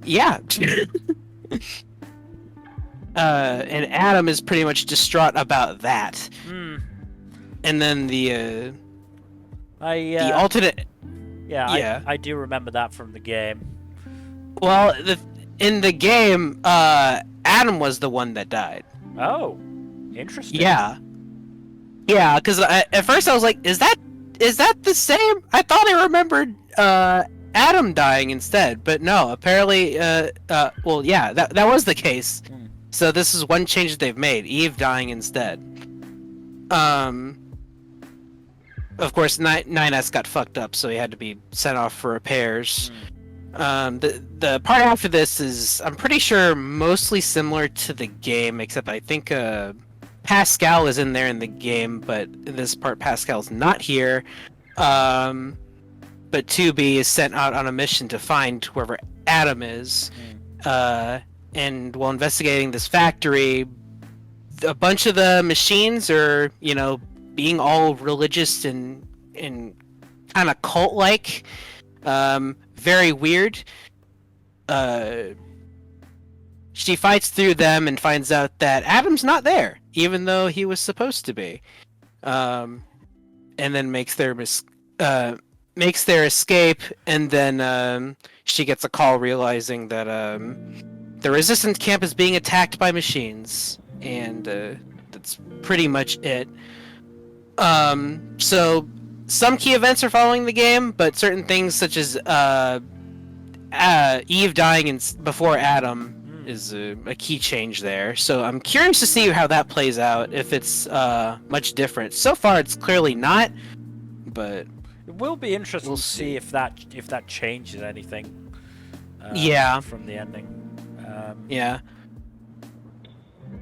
Yeah. And Adam is pretty much distraught about that. And then the alternate. Yeah, I do remember that from the game. Well, in the game, Adam was the one that died. Oh, interesting. Yeah. Yeah, because at first I was like, is that the same? I thought I remembered Adam dying instead, but no. Apparently, well, yeah, that was the case. So this is one change that they've made: Eve dying instead. Of course, 9S got fucked up, so he had to be sent off for repairs. The part after this is, I'm pretty sure, mostly similar to the game, except I think Pascal is in there in the game, but in this part Pascal's not here. But 2B is sent out on a mission to find whoever Adam is. And while investigating this factory, a bunch of the machines are, being all religious and kind of cult-like. Very weird. She fights through them and finds out that Adam's not there, even though he was supposed to be. And then makes their escape, and then she gets a call realizing that the resistance camp is being attacked by machines, and that's pretty much it. So some key events are following the game, but certain things such as Eve dying before Adam is a key change there. So I'm curious to see how that plays out, if it's much different. So far it's clearly not, but it will be interesting to see if that changes anything. From the ending. Yeah.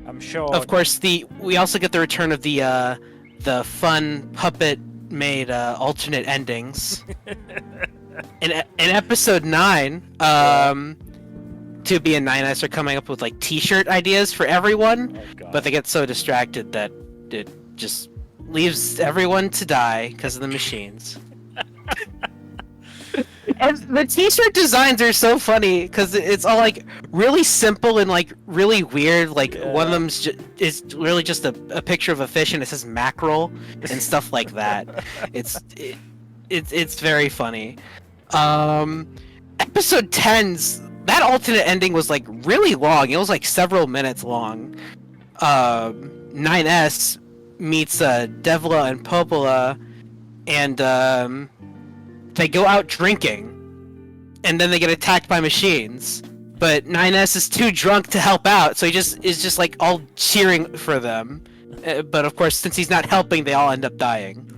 I'm sure. Of course, we also get the return of the fun puppet made alternate endings. in episode 9, 2B and 9S are coming up with like t-shirt ideas for everyone, but they get so distracted that it just leaves everyone to die because of the machines. And the t-shirt designs are so funny because it's all like really simple and like really weird. Like one of them is really just a picture of a fish and it says mackerel and stuff like that. It's very funny. Episode 10's that alternate ending was like really long. It was like several minutes long. 9S meets Devla and Popola, and they go out drinking, and then they get attacked by machines. But 9S is too drunk to help out, so he is just like all cheering for them. But of course, since he's not helping, they all end up dying.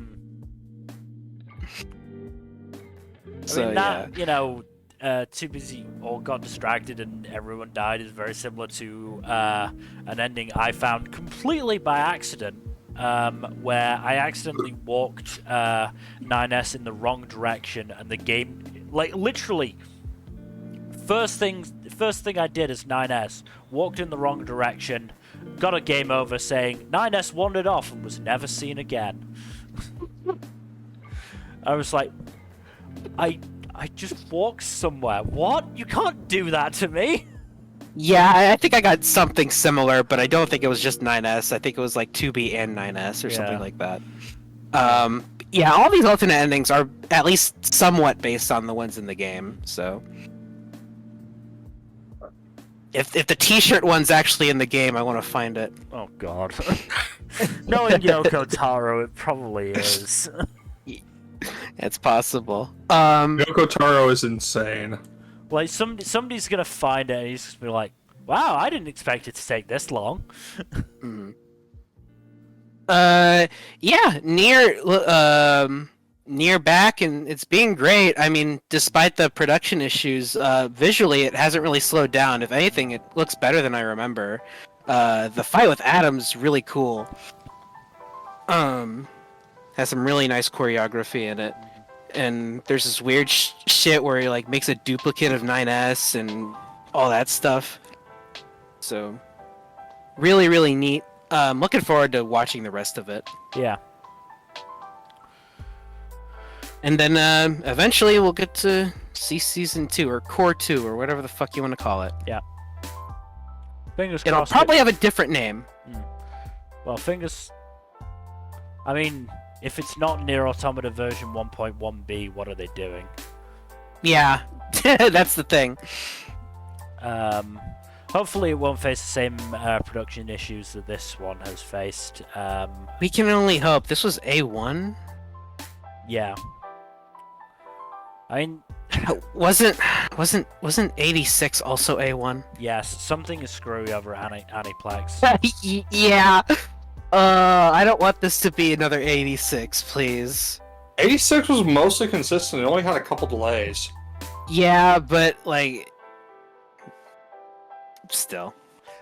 Too busy or got distracted and everyone died is very similar to an ending I found completely by accident. Where I accidentally walked 9S in the wrong direction, and the game, like literally, first thing I did as 9S, walked in the wrong direction, got a game over saying 9S wandered off and was never seen again. I was like, I just walked somewhere. What? You can't do that to me. Yeah, I think I got something similar, but I don't think it was just 9S. I think it was like 2B and 9S or something like that. Yeah, all these alternate endings are at least somewhat based on the ones in the game, so... If the t-shirt one's actually in the game, I want to find it. Oh god. Knowing Yoko Taro, it probably is. It's possible. Yoko Taro is insane. Like, somebody's gonna find it and he's just be like, wow, I didn't expect it to take this long. Yeah, Nier back, and it's being great. I mean, despite the production issues, visually it hasn't really slowed down. If anything, it looks better than I remember. The fight with Adam's really cool. Has some really nice choreography in it. And there's this weird shit where he like makes a duplicate of 9S and all that stuff. So, really, really neat. I'm looking forward to watching the rest of it. Yeah. And then eventually we'll get to see season 2 or core 2 or whatever the fuck you want to call it. Fingers It'll crossed. probably have a different name. Well, fingers. I mean, if it's not Nier Automata version 1.1b, what are they doing? Yeah, that's the thing. Hopefully, it won't face the same production issues that this one has faced. We can only hope. This was A1? Yeah. I mean, Wasn't 86 also A1? yes, something is screwy over at Aniplex. Yeah. I don't want this to be another 86, please. 86 was mostly consistent. It only had a couple delays. Yeah, but like, still.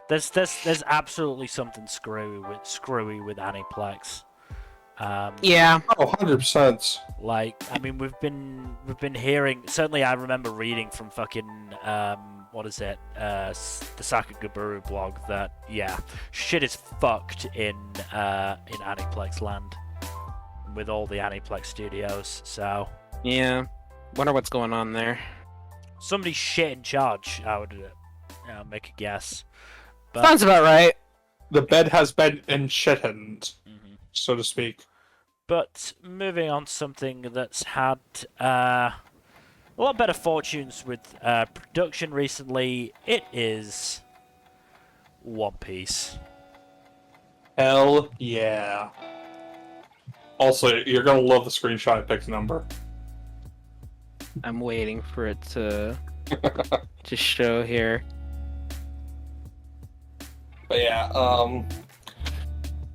There's absolutely something screwy with Aniplex. Yeah. Oh, 100%. Like, I mean, we've been hearing. Certainly, I remember reading from fucking what is it? The Sakagaburu blog that shit is fucked in Aniplex land with all the Aniplex studios. So Yeah. Wonder what's going on there. somebody's shit in charge. I would make a guess. But, Sounds about right. The bed has been enshittened, so to speak. But moving on to something that's had a lot better fortunes with production recently, it is One Piece. Hell yeah. Also, you're gonna love the screenshot I picked number. I'm waiting for it to show here. But yeah,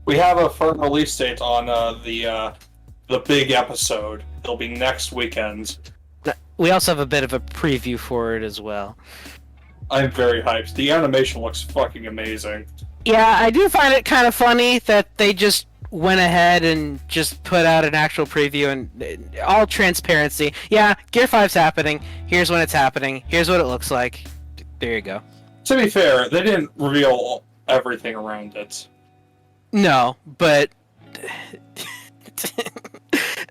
we have a firm release date on the big episode. It'll be next weekend. We also have a bit of a preview for it as well. I'm very hyped. The animation looks fucking amazing. Yeah, I do find it kind of funny that they just went ahead and just put out an actual preview and all transparency. Yeah, Gear 5's happening. Here's when it's happening. Here's what it looks like. There you go. To be fair, they didn't reveal everything around it. No, but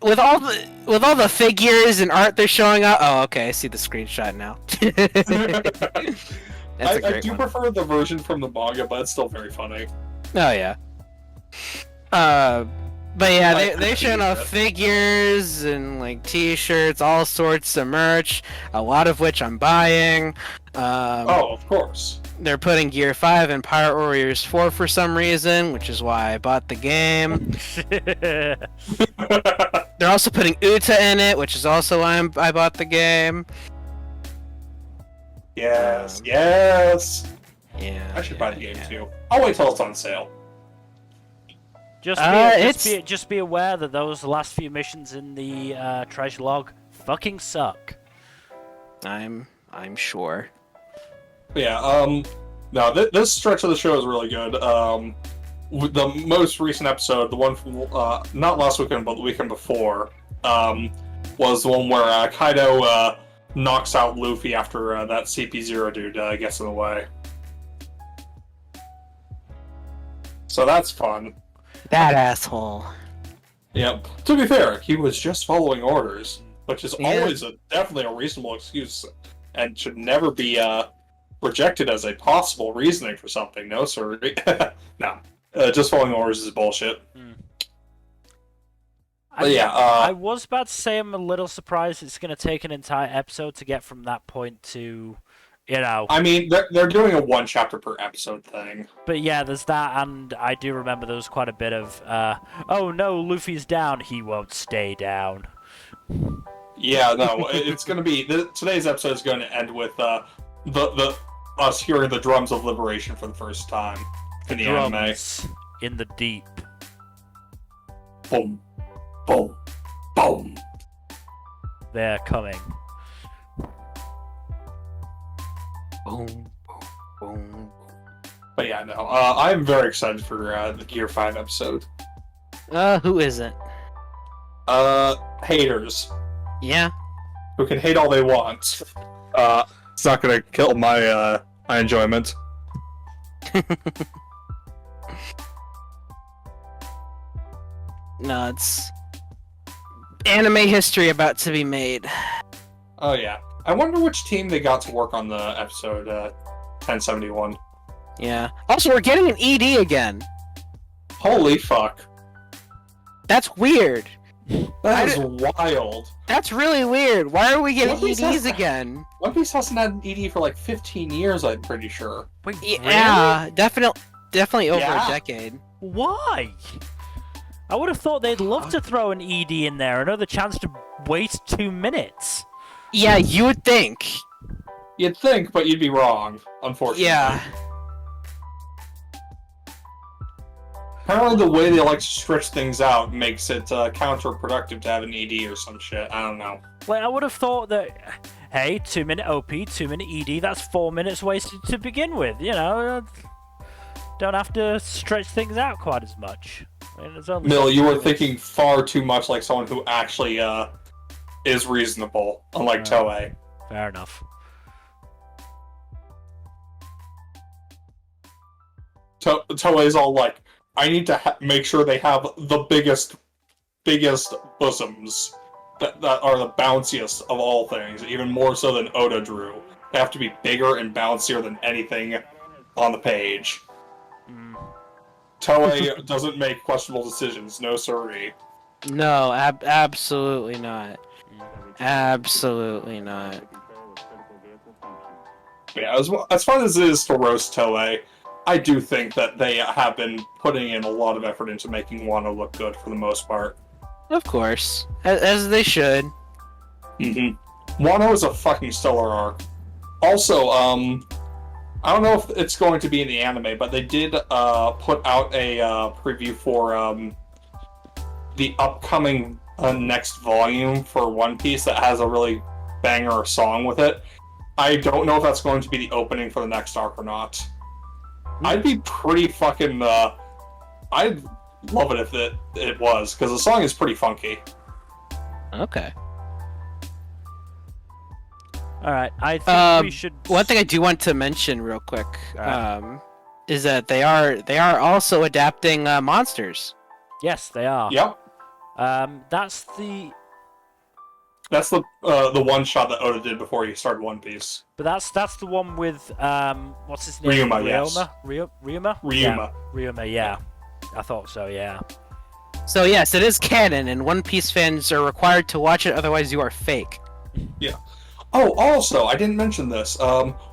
with all the figures and art they're showing up. Oh, okay, I see the screenshot now. That's a I great do one. prefer the version from the manga, but it's still very funny. Oh yeah. But yeah, they're showing off figures and like T-shirts, all sorts of merch, a lot of which I'm buying. Oh, of course. They're putting Gear 5 in Pirate Warriors 4 for some reason, which is why I bought the game. They're also putting Uta in it, which is also why I bought the game. Yes, yes. Yeah. I should buy the game too. I'll wait till it's on sale. Just be aware that those last few missions in the treasure log fucking suck. I'm sure. But yeah, no, this stretch of the show is really good. With the most recent episode, the one from, not last weekend, but the weekend before, was the one where Kaido knocks out Luffy after that CP0 dude gets in the way. So that's fun. That asshole. Yep. To be fair, he was just following orders, which is Yeah. always definitely a reasonable excuse, and should never be rejected as a possible reasoning for something. No, sir. No. Just following orders is bullshit. But yeah, I was about to say I'm a little surprised it's going to take an entire episode to get from that point to, I mean, they're doing a one chapter per episode thing. But yeah, there's that, and I do remember there was quite a bit of, oh no, Luffy's down, he won't stay down. Yeah, no, it's going to be, today's episode is going to end with the us hearing the drums of liberation for the first time in the anime. Drums in the deep. Boom, boom, boom. They're coming. Boom, boom, boom. But yeah, no, I'm very excited for the Gear 5 episode. Who isn't? Haters. Yeah. Who can hate all they want. It's not gonna kill my enjoyment. No, it's anime history about to be made. Oh yeah. I wonder which team they got to work on the episode 1071. Yeah. Also, we're getting an ED again. Holy fuck. That's weird. That is wild. That's really weird. Why are we getting One Piece EDs again? One Piece hasn't had an ED for like 15 years, I'm pretty sure. Wait, Yeah, really? definitely over Yeah. a decade. Why? I would have thought they'd love to throw an ED in there, another chance to waste 2 minutes. Yeah, you would think. You'd think, but you'd be wrong, unfortunately. Yeah. Apparently the way they like to stretch things out makes it counterproductive to have an ED or some shit. I don't know. Like, I would have thought that, hey, 2 minute OP, 2 minute ED, that's 4 minutes wasted to begin with, you know? Don't have to stretch things out quite as much. I mean, it's only Mill, you were thinking far too much like someone who actually is reasonable, unlike Toei. Fair enough. Toei's all like, I need to make sure they have the biggest bosoms that are the bounciest of all things, even more so than Oda drew. They have to be bigger and bouncier than anything on the page. Toei doesn't make questionable decisions, no siree. No, absolutely not. Absolutely not. Yeah, as fun as it is to roast Toei, I do think that they have been putting in a lot of effort into making Wano look good for the most part. Of course. As they should. Wano is a fucking stellar arc. Also, I don't know if it's going to be in the anime, but they did put out a preview for the upcoming next volume for One Piece that has a really banger song with it. I don't know if that's going to be the opening for the next arc or not. I'd be pretty fucking... I'd love it if it was, because the song is pretty funky. Okay. Alright, I think we should... One thing I do want to mention real quick is that they are also adapting monsters. Yes, they are. Yep. That's the one shot that Oda did before he started One Piece. But that's the one with what's his name? Ryuma, yes. Ryuma? Ryuma. Ryuma, yeah. I thought so, yeah. So yes, it is canon, and One Piece fans are required to watch it, otherwise you are fake. Yeah. Oh, also, I didn't mention this.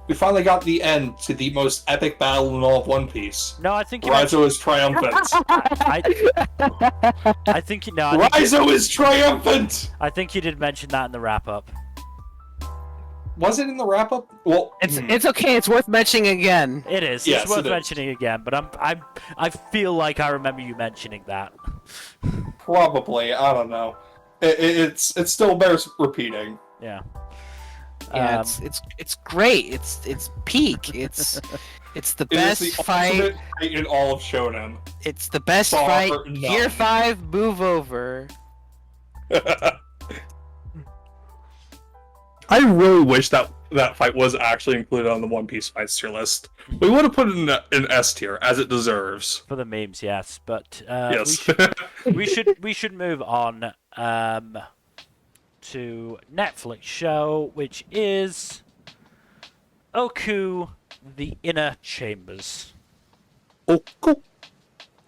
We finally got the end to the most epic battle in all of One Piece. No, I think Raizo is triumphant. I think no. Raizo is triumphant. I think you did mention that in the wrap up. Was it in the wrap up? Well, it's okay. It's worth mentioning again. It is. Yes, it's worth it is. mentioning again. But I feel like I remember you mentioning that. Probably. I don't know. It still bears repeating. Yeah. Yeah, it's great. It's peak. It's the best it is the fight. ultimate fight in all of Shonen. It's the best Bar fight. none. Year 5, move over. I really wish that fight was actually included on the One Piece fights tier list. We would have put it in S tier, as it deserves. For the memes, yes. But Yes. we should move on to Netflix show, which is Ooku: The Inner Chambers. Oh, cool.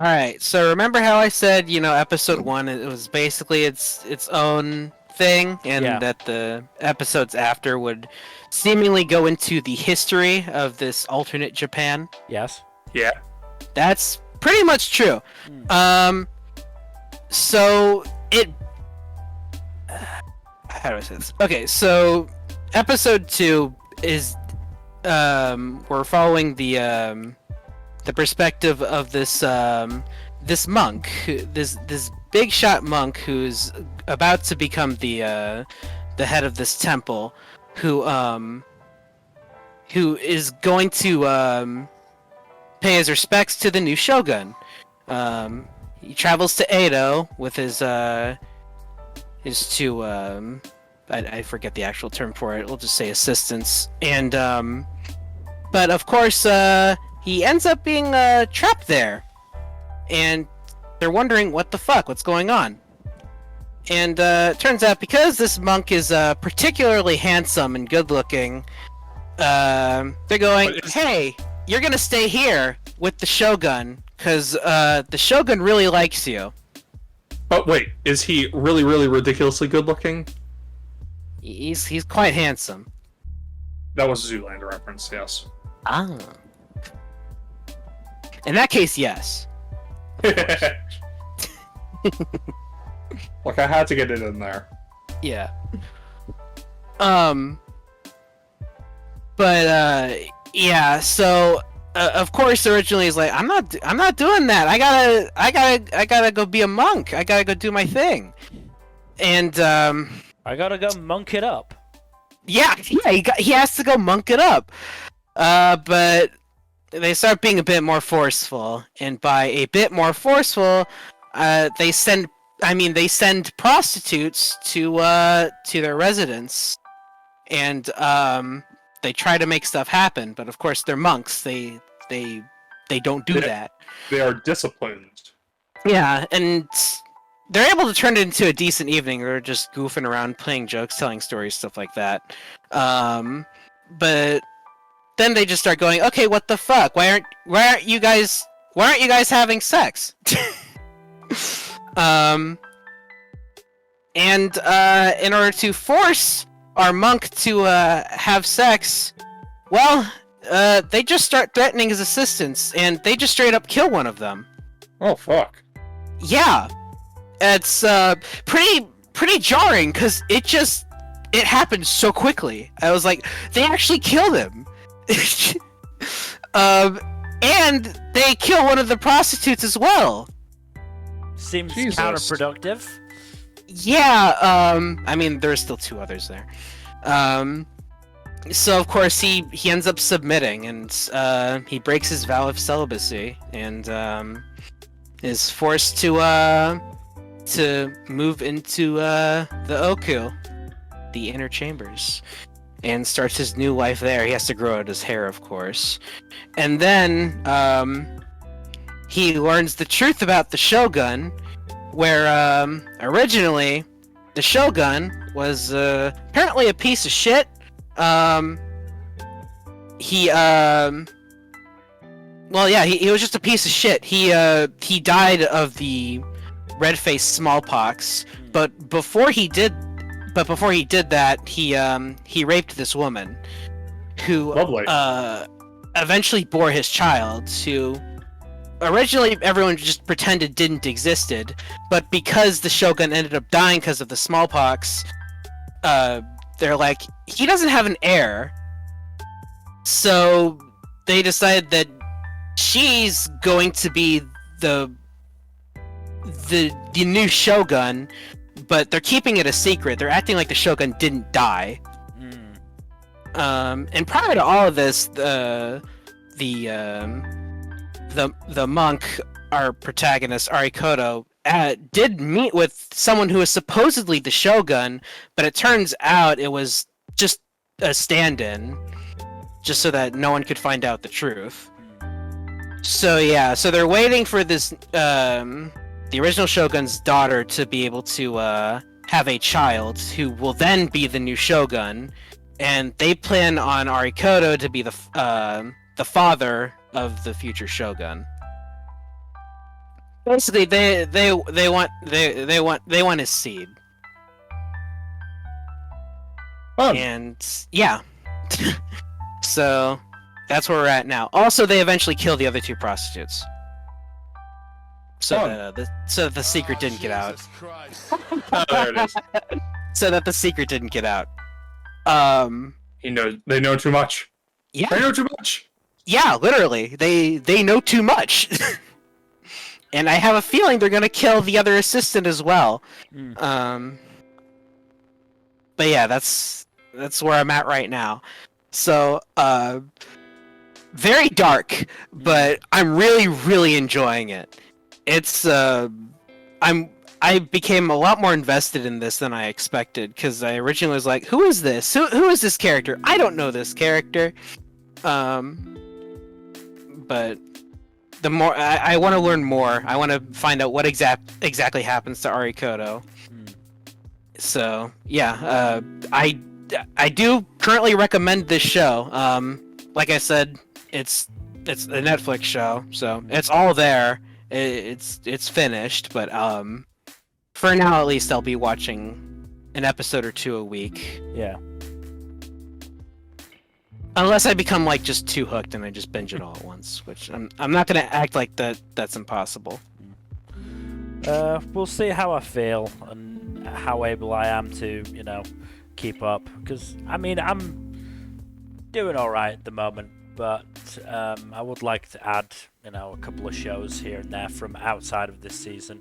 Alright, so remember how I said, episode 1, it was basically its own thing, and that the episodes after would seemingly go into the history of this alternate Japan? Yes. Yeah. That's pretty much true. So it... How do I say this? Okay, so episode 2 is... we're following the perspective of this this monk, this big shot monk who's about to become the head of this temple, who is going to pay his respects to the new shogun. He travels to Edo with his two I forget the actual term for it. We'll just say assistants, and but of course he ends up being trapped there, and they're wondering what's going on. And turns out because this monk is particularly handsome and good-looking, they're going, "Hey, you're gonna stay here with the Shogun, because the Shogun really likes you." But wait, is he really, really ridiculously good looking? He's quite handsome. That was a Zoolander reference, yes. Ah. In that case, yes. Look, I had to get it in there. Yeah. But yeah. So of course, originally he's like, I'm not doing that. I gotta go be a monk. I gotta go do my thing. And I gotta go monk it up. yeah. He has to go monk it up. But they start being a bit more forceful, and by a bit more forceful, they send prostitutes to their residence, and they try to make stuff happen. But of course, they're monks. They don't do that. They are disciplined. Yeah, and they're able to turn it into a decent evening. They're just goofing around, playing jokes, telling stories, stuff like that. But then they just start going, okay, what the fuck? Why aren't you guys having sex? And in order to force our monk to have sex, well, they just start threatening his assistants, and they just straight up kill one of them. Oh fuck. Yeah, it's pretty jarring because it happened so quickly. I was like, they actually killed him. And they kill one of the prostitutes as well. Seems Jesus. counterproductive. Yeah, I mean, there's still two others there. So of course he ends up submitting, and he breaks his vow of celibacy, and is forced to move into the Ooku, the inner chambers, and starts his new life there. He has to grow out his hair, of course. And then he learns the truth about the Shogun, where originally the Shogun was apparently a piece of shit. He was just a piece of shit. He died of the red-faced smallpox, but before he did that, he raped this woman, who Lovely. Eventually bore his child, who originally everyone just pretended didn't existed, but because the Shogun ended up dying because of the smallpox, they're like, he doesn't have an heir, so they decided that she's going to be the new Shogun. But they're keeping it a secret. They're acting like the Shogun didn't die. And prior to all of this, the monk, our protagonist Arikoto, did meet with someone who was supposedly the Shogun, but it turns out it was just a stand-in, just so that no one could find out the truth. So yeah, so they're waiting for this the original Shogun's daughter to be able to have a child who will then be the new Shogun, and they plan on Arikoto to be the father of the future Shogun. Basically, they want his seed. Fun. And yeah, so that's where we're at now. Also, they eventually kill the other two prostitutes. So the secret didn't get out. Oh, there it is. So that the secret didn't get out. They know too much. Yeah. They know too much. Yeah, literally. They know too much. And I have a feeling they're gonna kill the other assistant as well. But yeah, that's where I'm at right now. So very dark, but I'm really, really enjoying it. It's I became a lot more invested in this than I expected, because I originally was like, who is this? Who is this character? I don't know this character. But the more I want to learn more, I want to find out what exactly happens to Arikoto. So yeah, I do currently recommend this show. Like I said, it's a Netflix show, so it's all there. It's finished, but for now at least I'll be watching an episode or two a week. Yeah. Unless I become like just too hooked and I just binge it all at once, which I'm not gonna act like that's impossible. We'll see how I feel and how able I am to, keep up. Because I'm doing all right at the moment, but I would like to add, a couple of shows here and there from outside of this season.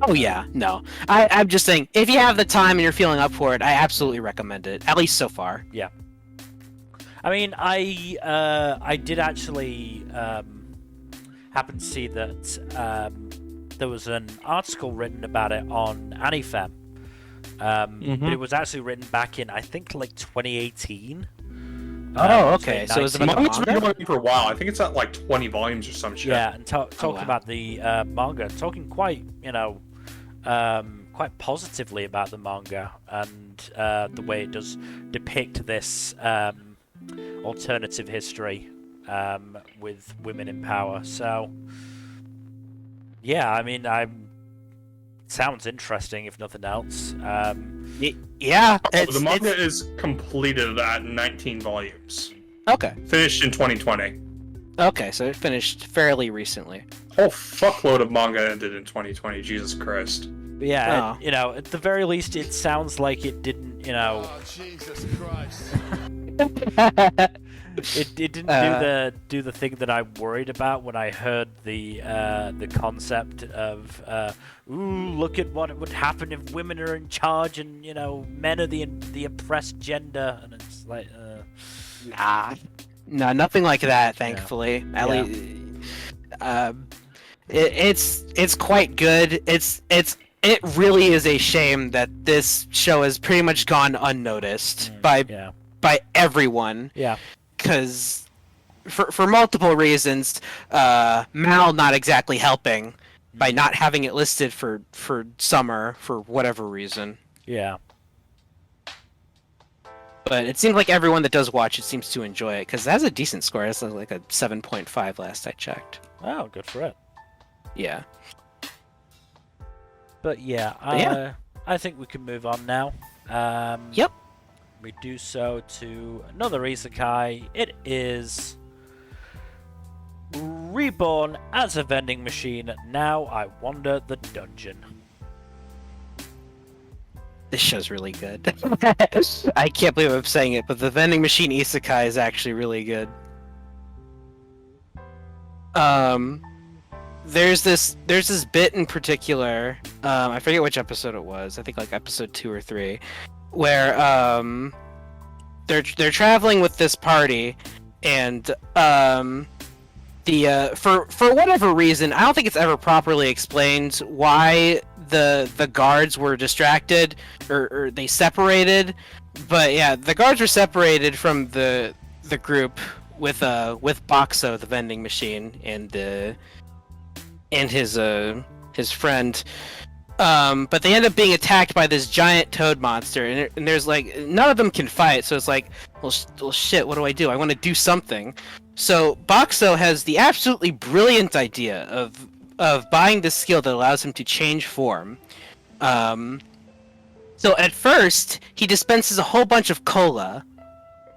Oh yeah, no. I'm just saying, if you have the time and you're feeling up for it, I absolutely recommend it. At least so far. Yeah. I did actually happen to see that there was an article written about it on Anifem. But it was actually written back in, I think, like 2018. Oh, okay. So it was about the manga's been going for a while. I think it's at like 20 volumes or some shit. Yeah, and talking about the manga, talking quite, quite positively about the manga and the way it does depict this alternative history with women in power. So, yeah, sounds interesting if nothing else. Yeah, the manga is completed at 19 volumes. Okay. Finished in 2020. Okay, so it finished fairly recently. Whole fuckload of manga ended in 2020. Jesus Christ. Yeah, at the very least, it sounds like it didn't, Oh, Jesus Christ. it didn't do the thing that I worried about when I heard the concept of look at what would happen if women are in charge and men are the oppressed gender, and it's like no, nothing like that, thankfully. Yeah. At least it's quite good. It really is a shame that this show has pretty much gone unnoticed by everyone. Yeah. Because for multiple reasons, Mal not exactly helping by not having it listed for summer for whatever reason. Yeah. But it seems like everyone that does watch it seems to enjoy it because it has a decent score. It's like a 7.5 last I checked. Oh, good for it. Yeah. But yeah, I think we can move on now. Yep. We do so to another isekai. It is Reborn as a vending machine. Now I wander the dungeon. This show's really good. I can't believe I'm saying it, but the vending machine isekai is actually really good. There's this bit in particular, I forget which episode it was. I think like episode 2 or 3, where they're traveling with this party, and for whatever reason, I don't think it's ever properly explained why the guards were distracted or they separated. But yeah, the guards were separated from the group with Boxo, the vending machine, and his friend. But they end up being attacked by this giant toad monster, and there's like none of them can fight, so it's like, well shit, what do? I want to do something. So Boxo has the absolutely brilliant idea of buying this skill that allows him to change form. So at first he dispenses a whole bunch of cola,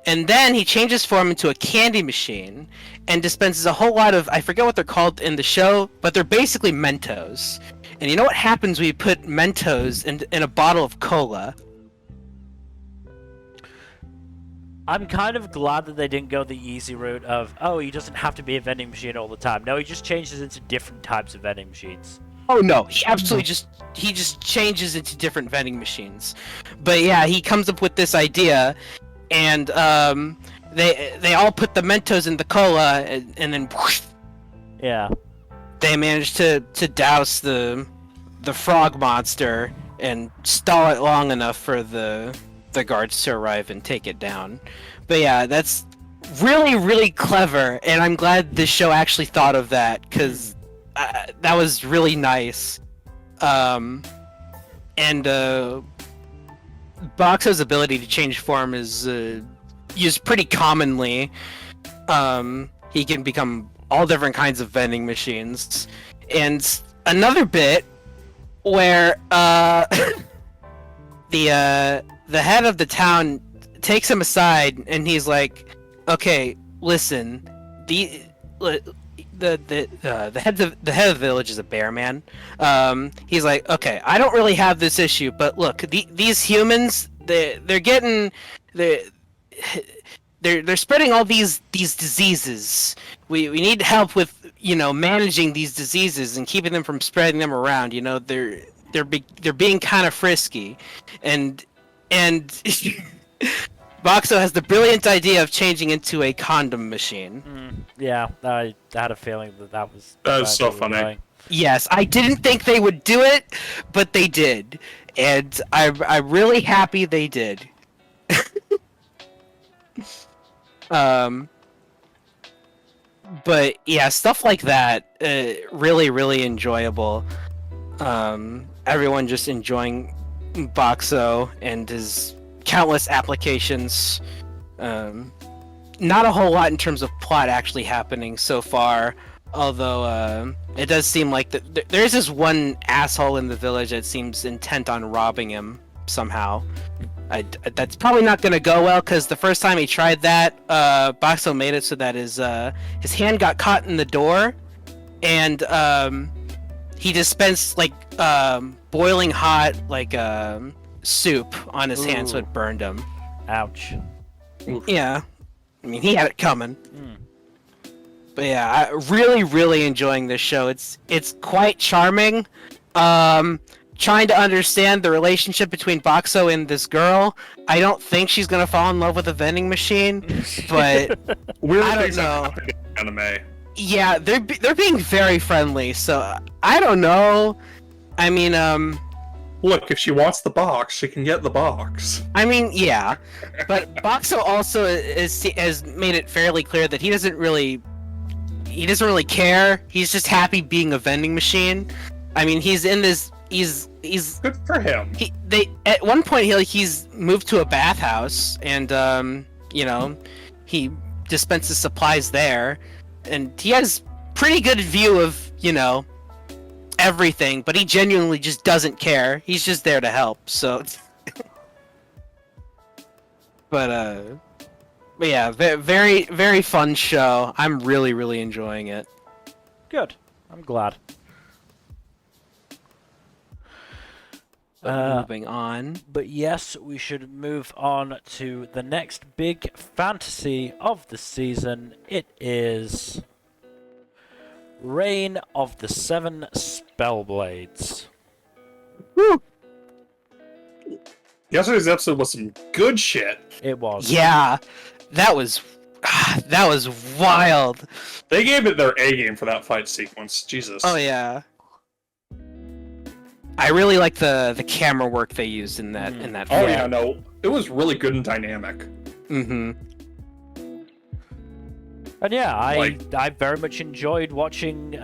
and then he changes form into a candy machine and dispenses a whole lot of, I forget what they're called in the show, but they're basically Mentos. And you know what happens when you put Mentos in a bottle of cola? I'm kind of glad that they didn't go the easy route of, he doesn't have to be a vending machine all the time. No, he just changes into different types of vending machines. Oh no, he absolutely just changes into different vending machines. But yeah, he comes up with this idea, and they all put the Mentos in the cola, and then whoosh, yeah, they manage to douse the frog monster and stall it long enough for the guards to arrive and take it down. But yeah, that's really, really clever, and I'm glad this show actually thought of that, because that was really nice. And Boxo's ability to change form is used pretty commonly. He can become all different kinds of vending machines. And another bit where the head of the town takes him aside and he's like, "Okay, listen, the head of the village is a bear man." He's like, "Okay, I don't really have this issue, but look, these humans, they're spreading all these diseases. We need help with managing these diseases and keeping them from spreading them around. They're being kind of frisky, and Boxo has the brilliant idea of changing into a condom machine." Yeah, I had a feeling that was. That was so funny. Yes, I didn't think they would do it, but they did, and I'm really happy they did. But yeah, stuff like that, really, really enjoyable. Everyone just enjoying Boxo and his countless applications. Not a whole lot in terms of plot actually happening so far, although it does seem like there's this one asshole in the village that seems intent on robbing him somehow. That's probably not going to go well, because the first time he tried that, Boxo made it so that his hand got caught in the door, and he dispensed boiling hot soup on his hand, so it burned him. Ouch. Yeah, I mean, he had it coming. But yeah, really, really enjoying this show. It's quite charming. Trying to understand the relationship between Boxo and this girl. I don't think she's gonna fall in love with a vending machine, but I don't know. Anime. Yeah, they're being very friendly, so I don't know. I mean, Look, if she wants the box, she can get the box. I mean, yeah, but Boxo also has made it fairly clear that he doesn't really care. He's just happy being a vending machine. I mean, he's in this. He's good for him. At one point he's moved to a bathhouse, and he dispenses supplies there, and he has pretty good view of everything, but he genuinely just doesn't care. He's just there to help. So, but yeah, very, very fun show. I'm really, really enjoying it. Good. I'm glad. Moving on. But yes, we should move on to the next big fantasy of the season. It is Reign of the Seven Spellblades. Woo! Yesterday's episode was some good shit. It was. Yeah, that was wild. They gave it their A game for that fight sequence. Jesus. Oh yeah. I really like the camera work they used in that Oh fight. yeah, no, it was really good and dynamic. Mm-hmm. And yeah, I very much enjoyed watching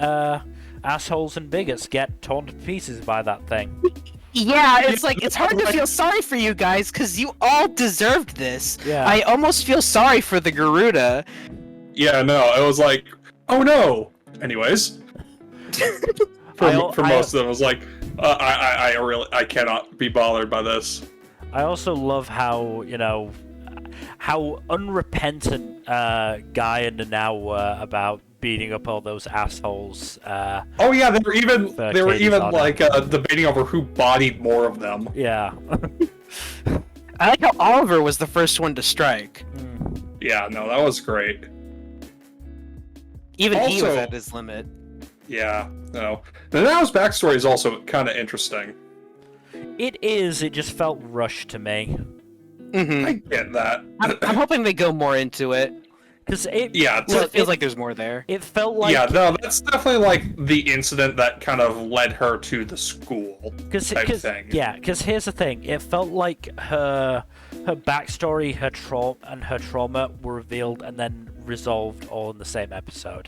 assholes and bigots get torn to pieces by that thing. Yeah, it's hard to feel sorry for you guys because you all deserved this. Yeah. I almost feel sorry for the Garuda. Yeah, no, it was like, oh no. Anyways, for most of them, it was like, I cannot be bothered by this. I also love how how unrepentant Guy and Nanao were about beating up all those assholes. Oh yeah, they were even debating over who bodied more of them. Yeah. I like how Oliver was the first one to strike. Yeah, no, that was great. Even he was Also- at his limit. Yeah, no. Nanao's backstory is also kind of interesting. It is. It just felt rushed to me. Mm-hmm. I get that. I'm hoping they go more into it. Because it Feels like there's more there. It felt like Yeah, no, that's definitely like the incident that kind of led her to the school type thing. Yeah, because here's the thing. It felt like her backstory, her trauma were revealed and then resolved all in the same episode.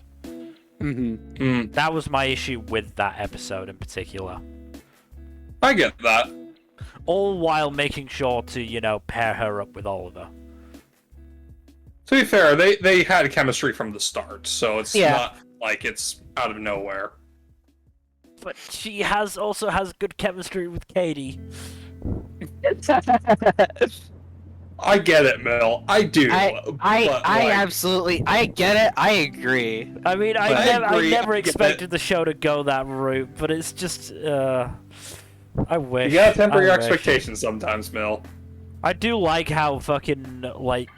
Mm-hmm. That was my issue with that episode in particular. I get that. all while making sure to, you know, pair her up with Oliver. To be fair, they had chemistry from the start, so it's Yeah. not like it's out of nowhere. But she also has good chemistry with Katie. I get it, Mel. I do. I absolutely, I get it. I agree. I mean, I I agree, never I get expected the show to go that route, but it's just, I wish. You gotta temper your I wish. expectations sometimes, Mel. I do like how fucking, like,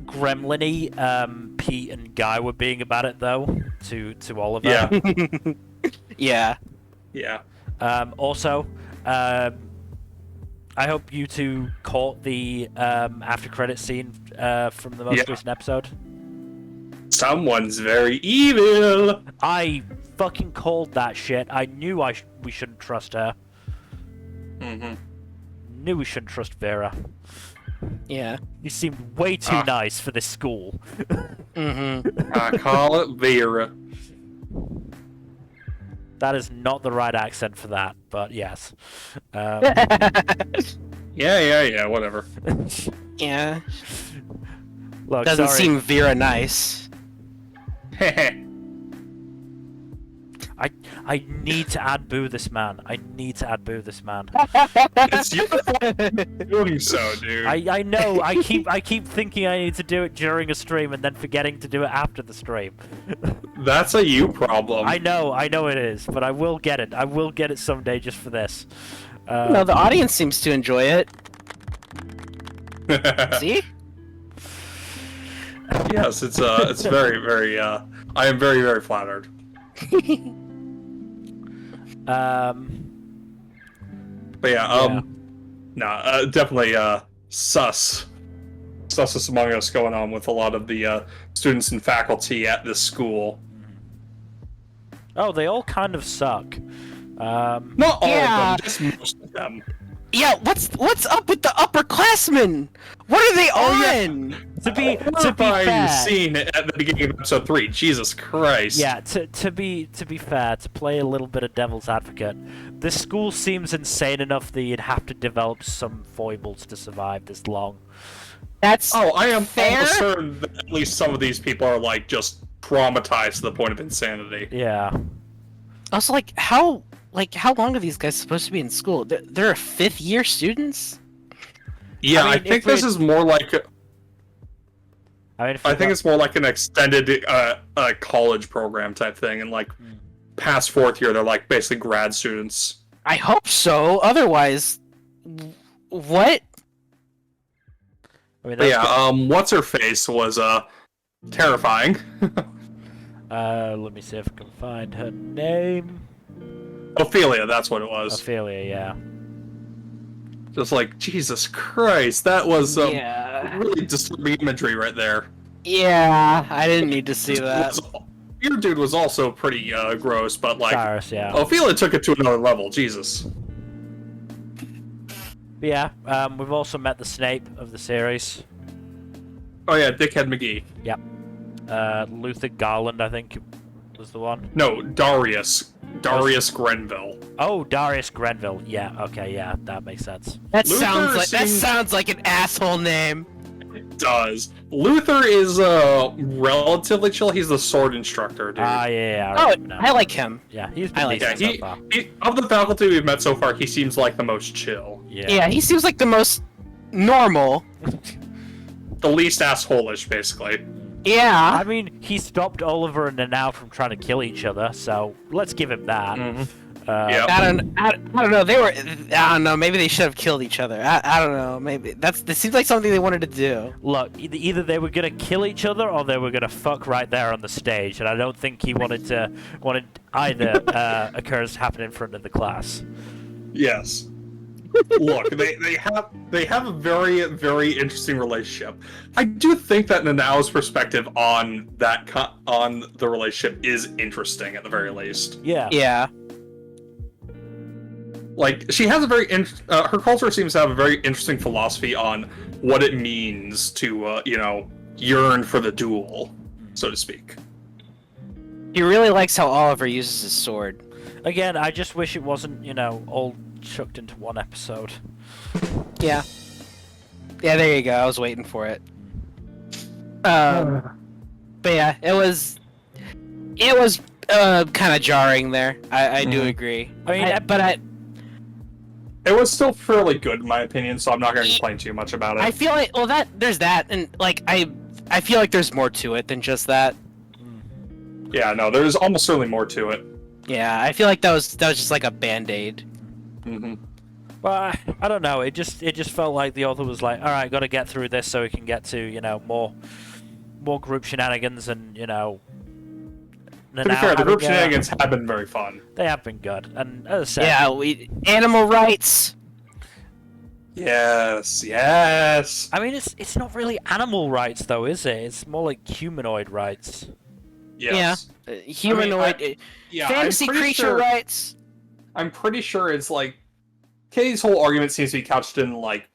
gremlin-y, Pete and Guy were being about it, though, to Oliver. Yeah. Yeah. Yeah. Also, I hope you two caught the after credit scene from the most recent episode. Someone's very evil. I fucking called that shit. I knew we shouldn't trust her. Mm-hmm. Knew we shouldn't trust Vera. Yeah. You seemed way too nice for this school. Mm-hmm. I call it Vera. That is not the right accent for that, but yes. Yeah, whatever. Yeah. Look, Doesn't sorry. seem Vera nice. I need to add boo this man. I need to add boo this man. It's your fault doing so, dude. I know. I keep thinking I need to do it during a stream and then forgetting to do it after the stream. That's a you problem. I know it is, but I will get it. I will get it someday just for this. No, the audience seems to enjoy it. See? Yes, it's very, very, I am very, very flattered. But yeah, definitely, sus among us going on with a lot of the, students and faculty at this school. Oh, they all kind of suck. Not all Yeah. of them, just most of them. Yeah, what's up with the upperclassmen? What are they on? To be Horrifying fair, scene at the beginning of episode 3. Jesus Christ. yeah. To be fair, to play a little bit of devil's advocate, this school seems insane enough that you'd have to develop some foibles to survive this long. That's Oh, I am fair. almost certain that at least some of these people are like just traumatized to the point of insanity. Yeah. Also, how long are these guys supposed to be in school? They're 5th year students? Yeah, I I, mean, think if this we- is more like I mean, I think it's more like an extended college program type thing, and like past 4th year, they're like basically grad students. I hope so. Otherwise, what? I mean, But that's yeah, what's her face was terrifying. let me see if I can find her name. Ophelia, that's what it was. Ophelia, yeah. Just like Jesus Christ, that was Yeah. really disturbing imagery right there. Yeah, I didn't need to see that. Your dude was also pretty gross, but like Cyrus, yeah. Ophelia took it to another level. Jesus. But yeah, we've also met the Snape of the series. Oh yeah, Dickhead McGee. Luther Garland, I think, was the one. No, Darius Grenville. Oh, Darius Grenville. Yeah, okay, yeah, that makes sense. That Luther sounds seems- like an asshole name. It does. Luther is relatively chill. He's the sword instructor, dude. Yeah, I Oh, remember now. I like him. Yeah, he's been I like decent yeah, so far. he of the faculty we've met so far, he seems like the most chill, Yeah, he seems like the most normal. the least asshole-ish, basically. Yeah. I mean, he stopped Oliver and Nanao from trying to kill each other, so let's give him that. Yep. I don't know. I don't know. Maybe they should have killed each other. I don't know. Maybe this seems like something they wanted to do. Look, either they were gonna kill each other or they were gonna fuck right there on the stage, and I don't think he wanted either occurs to happen in front of the class. Yes. Look, they have a very, very interesting relationship. I do think that Nanao's perspective on on the relationship is interesting at the very least. Yeah. Yeah. Like, she has a very her culture seems to have a very interesting philosophy on what it means to yearn for the duel, so to speak. He really likes how Oliver uses his sword. Again, I just wish it wasn't, all chucked into one episode. Yeah. Yeah, there you go. I was waiting for it. But yeah, it was kind of jarring there. I do agree. I mean, it was still fairly good in my opinion, so I'm not going to complain too much about it. I feel like there's that, and like I feel like there's more to it than just that. Yeah, no, there's almost certainly more to it. Yeah, I feel like that was just like a band-aid. Mm-hmm. Well, I don't know. It just felt like the author was like, all right, got to get through this so we can get to more group shenanigans and To be fair, the group shenanigans have been very fun. They have been good, and as I said, animal rights. Yes. I mean, it's not really animal rights though, is it? It's more like humanoid rights. Yes. Yeah, humanoid, fantasy creature rights. I'm pretty sure it's like Katie's whole argument seems to be couched in like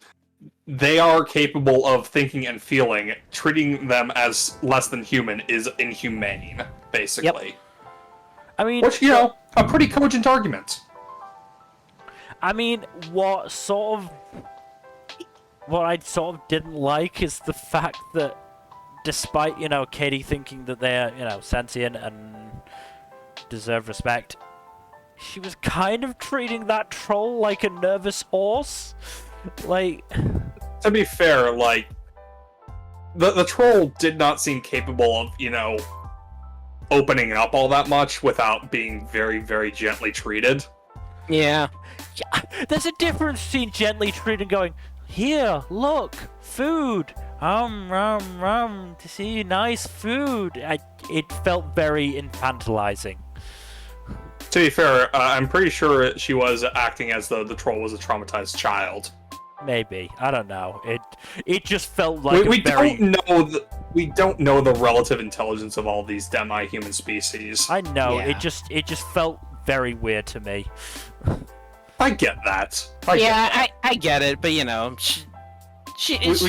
they are capable of thinking and feeling. Treating them as less than human is inhumane, basically. Yep. I mean, which a pretty cogent argument. I mean, what I sort of didn't like is the fact that despite, Katie thinking that they're, sentient and deserve respect, she was kind of treating that troll like a nervous horse. Like, to be fair, like, the troll did not seem capable of, opening up all that much without being very, very gently treated. Yeah. There's a difference between gently treated and going, here, look, food. To see nice food. It felt very infantilizing. To be fair, I'm pretty sure she was acting as though the troll was a traumatized child. Maybe, I don't know. It just felt like we don't know the relative intelligence of all these demi-human species. I know. Yeah. It just felt very weird to me. I get that. I get it, but we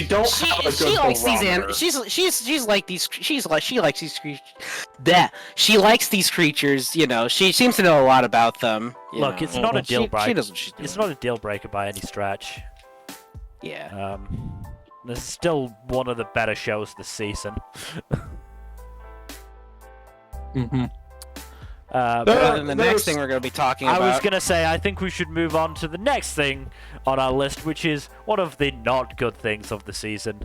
don't have a good she likes these creatures. She seems to know a lot about them. Look, it's not a deal breaker. It's not a deal breaker by any stretch. Yeah. This is still one of the better shows this season. Mm-hmm. But the next thing we're going to be talking about... I was going to say, I think we should move on to the next thing on our list, which is one of the not good things of the season.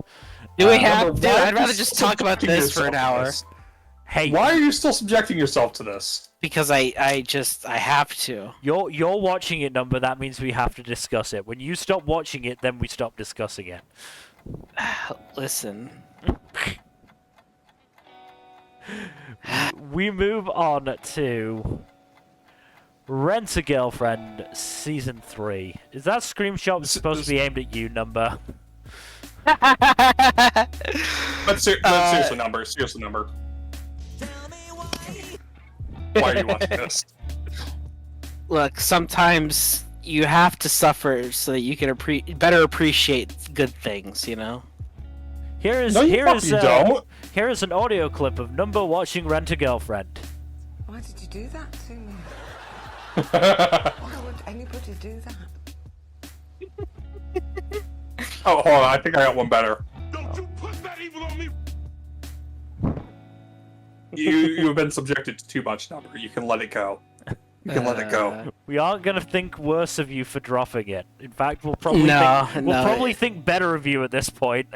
Do we have... Dude, I'd rather just talk about this for an hour. Hey, why are you still subjecting yourself to this? Because I have to. You're watching it, Nmbr, that means we have to discuss it. When you stop watching it, then we stop discussing it. Listen... We move on to Rent-A-Girlfriend Season 3. Is that screenshot supposed to be aimed at you, Nmbr? But seriously, Nmbr. Why are you watching this? Look, sometimes you have to suffer so that you can better appreciate good things, Here is an audio clip of Nmbr watching Rent-A-Girlfriend. Why did you do that to me? Why would anybody do that? Oh, hold on, I think I got one better. Don't you put that evil on me! You've been subjected to too much, Nmbr. You can let it go. You can let it go. We aren't gonna think worse of you for dropping it. In fact, we'll probably think better of you at this point.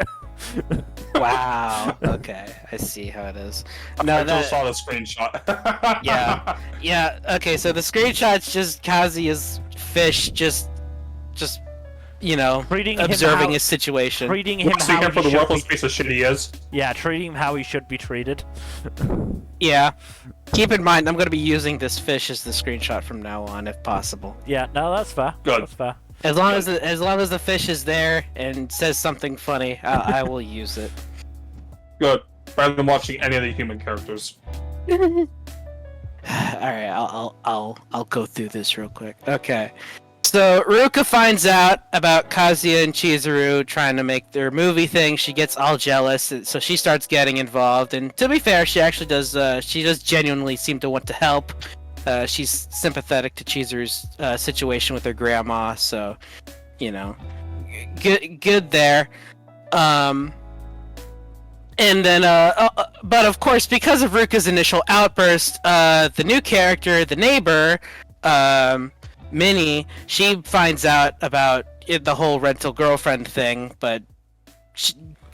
Wow. Okay, I see how it is. I just saw the screenshot. Yeah. Okay, so the screenshot's just Kazuya's fish, just observing his situation. Treating him See him for the worthless piece of shit he is. Yeah, treating him how he should be treated. Yeah. Keep in mind, I'm going to be using this fish as the screenshot from now on, if possible. Yeah, no, that's fair. Good. That's fair. As long as the fish is there and says something funny, I will use it. Good. Rather than watching any of the human characters. All right, I'll go through this real quick. Okay. So Ruka finds out about Kazuya and Chizuru trying to make their movie thing. She gets all jealous, so she starts getting involved. And to be fair, she actually does. She does genuinely seem to want to help. She's sympathetic to Chizuru's situation with her grandma, so good there. And then, but of course, because of Ruka's initial outburst, the new character, the neighbor, Minnie, she finds out about the whole rental girlfriend thing, but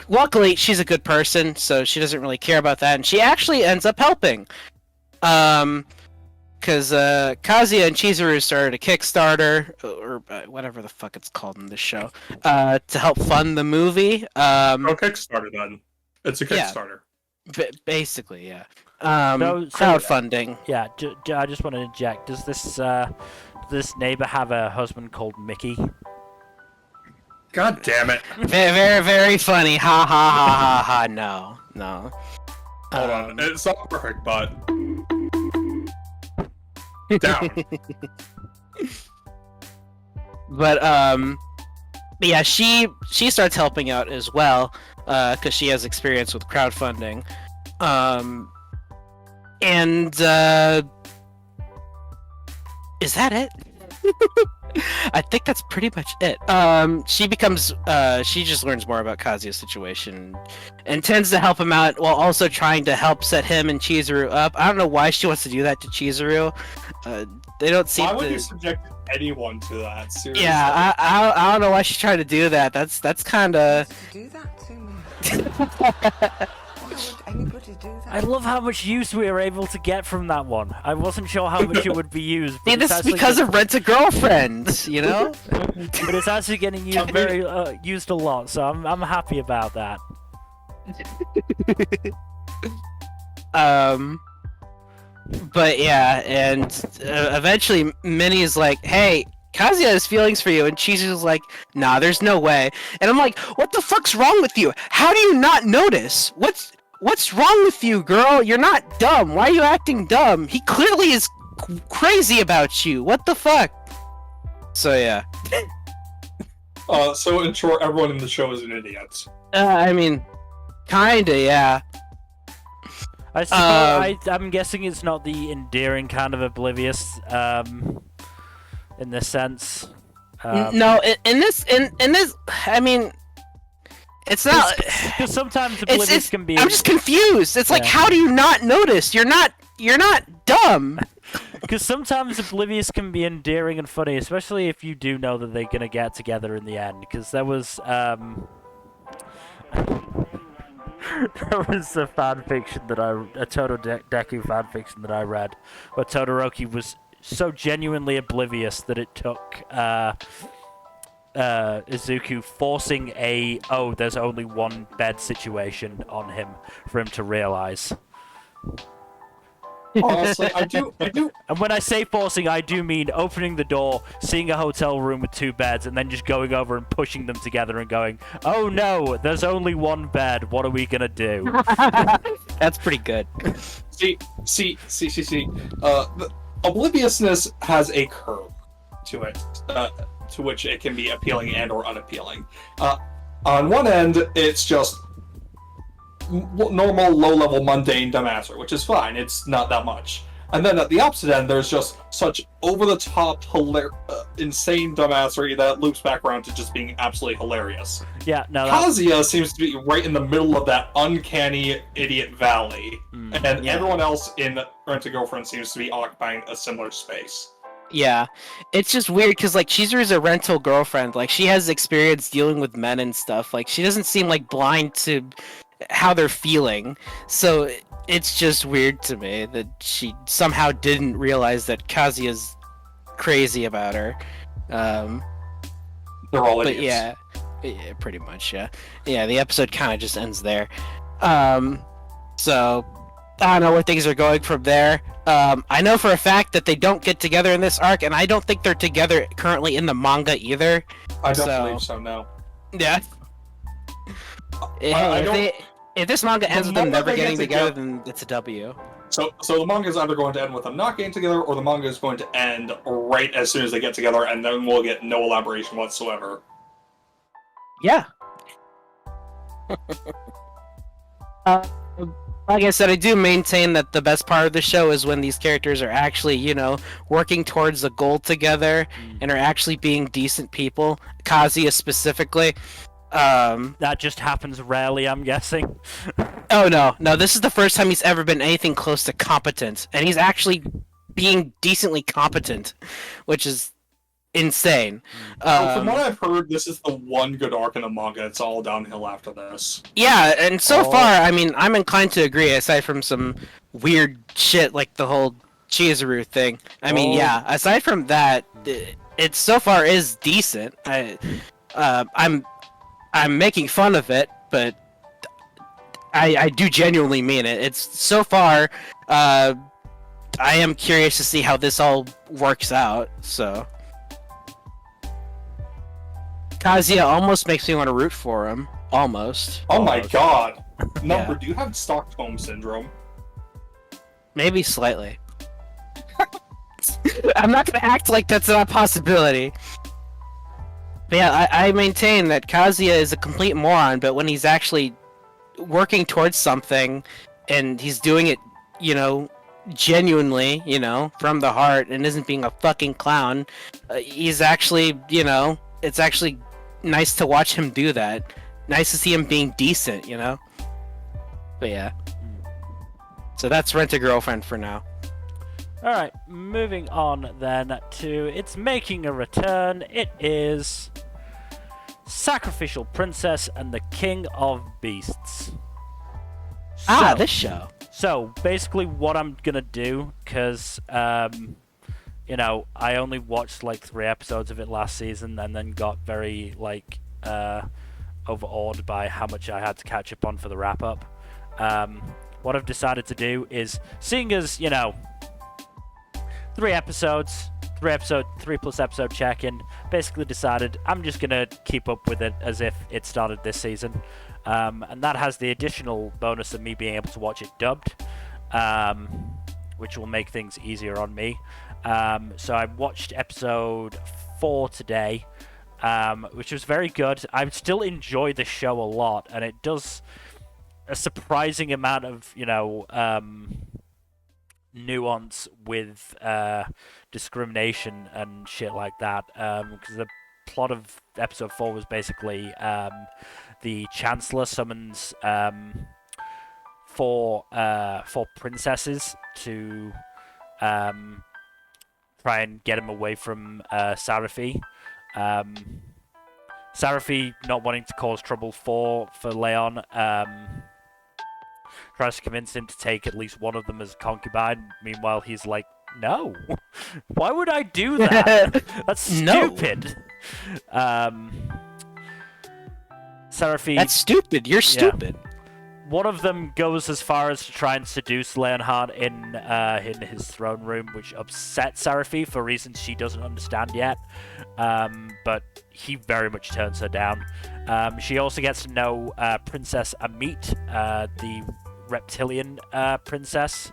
luckily she's a good person, so she doesn't really care about that, and she actually ends up helping. Because Kazuya and Chizuru started a Kickstarter, or whatever the fuck it's called in this show, to help fund the movie. Kickstarter then. It's a Kickstarter. Yeah, basically, yeah. So, crowdfunding. Yeah, I just want to inject. Does this neighbor have a husband called Mickey? God damn it. Very, very, very funny. Ha ha ha ha ha. No. Hold on. It's not perfect, but... Down. But, yeah, she starts helping out as well, because she has experience with crowdfunding. And, is that it? I think that's pretty much it. She just learns more about Kazuya's situation and tends to help him out while also trying to help set him and Chizuru up. I don't know why she wants to do that to Chizuru. They don't seem Why would you subject anyone to that? Seriously. Yeah, I don't know why she's trying to do that. That's kind of... Do that to me. Why would anybody do that? I love how much use we were able to get from that one. I wasn't sure how much it would be used. See, this is because of Rent-A-Girlfriend, you know? But it's actually getting used used a lot, so I'm happy about that. But yeah, and eventually Minnie's like, hey, Kazuya has feelings for you, and Chizuru's like, nah, there's no way. And I'm like, what the fuck's wrong with you? How do you not notice? What's wrong with you, girl? You're not dumb. Why are you acting dumb? He clearly is crazy about you. What the fuck? So yeah. So in short, everyone in the show is an idiot. I mean, kinda, yeah. I suppose I'm guessing it's not the endearing kind of oblivious, in this sense. No, in this, I mean, it's not. Because sometimes oblivious can be. I'm just confused. It's like, how do you not notice? You're not dumb. Because sometimes oblivious can be endearing and funny, especially if you do know that they're gonna get together in the end. Because there was there was a fan fiction that a Deku fan fiction that I read, where Todoroki was so genuinely oblivious that it took Izuku forcing there's only one bed situation on him for him to realize. Honestly, I do. And when I say forcing, I do mean opening the door, seeing a hotel room with two beds, and then just going over and pushing them together and going, "Oh no, there's only one bed. What are we gonna do?" That's pretty good. See. The obliviousness has a curve to it, to which it can be appealing and or unappealing. On one end, it's just normal, low-level, mundane dumbassery, which is fine. It's not that much. And then at the opposite end, there's just such over-the-top, insane dumbassery that loops back around to just being absolutely hilarious. Yeah, no. Kazuya seems to be right in the middle of that uncanny idiot valley, and everyone else in Rent-A-Girlfriend seems to be occupying a similar space. Yeah, it's just weird because like Chizuru's a rental girlfriend. Like she has experience dealing with men and stuff. Like she doesn't seem like blind to how they're feeling. So it's just weird to me that she somehow didn't realize that Kazuya's crazy about her. They're all idiots. But yeah, pretty much. Yeah, the episode kind of just ends there. So I don't know where things are going from there. I know for a fact that they don't get together in this arc, and I don't think they're together currently in the manga either. I don't believe so, no. Yeah. If this manga ends with them never getting together, then it's a W. So the manga is either going to end with them not getting together, or the manga is going to end right as soon as they get together, and then we'll get no elaboration whatsoever. Yeah. Like I said, I do maintain that the best part of the show is when these characters are actually, working towards a goal together and are actually being decent people. Kazuya specifically. That just happens rarely, I'm guessing. Oh no, this is the first time he's ever been anything close to competent, and he's actually being decently competent, which is insane. From what I've heard, this is the one good arc in the manga. It's all downhill after this. Yeah, and so far, I mean, I'm inclined to agree, aside from some weird shit like the whole Chizuru thing. I mean, yeah, aside from that, it so far is decent. I'm making fun of it, but I do genuinely mean it. It's so far, I am curious to see how this all works out, so... Kazuya almost makes me want to root for him. Almost. Oh my god. Nmbr, do you have Stockholm Syndrome? Maybe slightly. I'm not gonna act like that's not a possibility. But yeah, I maintain that Kazuya is a complete moron, but when he's actually working towards something, and he's doing it, genuinely, from the heart, and isn't being a fucking clown, he's actually, it's actually nice to watch him do that. Nice to see him being decent, But yeah. So that's Rent a Girlfriend for now. Alright, moving on then to it's making a return. It is Sacrificial Princess and the King of Beasts. This show. So, basically what I'm gonna do, because, I only watched, 3 episodes of it last season, and then got very, overawed by how much I had to catch up on for the wrap-up. What I've decided to do is, seeing as, 3 episodes, 3+ episode check-in, basically decided I'm just gonna keep up with it as if it started this season. And that has the additional bonus of me being able to watch it dubbed, which will make things easier on me. So I watched episode 4 today, which was very good. I still enjoy the show a lot, and it does a surprising amount of, nuance with discrimination and shit like that. Because the plot of episode 4 was basically the Chancellor summons 4 princesses to try and get him away from Sarafi. Sarafi, not wanting to cause trouble for Leon, tries to convince him to take at least one of them as concubine. Meanwhile, he's like, no. Why would I do that? That's stupid. Sarafi... That's stupid. You're stupid. One of them goes as far as to try and seduce Leonhardt in his throne room, which upsets Sarafi for reasons she doesn't understand yet. But he very much turns her down. She also gets to know Princess Amit, the reptilian princess,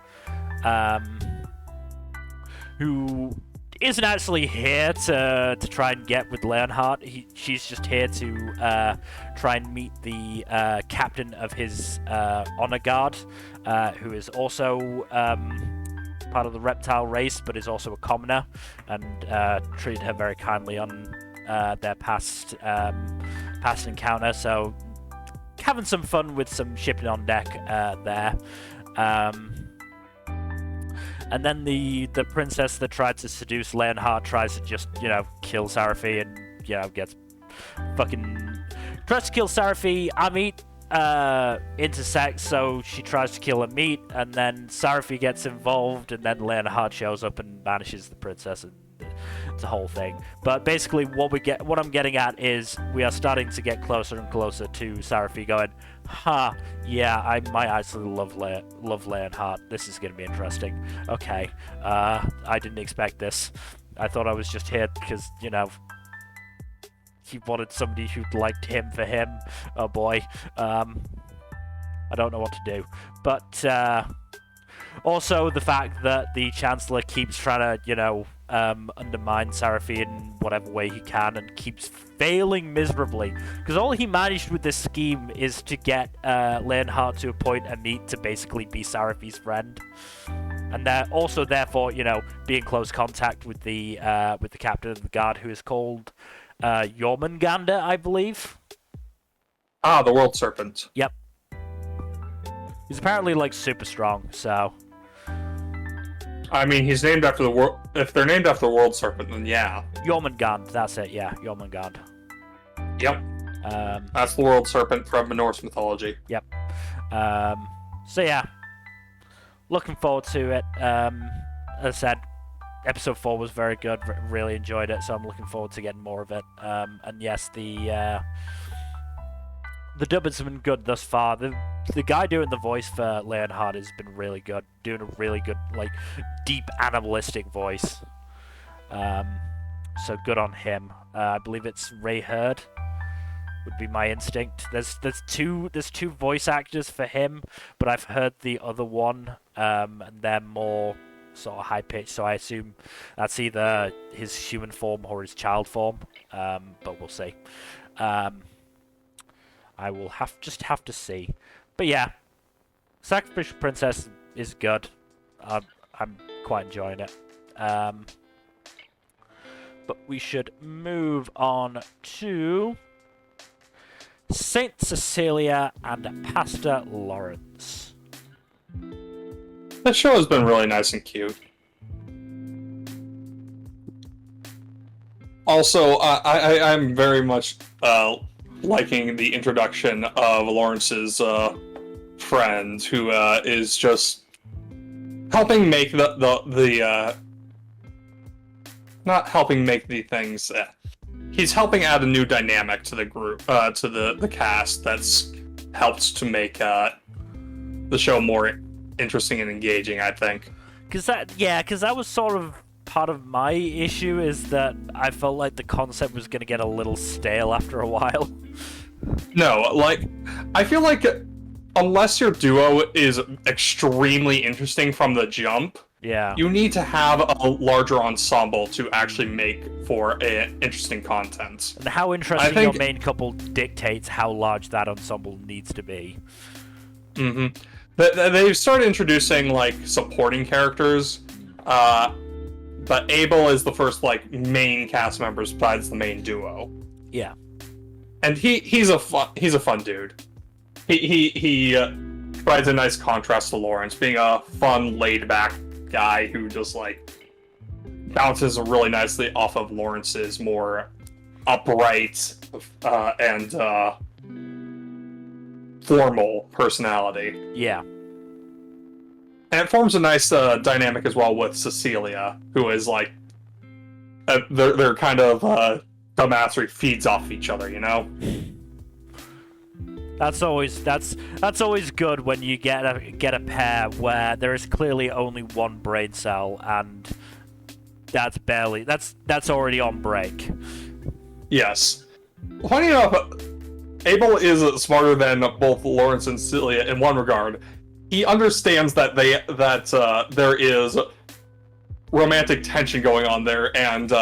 who isn't actually here to try and get with Leonhardt. She's just here to try and meet the captain of his honor guard, who is also part of the reptile race, but is also a commoner, and treated her very kindly on their past encounter. So having some fun with some shipping on deck there. And then the princess that tried to seduce Leonhardt tries to just, kill Sarafi and, gets fucking... Tries to kill Sarafi. Amit intersects, so she tries to kill Amit, and then Sarafi gets involved, and then Leonhardt shows up and banishes the princess, and it's a whole thing. But basically what I'm getting at is we are starting to get closer and closer to Sarafi going, yeah, I might actually love Leonhardt. This is going to be interesting. Okay, I didn't expect this. I thought I was just here because, he wanted somebody who liked him for him. Oh boy. I don't know what to do. But also the fact that the Chancellor keeps trying to, undermine Seraphi in whatever way he can and keeps failing miserably. Because all he managed with this scheme is to get Leonhardt to appoint Amit to basically be Seraphi's friend. And they're also, therefore, be in close contact with the captain of the guard, who is called Jormungandr, I believe. Ah, the World Serpent. Yep. He's apparently, super strong, so... I mean, he's named after the world... If they're named after the World Serpent, then yeah. Jormungandr, that's it, yeah. Jormungandr. Yep. That's the World Serpent from Norse mythology. Yep. So, yeah. Looking forward to it. As I said, episode 4 was very good. Really enjoyed it, so I'm looking forward to getting more of it. And yes, the dub has been good thus far. The guy doing the voice for Leonhardt has been really good. Doing a really good, deep animalistic voice. So good on him. I believe it's Ray Hurd would be my instinct. There's two voice actors for him, but I've heard the other one, and they're more sort of high pitched. So I assume that's either his human form or his child form. But we'll see. I will just have to see. But yeah, Sacrificial Princess is good. I'm quite enjoying it. But we should move on to Saint Cecillia and Pastor Lawrence. That show has been really nice and cute. Also, I'm very much liking the introduction of Lawrence's friend, who is just helping make not helping make the things. He's helping add a new dynamic to the group, to the cast. That's helped to make the show more interesting and engaging, I think. Because that was sort of part of my issue, is that I felt like the concept was going to get a little stale after a while. No, I feel like unless your duo is extremely interesting from the jump, you need to have a larger ensemble to actually make for interesting content. And how interesting your main couple dictates how large that ensemble needs to be. Mm-hmm. They've started introducing supporting characters, but Abel is the first main cast member besides the main duo. Yeah. And he's a fun dude. He provides a nice contrast to Lawrence, being a fun, laid-back guy who just bounces really nicely off of Lawrence's more upright and formal personality. Yeah. And it forms a nice dynamic as well with Cecillia, who is they're kind of dumbassery feeds off each other, That's always good when you get a pair where there is clearly only one brain cell, and that's already on break. Yes. Funny enough, Abel is smarter than both Lawrence and Cecillia in one regard. He understands that there is romantic tension going on there, and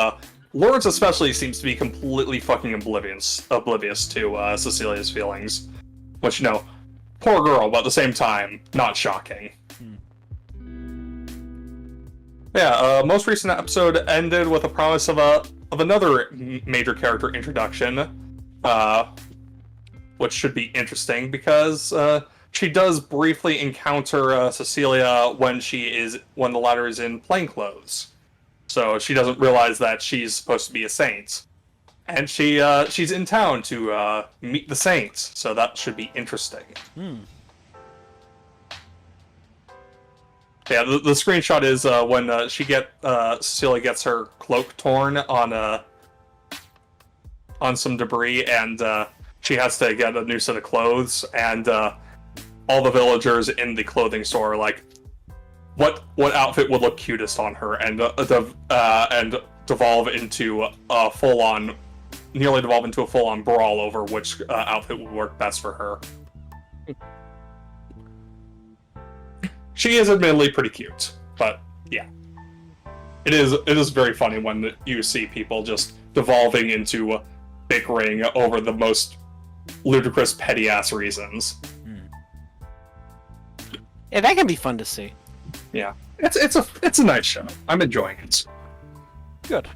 Lawrence especially seems to be completely fucking oblivious to Cecilia's feelings. Which, poor girl, but at the same time, not shocking. Yeah, most recent episode ended with a promise of another major character introduction, which should be interesting because she does briefly encounter Cecillia when the latter is in plainclothes, so she doesn't realize that she's supposed to be a saint. And she's in town to meet the saints, so that should be interesting. Yeah, the screenshot is when Cecillia gets her cloak torn on some debris, and she has to get a new set of clothes, and all the villagers in the clothing store are like, what outfit would look cutest on her, and devolve into a full-on brawl over which outfit would work best for her. She is admittedly pretty cute, but yeah. it is very funny when you see people just devolving into bickering over the most ludicrous, petty-ass reasons. Yeah, that can be fun to see. Yeah, it's a nice show. I'm enjoying it. Good.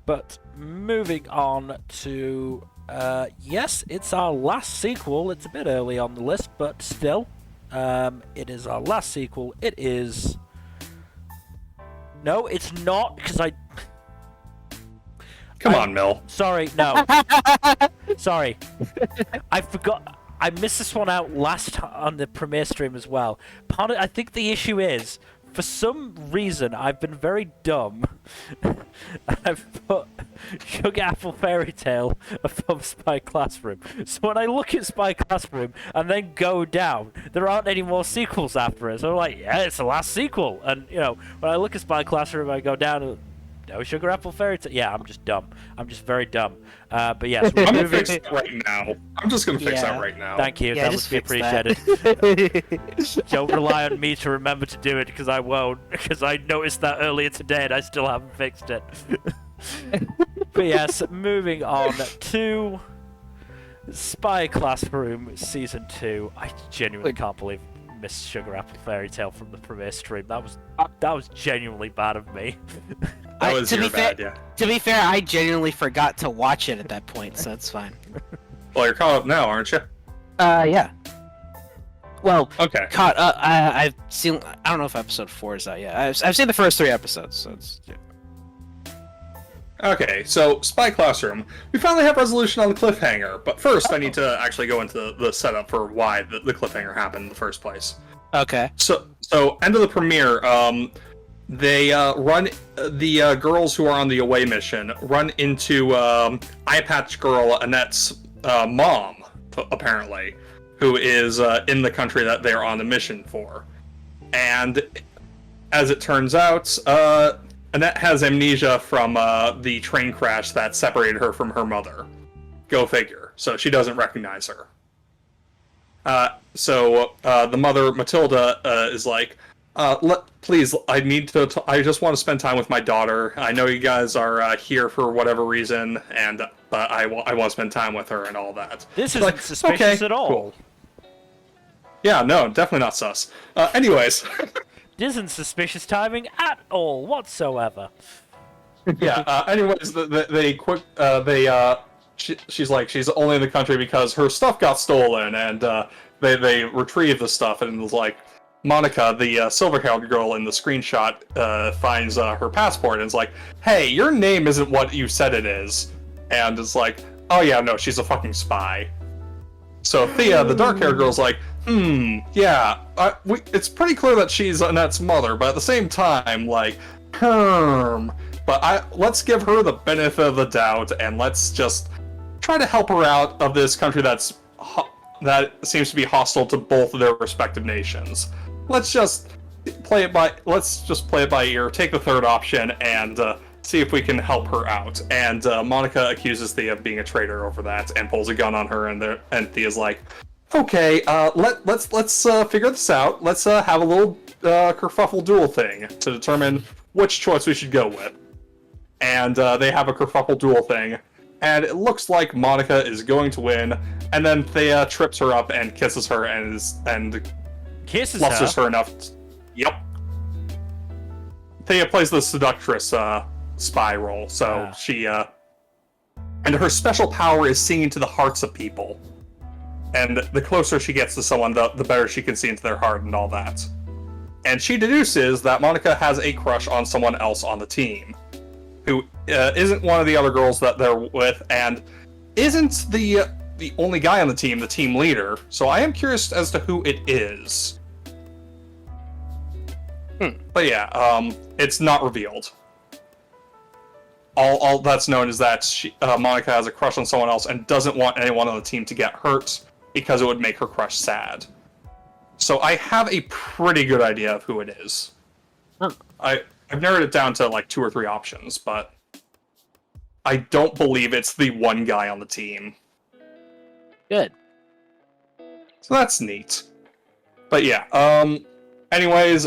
But moving on to yes, it's our last sequel. It's a bit early on the list, but still, it is our last sequel. It is. No, it's not, because Come on, Mel. Sorry, no. Sorry. I forgot. I missed this one out last on the premiere stream as well. I think the issue is, for some reason, I've been very dumb. And I've put Sugar Apple Fairy Tale above Spy Classroom. So when I look at Spy Classroom and then go down, there aren't any more sequels after it. So I'm like, yeah, it's the last sequel. And, you know, when I look at Spy Classroom, I go down and no Sugar Apple Fairy Tale. Yeah, I'm just dumb. I'm just very dumb. But yes, we're I'm gonna moving. fix it right now. I'm just gonna fix that right now. Thank you. Yeah, That would just be fix that. appreciated. Don't rely on me to remember to do it, because I won't. Because I noticed that earlier today and I still haven't fixed it. But yes, moving on to Spy Classroom Season 2. I genuinely can't believe I missed Sugar Apple Fairy Tale from the premiere stream. That was genuinely bad of me. That was to your be fair, bad, yeah. To be fair, I genuinely forgot to watch it at that point, so that's fine. Well, you're caught up now, aren't you? Yeah. Well, Okay. caught up. I've seen. I don't know if episode 4 is out yet. I've seen the first 3 episodes, so it's. Yeah. Okay, so Spy Classroom. We finally have resolution on the cliffhanger, but first I need to actually go into the setup for why the cliffhanger happened in the first place. Okay. So end of the premiere, they run the girls who are on the away mission run into Eye Patch Girl Annette's mom, apparently, who is in the country that they're on the mission for. And as it turns out, Annette has amnesia from the train crash that separated her from her mother. Go figure. So she doesn't recognize her. So the mother, Matilda, is like, please, I just want to spend time with my daughter. I know you guys are here for whatever reason, but I want to spend time with her and all that. This isn't like, suspicious okay, at all. Cool. Yeah, no, definitely not sus. Anyways. This isn't suspicious timing at all whatsoever. Yeah. Anyways, she's like, she's only in the country because her stuff got stolen, and they retrieved the stuff, and it was like, Monica, the silver-haired girl in the screenshot, finds her passport and is like, hey, your name isn't what you said it is. And it's like, oh yeah, no, she's a fucking spy. So Thea, the dark-haired girl's like, yeah, it's pretty clear that she's Annette's mother, but at the same time, like, but let's give her the benefit of the doubt, and let's just try to help her out of this country that seems to be hostile to both of their respective nations. Let's just play it by ear, take the third option, and see if we can help her out. And Monica accuses Thea of being a traitor over that, and pulls a gun on her, and Thea's like, okay, let's figure this out. Let's have a little kerfuffle duel thing to determine which choice we should go with. And they have a kerfuffle duel thing, and it looks like Monica is going to win. And then Thea trips her up and kisses her and Kisses flusters her enough. Yep. Thea plays the seductress spy role, so she and her special power is seeing into the hearts of people. And the closer she gets to someone, the better she can see into their heart and all that. And she deduces that Monica has a crush on someone else on the team, who isn't one of the other girls that they're with, and isn't the only guy on the team leader. So I am curious as to who it is. But yeah, it's not revealed. All that's known is that Monica has a crush on someone else and doesn't want anyone on the team to get hurt because it would make her crush sad. So I have a pretty good idea of who it is. I've narrowed it down to like 2 or 3 options, but I don't believe it's the one guy on the team. Good. So that's neat. But yeah, anyways,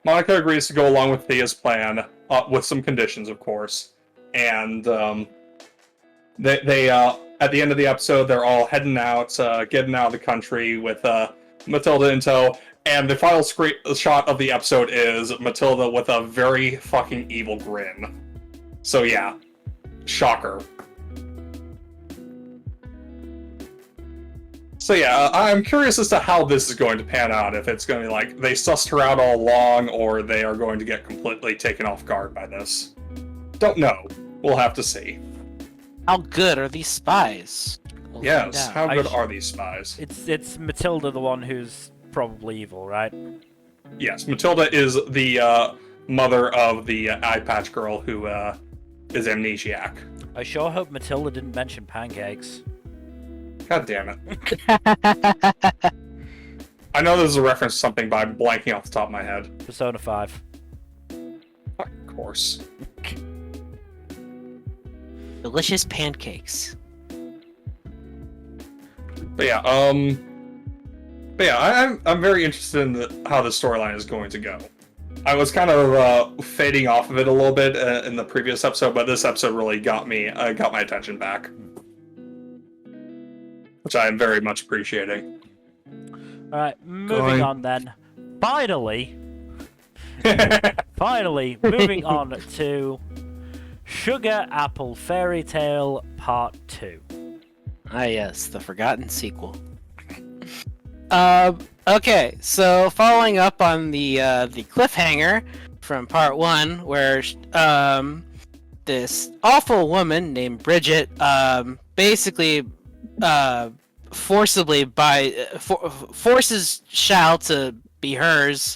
Monica agrees to go along with Thea's plan, with some conditions, of course. And they at the end of the episode, they're all heading out, getting out of the country with Matilda in tow. And the final shot of the episode is Matilda with a very fucking evil grin. So yeah, shocker. So yeah, I'm curious as to how this is going to pan out. If it's going to be like, they sussed her out all along, or they are going to get completely taken off guard by this. Don't know. We'll have to see. How good are these spies? Yes, how good are these spies? It's Matilda, the one who's probably evil, right? Yes, Matilda is the mother of the eye patch girl who is amnesiac. I sure hope Matilda didn't mention pancakes. God damn it. I know this is a reference to something, but I'm blanking off the top of my head. Persona 5. Of course. Delicious pancakes. But yeah, I'm very interested in how the storyline is going to go. I was kind of fading off of it a little bit in the previous episode, but this episode really got my attention back, which I am very much appreciating. All right, moving on then. Finally, moving on to Sugar Apple Fairy Tale Part 2. Ah, yes, the forgotten sequel. Okay, so following up on the cliffhanger from Part 1, where this awful woman named Bridget basically forcibly forces Shao to be hers,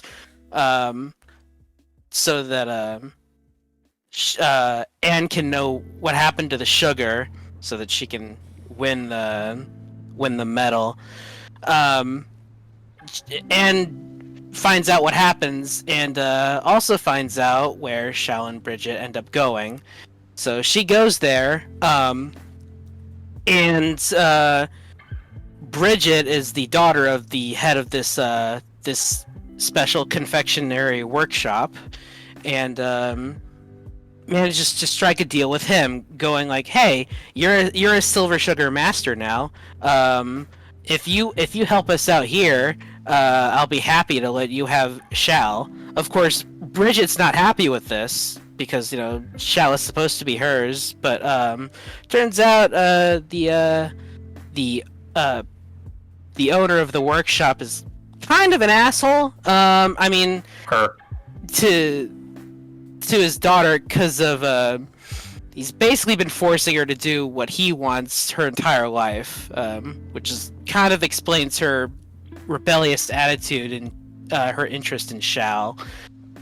so that Anne can know what happened to the sugar, so that she can win the medal. And finds out what happens, and also finds out where Shao and Bridget end up going. So she goes there, and Bridget is the daughter of the head of this special confectionery workshop, and manages to strike a deal with him, going like, "Hey, you're a silver sugar master now. If you help us out here, I'll be happy to let you have Shao." Of course, Bridget's not happy with this because Shao is supposed to be hers, but turns out the owner of the workshop is kind of an asshole. I mean, Her. to his daughter, because of he's basically been forcing her to do what he wants her entire life, which is kind of explains her rebellious attitude and her interest in Shao,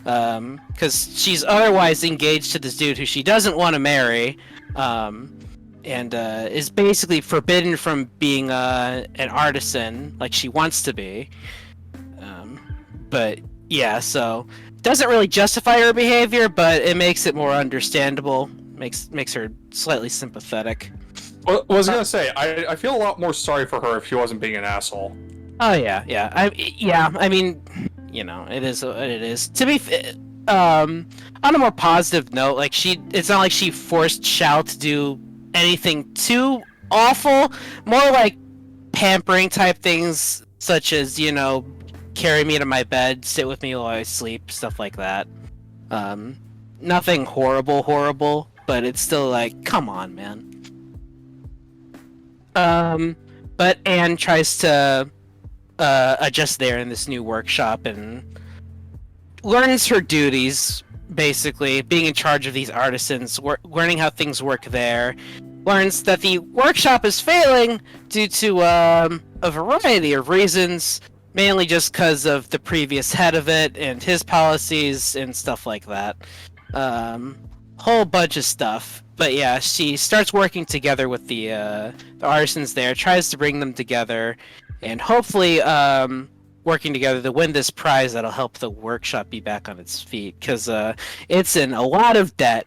because she's otherwise engaged to this dude who she doesn't want to marry, and is basically forbidden from being an artisan like she wants to be. But yeah, so doesn't really justify her behavior, but it makes it more understandable. Makes her slightly sympathetic. Well, I was gonna say, I feel a lot more sorry for her if she wasn't being an asshole. Oh yeah. I mean, it is what it is. To be on a more positive note, like it's not like she forced Shao to do anything too awful. More like pampering type things, such as carry me to my bed, sit with me while I sleep, stuff like that. Nothing horrible, but it's still like, come on, man. But Anne tries to adjust there in this new workshop and learns her duties, basically, being in charge of these artisans, learning how things work there. Learns that the workshop is failing due to a variety of reasons, mainly just because of the previous head of it and his policies and stuff like that. Whole bunch of stuff. But yeah, she starts working together with the artisans there, tries to bring them together, and hopefully working together to win this prize that'll help the workshop be back on its feet, because it's in a lot of debt.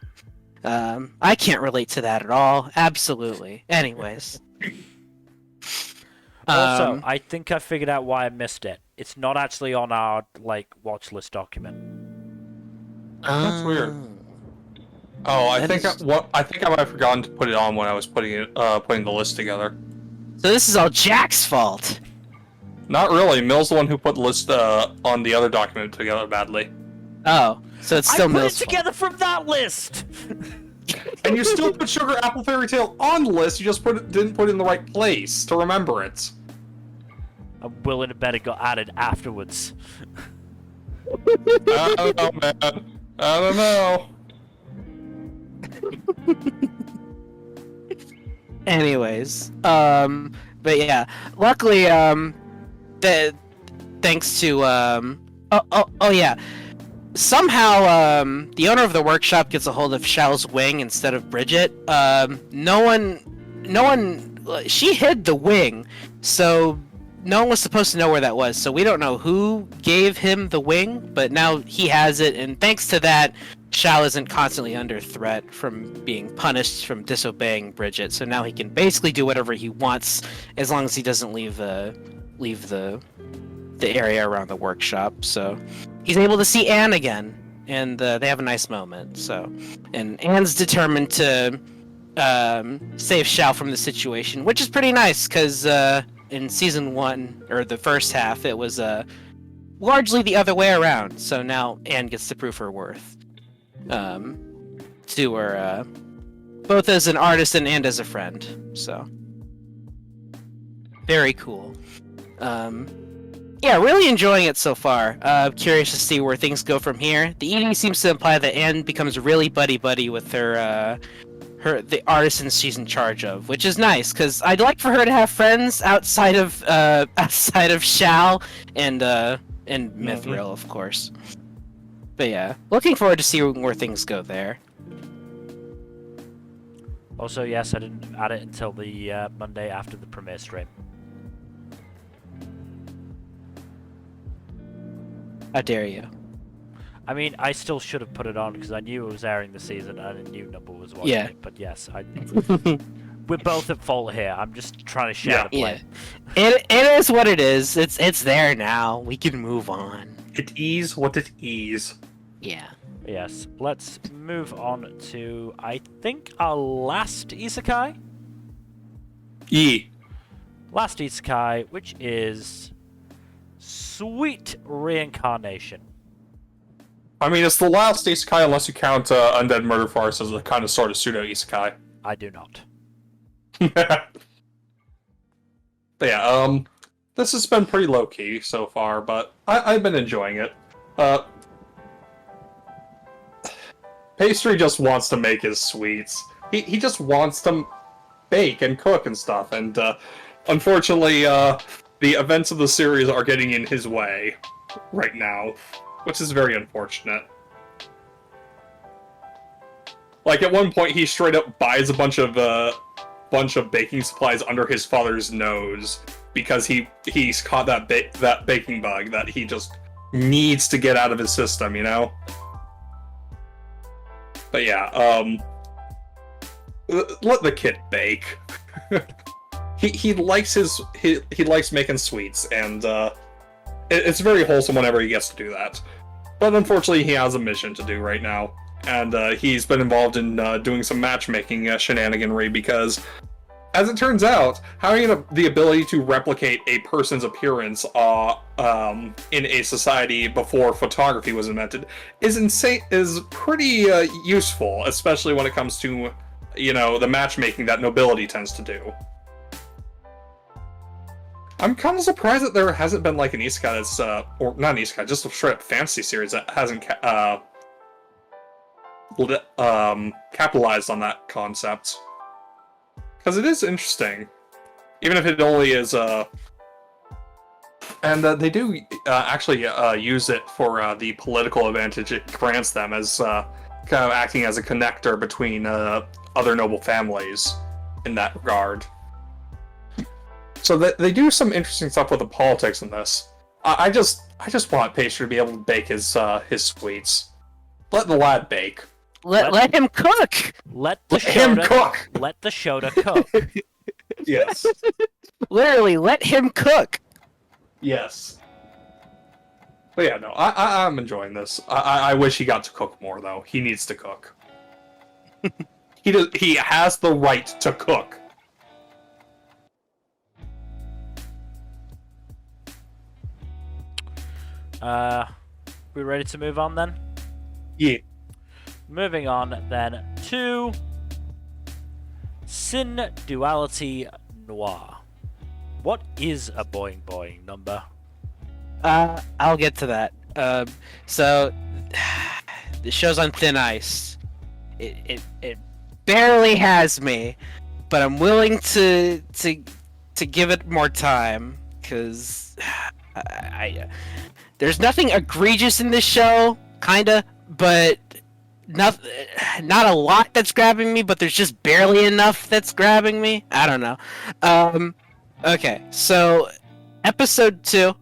I can't relate to that at all. Absolutely. Anyways. Also, I think I figured out why I missed it. It's not actually on our watch list document. That's weird. Oh, I think I might have forgotten to put it on when I was putting the list together. So this is all Jack's fault. Not really. Mill's the one who put the list on the other document together badly. Oh, so it's still I put Mill's it together from that list. And you still put Sugar Apple Fairy Tale on the list. You just didn't put it in the right place to remember it. I'm willing to bet it got added afterwards. I don't know, man. I don't know. Anyways, but yeah, luckily, thanks to, oh yeah, somehow, the owner of the workshop gets a hold of Xiao's wing instead of Bridget. She hid the wing, so no one was supposed to know where that was, so we don't know who gave him the wing, but now he has it, and thanks to that, Xiao isn't constantly under threat from being punished from disobeying Bridget, so now he can basically do whatever he wants as long as he doesn't leave the area around the workshop. So he's able to see Anne again, and they have a nice moment. So, and Anne's determined to save Xiao from the situation, which is pretty nice because in season 1 or the first half it was largely the other way around. So now Anne gets to prove her worth. To her, both as an artisan and as a friend, so very cool. Yeah, really enjoying it so far. Curious to see where things go from here. The ED seems to imply that Anne becomes really buddy-buddy with the artisan she's in charge of, which is nice, because I'd like for her to have friends outside of Xiao and Mithril, of course. But yeah, looking forward to seeing where things go there. Also, yes, I didn't add it until the Monday after the premiere stream. How dare you? I mean, I still should have put it on because I knew it was airing the season and I knew Nmbr was watching it. But yes, we're both at fault here. I'm just trying to share the blame. It is what it is. It's there now. We can move on. It is what it is. Yeah. Yes, let's move on to, I think, our last isekai? Last isekai, which is Sweet Reincarnation. I mean, it's the last isekai unless you count Undead Murder Farce as a kind of sort of pseudo isekai. I do not. But yeah, this has been pretty low-key so far, but I've been enjoying it. Pastry just wants to make his sweets. He just wants to bake and cook and stuff, and unfortunately, the events of the series are getting in his way right now, which is very unfortunate. Like, at one point, he straight up buys a bunch of baking supplies under his father's nose because he's caught that baking bug that he just needs to get out of his system, you know? But yeah, let the kid bake. he likes he likes making sweets, and it's very wholesome whenever he gets to do that. But unfortunately, he has a mission to do right now, and he's been involved in doing some matchmaking shenaniganry because, as it turns out, having the ability to replicate a person's appearance in a society before photography was invented is pretty useful, especially when it comes to, you know, the matchmaking that nobility tends to do. I'm kind of surprised that there hasn't been like an isekai that's, or not an isekai, just a straight up fantasy series that hasn't capitalized on that concept. Because it is interesting, even if it only is, and they do actually use it for the political advantage it grants them as kind of acting as a connector between other noble families in that regard. So they do some interesting stuff with the politics in this. I just want Pastry to be able to bake his sweets. Let the lad bake. Let him cook. Let the Shota cook. Yes. Literally, let him cook. Yes. But yeah, no, I'm enjoying this. I wish he got to cook more though. He needs to cook. He has the right to cook. We ready to move on then? Yeah. Moving on then to Synduality Noir. What is a boing boing number? I'll get to that. So the show's on thin ice. It barely has me, but I'm willing to give it more time because I there's nothing egregious in this show, kinda, but not a lot that's grabbing me. But there's just barely enough that's grabbing me. I don't know. Okay, so episode 2.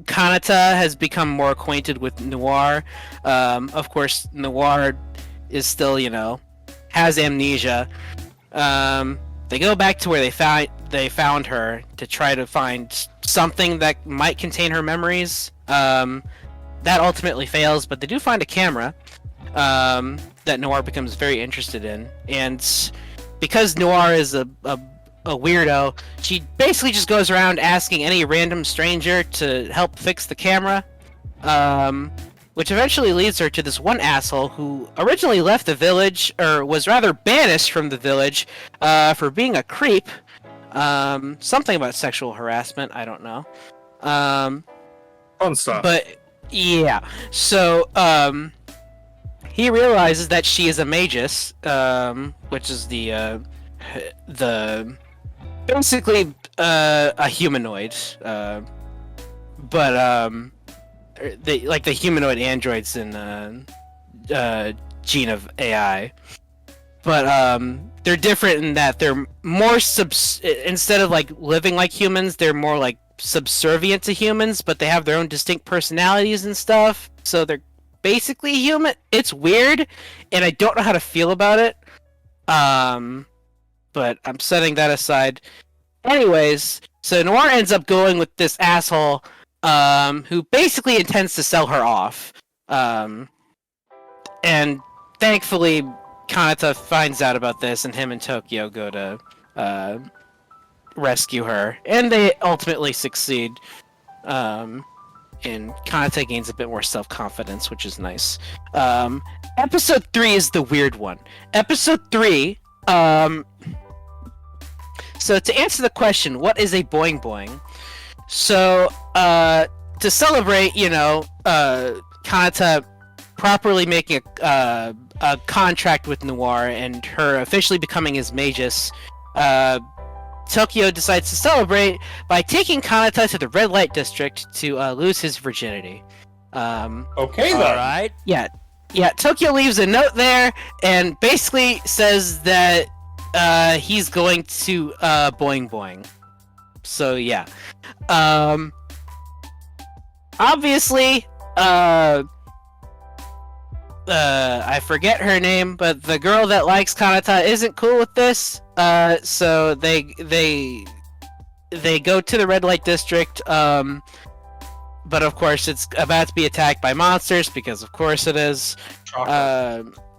Kanata has become more acquainted with Noir. Of course, Noir is still, has amnesia. They go back to where they found her to try to find something that might contain her memories. That ultimately fails, but they do find a camera that Noir becomes very interested in. And because Noir is a weirdo, she basically just goes around asking any random stranger to help fix the camera, which eventually leads her to this one asshole who originally left the village, or was rather banished from the village, for being a creep. Something about sexual harassment, I don't know. Fun stuff. But yeah, so he realizes that she is a magus, which is the basically a humanoid, but they like the humanoid androids in Gene of AI, but they're different in that they're more instead of like living like humans, they're more like subservient to humans, but they have their own distinct personalities and stuff, so they're basically human. It's weird, and I don't know how to feel about it. But I'm setting that aside. Anyways, so Noir ends up going with this asshole, who basically intends to sell her off. And thankfully, Kanata finds out about this, and him and Tokyo go to rescue her, and they ultimately succeed. And Kanata gains a bit more self-confidence, which is nice. Episode 3 is the weird one. Episode 3, so to answer the question, what is a boing boing? So, to celebrate, Kanata properly making a contract with Noir and her officially becoming his magus, Tokyo decides to celebrate by taking Kanata to the red light district to lose his virginity. Okay then. Alright. Yeah, Tokyo leaves a note there and basically says that he's going to boing boing. So yeah. Obviously, I forget her name, but the girl that likes Kanata isn't cool with this. So they go to the red light district. But of course it's about to be attacked by monsters, because of course it is.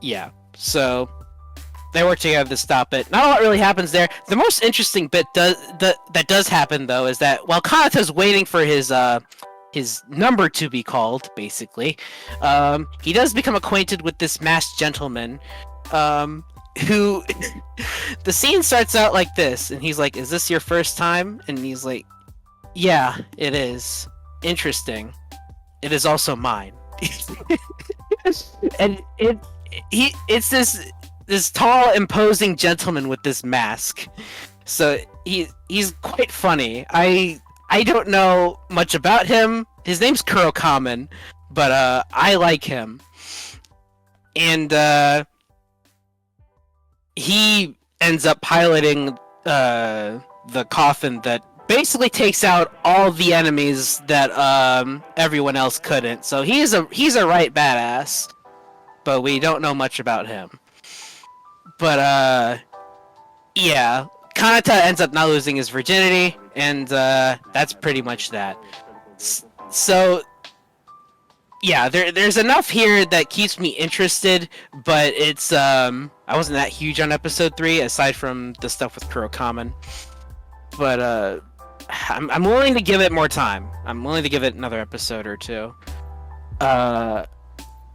Yeah. So they work together to stop it. Not a lot really happens there. The most interesting bit that does happen though is that while Kanata's waiting for his number to be called, basically, he does become acquainted with this masked gentleman, who the scene starts out like this, and he's like, "Is this your first time?" And he's like, "Yeah, it is. Interesting. It is also mine." And it's this tall, imposing gentleman with this mask. So he's quite funny. I don't know much about him. His name's Kurokamen, but I like him. And he ends up piloting the coffin that basically takes out all the enemies that everyone else couldn't. So he's a right badass, but we don't know much about him. But yeah, Kanata ends up not losing his virginity, and that's pretty much that. So yeah, there's enough here that keeps me interested, but it's I wasn't that huge on episode 3 aside from the stuff with Kurokamen. But I'm willing to give it more time. I'm willing to give it another episode or two.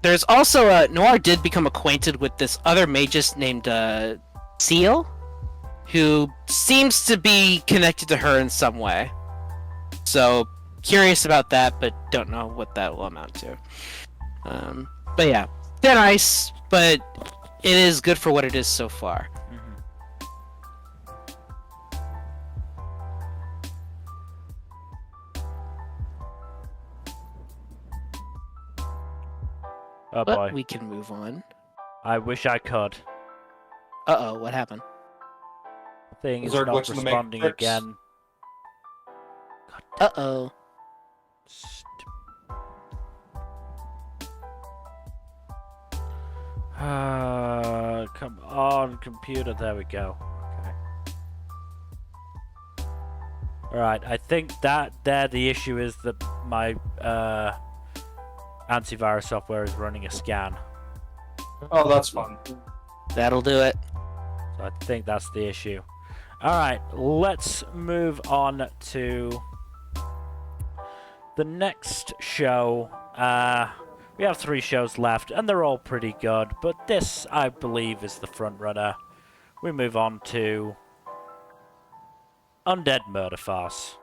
There's also Noir did become acquainted with this other magus named Seal, who seems to be connected to her in some way. So curious about that, but don't know what that will amount to. But yeah, they're nice, but it is good for what it is so far. Oh But boy. we can move on. I wish I could. Uh-oh, what happened? Thing is Is there a not glitch in the responding Matrix? again. Uh-oh. Come on, computer. There we go. Okay. Alright, I think that the issue is that my antivirus software is running a scan. Oh, that's fun. That'll do it. So I think that's the issue. Alright, let's move on to the next show. We have 3 shows left, and they're all pretty good, but this, I believe, is the front runner. We move on to Undead Murder Farce.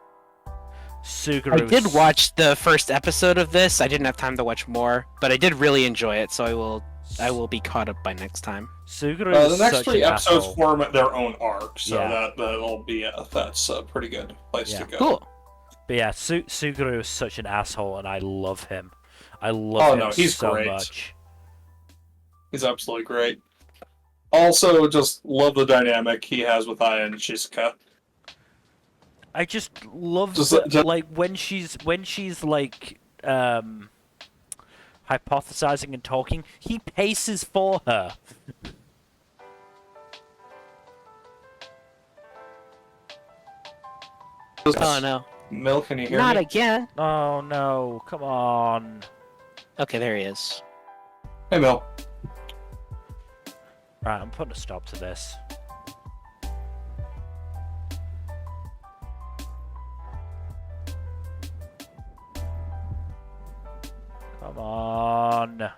Suguru. I did watch the first episode of this. I didn't have time to watch more, but I did really enjoy it, so I will be caught up by next time. Suguru The is next such 3 an episodes asshole. form their own arc, so Yeah. that'll be that's a pretty good place Yeah. to go. Cool. But yeah, Suguru is such an asshole, and I love him. I love him no, he's so great. much. He's absolutely great. Also, just love the dynamic he has with Aya and Shizuka. I just love Just- like when she's like hypothesizing and talking, he paces for her. Oh no. Mil, can you hear Not me? again. Oh no, come on. Okay, there he is. Hey, Mil. Right, I'm putting a stop to this. Come on.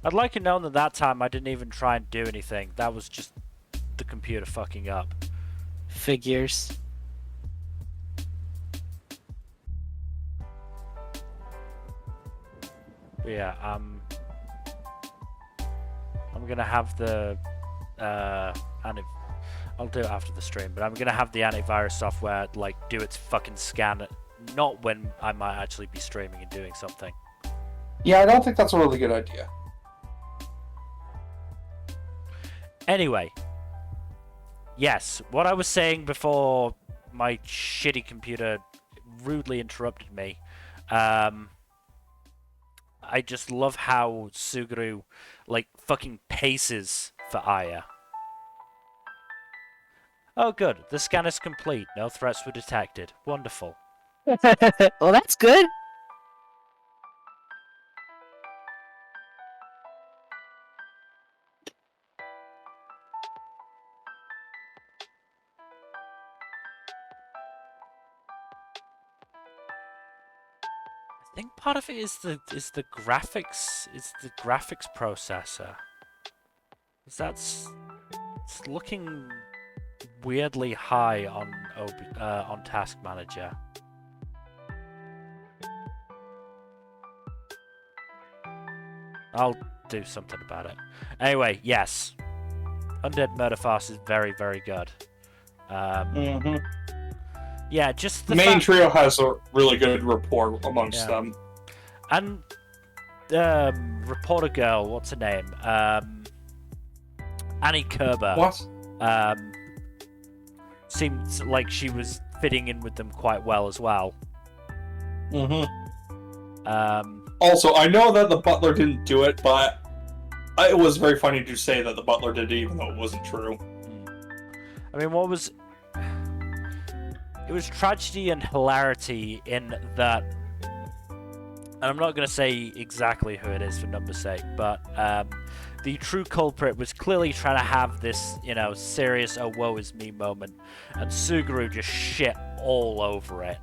I'd like it known that that time I didn't even try and do anything. That was just the computer fucking up. Figures. But yeah, I'm gonna have the I'll do it after the stream, but I'm gonna have the antivirus software like do its fucking scan, not when I might actually be streaming and doing something. Yeah, I don't think that's a really good idea. Anyway, yes, what I was saying before my shitty computer rudely interrupted me. I just love how Suguru like fucking paces for Aya. Oh good, the scan is complete. No threats were detected. Wonderful. Well, that's good. I think part of it is the graphics processor. It's looking weirdly high on Task Manager. I'll do something about it. Anyway, yes. Undead Murder Farce is very, very good. Yeah, just the main trio has a really good rapport amongst them. And reporter girl, what's her name? Annie Kerber. What? Seemed like she was fitting in with them quite well as well. Also, I know that the butler didn't do it, but it was very funny to say that the butler did it, even though it wasn't true. I mean, it was tragedy and hilarity in that, and I'm not going to say exactly who it is for number's sake, but the true culprit was clearly trying to have this, serious "oh woe is me" moment, and Suguru just shit all over it.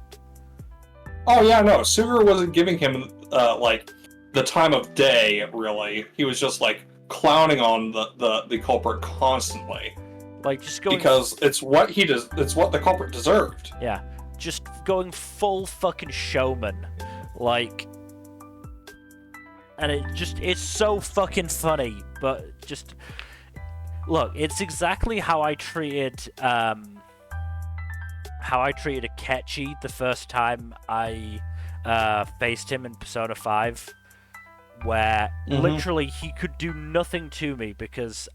Oh yeah, no, Suguru wasn't giving him the time of day, really. He was just clowning on the culprit constantly. Just going because it's what it's what the culprit deserved. Yeah, just going full fucking showman, and it's so fucking funny. But just look, it's exactly how I treated Akechi the first time I faced him in Persona 5, where literally he could do nothing to me because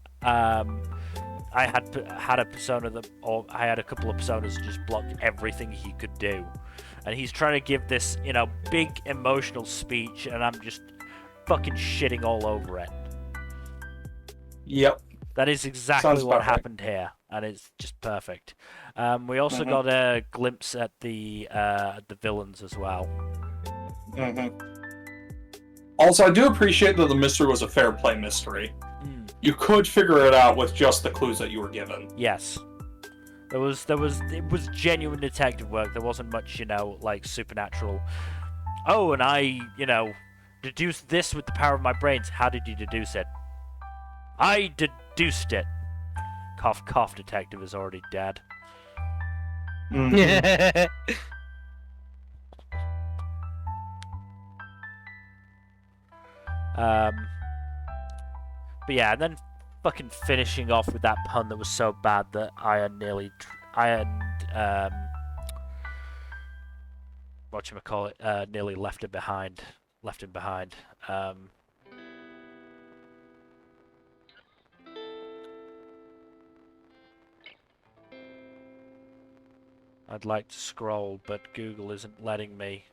I had a persona I had a couple of personas that just blocked everything he could do, and he's trying to give this big emotional speech, and I'm just fucking shitting all over it. Yep. That is exactly what happened here, and it's just perfect. We also got a glimpse at the villains as well. Also, I do appreciate that the mystery was a fair play mystery. You could figure it out with just the clues that you were given. Yes. It was genuine detective work. There wasn't much, supernatural. Oh, and I, deduced this with the power of my brains. How did you deduce it? I deduced it. Cough, cough, detective is already dead. But yeah, and then fucking finishing off with that pun that was so bad that nearly left him behind. I'd like to scroll, but Google isn't letting me.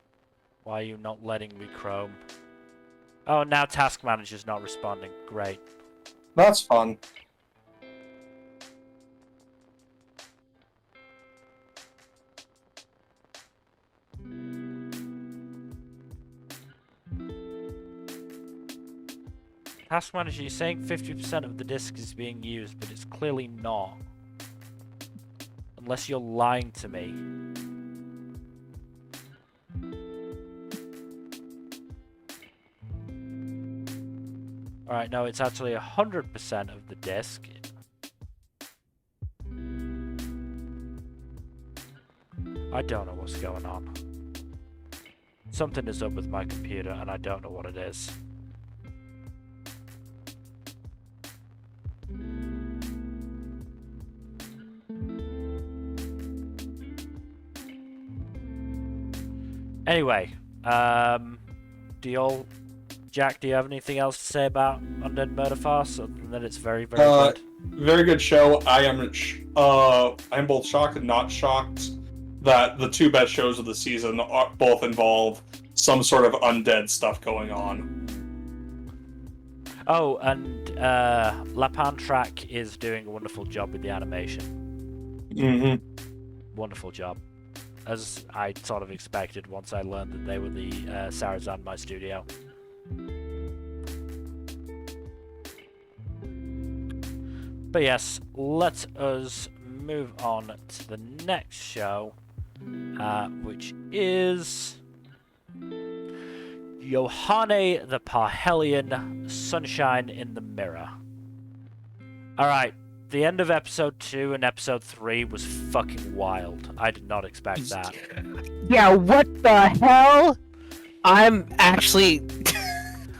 Why are you not letting me, Chrome? Oh, now Task Manager's not responding. Great. That's fun. Task Manager, you're saying 50% of the disk is being used, but it's clearly not. Unless you're lying to me. Alright, no, it's actually 100% of the disk. I don't know what's going on. Something is up with my computer, and I don't know what it is. Anyway, Jack, do you have anything else to say about Undead Murder Farce, other than that it's very, very good? Very good show. I am both shocked and not shocked that the two best shows of the season both involve some sort of undead stuff going on. Oh, and Lapan Track is doing a wonderful job with the animation. Wonderful job. As I sort of expected once I learned that they were the Sarazan My Studio. But yes, let us move on to the next show, which is Yohane the Parhelion, Sunshine in the Mirror. Alright, the end of episode 2 and episode 3 was fucking wild. I did not expect that. Yeah, what the hell? I'm actually...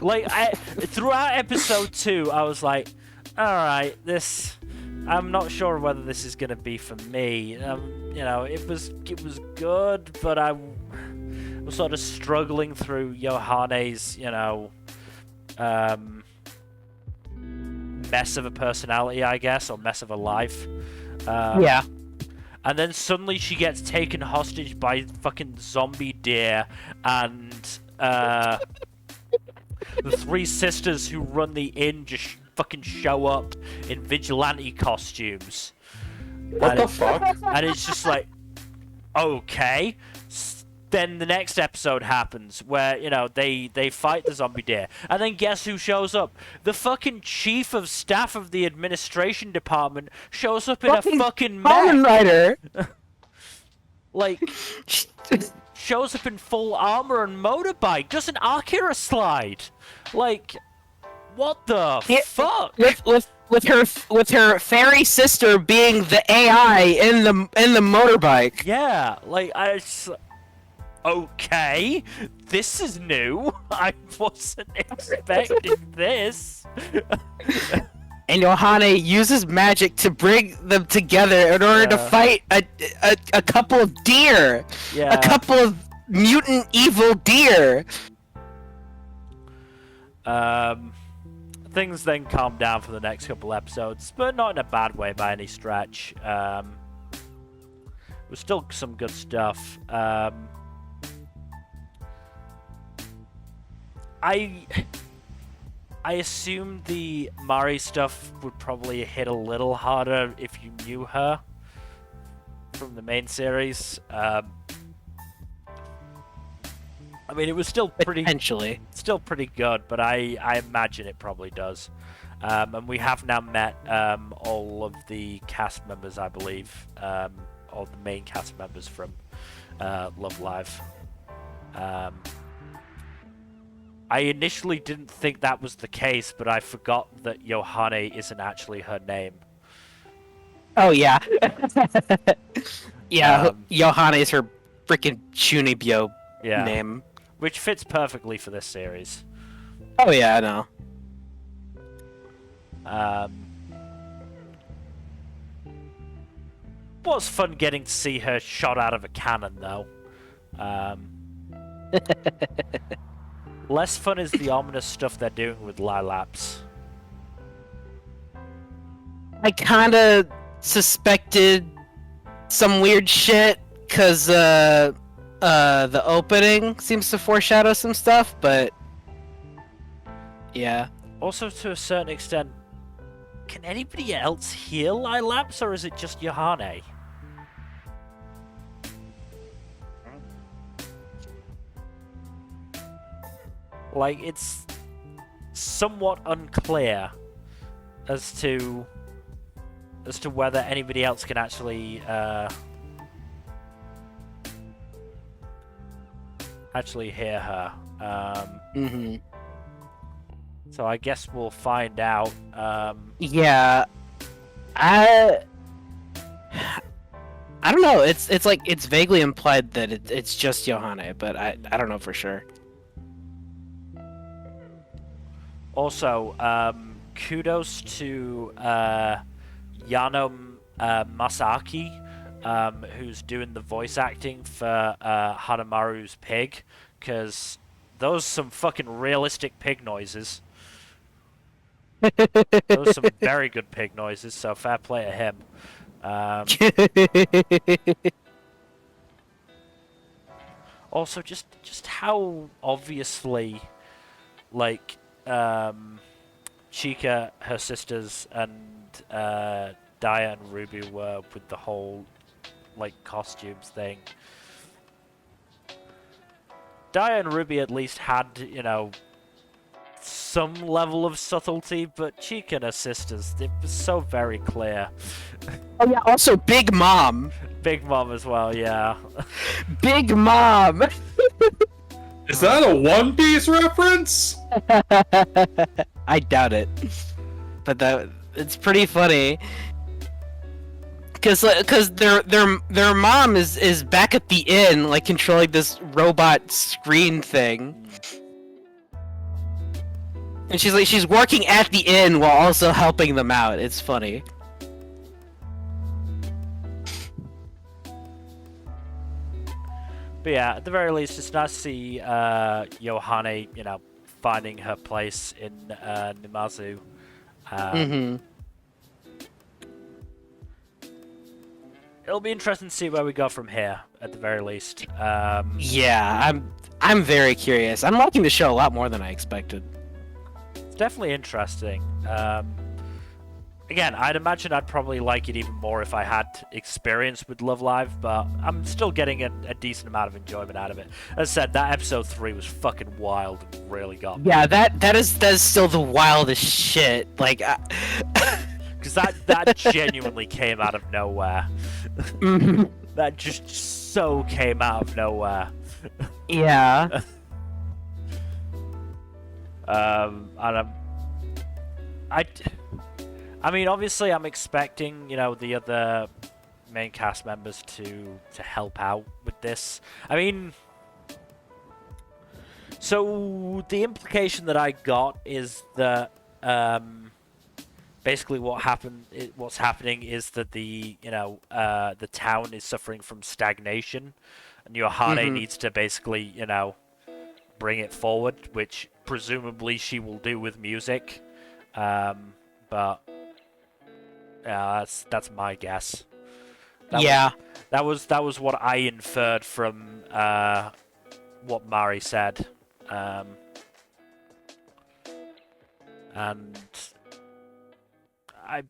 Like, throughout episode 2, I was like, alright, I'm not sure whether this is gonna be for me. It was good, but I was sort of struggling through Yohane's, mess of a personality, I guess, or mess of a life. Yeah. And then suddenly she gets taken hostage by fucking zombie deer and the 3 sisters who run the inn just fucking show up in vigilante costumes. What the fuck? And it's just like, okay. Then the next episode happens where, they fight the zombie deer. And then guess who shows up? The fucking chief of staff of the administration department shows up in a fucking Kamen mech. Rider. Like, shows up in full armor and motorbike. Does an Akira slide? Like, what the fuck? With her fairy sister being the AI in the motorbike. Yeah, like okay, this is new. I wasn't expecting this. And Yohane uses magic to bring them together in order to fight a couple of deer. Yeah. A couple of mutant evil deer. Things then calm down for the next couple episodes, but not in a bad way by any stretch. There's still some good stuff. I assume the Mari stuff would probably hit a little harder if you knew her from the main series. I mean, it was still pretty good, but I imagine it probably does. And we have now met all of the cast members, I believe, all the main cast members from Love Live. I initially didn't think that was the case, but I forgot that Yohane isn't actually her name. Oh, yeah. Yeah, Yohane is her freaking Chunibyo name. Which fits perfectly for this series. Oh, yeah, I know. Was fun getting to see her shot out of a cannon, though. Less fun is the ominous stuff they're doing with Lilaps. I kinda suspected some weird shit, cause the opening seems to foreshadow some stuff, but yeah. Also, to a certain extent, can anybody else heal Lilaps, or is it just Yohane? Like, it's somewhat unclear as to whether anybody else can actually hear her. So I guess we'll find out. Yeah, I don't know. It's like it's vaguely implied that it's just Yohane, but I don't know for sure. Also, kudos to Yano Masaki, who's doing the voice acting for Hanamaru's pig, because those some fucking realistic pig noises. Those are some very good pig noises, so fair play to him. Also, just how obviously, like, Chika, her sisters, and Daya and Ruby were with the whole, like, costumes thing. Daya and Ruby at least had, some level of subtlety, but Chika and her sisters, it was so very clear. Oh yeah, also Big Mom. Big Mom as well, yeah. Big Mom! Is that a One Piece reference? I doubt it. But it's pretty funny. Cause their mom is back at the inn, like controlling this robot screen thing. And she's working at the inn while also helping them out. It's funny. But yeah, at the very least, it's nice to see Yohane, finding her place in Nimazu. It'll be interesting to see where we go from here, at the very least. Yeah, I'm very curious. I'm liking the show a lot more than I expected. It's definitely interesting. Again, I'd imagine I'd probably like it even more if I had experience with Love Live, but I'm still getting a decent amount of enjoyment out of it. As I said, that episode 3 was fucking wild and really got me. Yeah, that is still the wildest shit. Like, because that genuinely came out of nowhere. That just so came out of nowhere. Yeah. And I mean, obviously, I'm expecting, the other main cast members to help out with this. I mean, so the implication that I got is that basically what's happening is that the town is suffering from stagnation, and Yohane needs to basically bring it forward, which presumably she will do with music, but. That's my guess. That was what I inferred from what Mari said, and I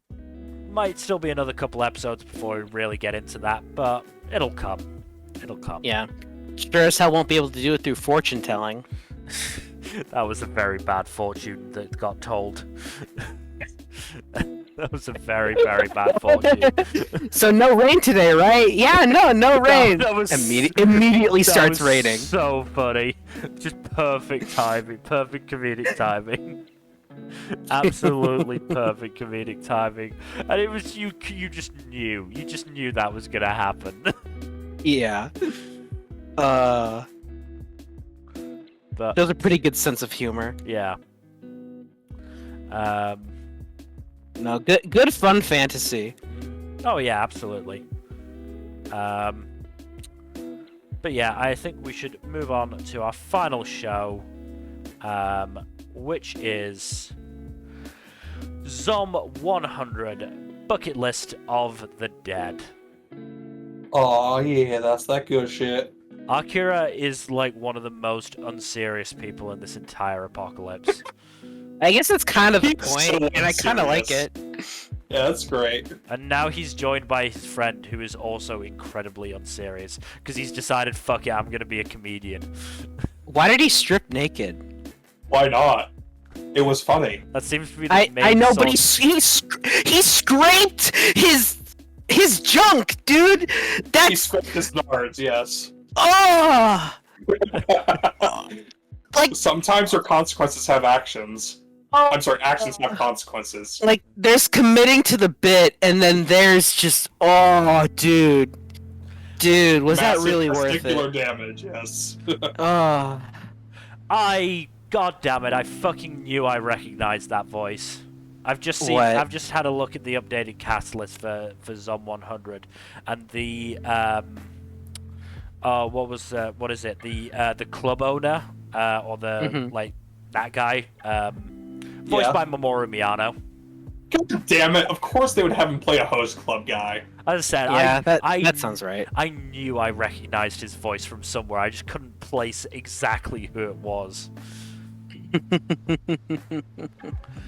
might still be another couple episodes before we really get into that, but it'll come. It'll come. Yeah. Sure as hell won't be able to do it through fortune telling. That was a very bad fortune that got told. That was a very, very bad fortune. So no rain today, right? Yeah, no rain. That was immediately starts raining. So funny. Just perfect timing. Perfect comedic timing. Absolutely perfect comedic timing. And it was you just knew. You just knew that was gonna happen. Yeah. But there's a pretty good sense of humor. Yeah. No, good fun fantasy. Oh yeah, absolutely. But yeah, I think we should move on to our final show, which is Zom 100 Bucket List of the Dead. Oh yeah, that's that good shit. Akira is like one of the most unserious people in this entire apocalypse. I guess that's kind of the point, so and I kind of like it. Yeah, that's great. And now he's joined by his friend, who is also incredibly unserious, because he's decided, fuck it, I'm gonna be a comedian. Why did he strip naked? Why not? It was funny. That seems to be the main I know, but he scraped his junk, dude. He scraped his nards, yes. Oh! Like, sometimes your consequences have actions. I'm sorry, actions have consequences. Like, there's committing to the bit, and then there's just, oh, dude, was that really worth it? Damage, yes. Oh. God damn it! I fucking knew I recognized that voice. I've just had a look at the updated cast list for Zom 100, and the what is it? The club owner, or the like that guy, voiced by Mamoru Miyano. God damn it! Of course they would have him play a host club guy. As I said, yeah, that sounds right. I knew I recognized his voice from somewhere. I just couldn't place exactly who it was.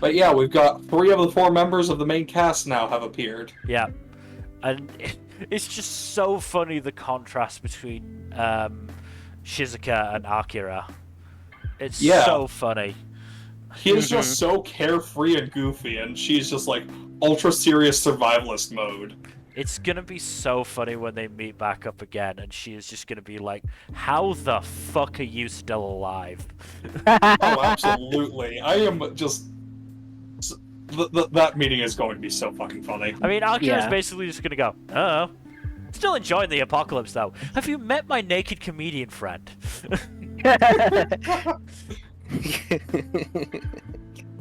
But yeah, we've got 3 of the 4 members of the main cast now have appeared. Yeah, and it's just so funny, the contrast between Shizuka and Akira. It's so funny. He is just so carefree and goofy, and she's just like ultra serious survivalist mode. It's gonna be so funny when they meet back up again, and she is just gonna be like, "How the fuck are you still alive?" Oh, absolutely! I am just. That meeting is going to be so fucking funny. I mean, Akira's basically just gonna go, "Oh, still enjoying the apocalypse though. Have you met my naked comedian friend?"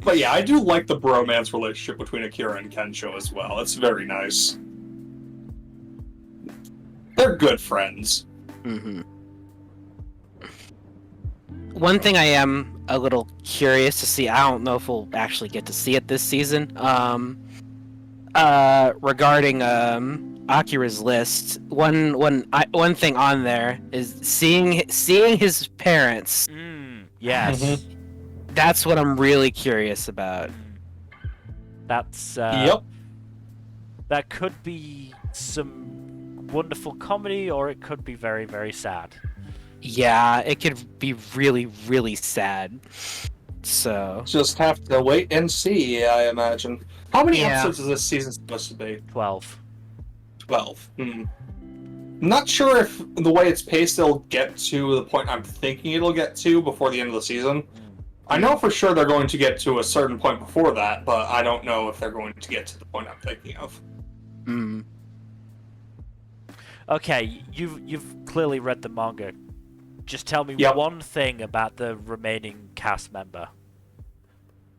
But yeah, I do like the bromance relationship between Akira and Kensho as well. It's very nice. They're good friends. Mm-hmm. One thing I am a little curious to see, I don't know if we'll actually get to see it this season, regarding Akira's list, one thing on there is seeing his parents. Yes. Mm-hmm. That's what I'm really curious about. That's Yep. That could be some wonderful comedy, or it could be very, very sad. Yeah, it could be really, really sad. So Just have to wait and see, I imagine. How many Yeah. episodes is this season supposed to be? 12. 12. Not sure if the way it's paced it'll get to the point I'm thinking it'll get to before the end of the season. I know for sure they're going to get to a certain point before that, but I don't know if they're going to get to the point I'm thinking of. Okay, you've clearly read the manga. Just tell me Yep. one thing about the remaining cast member.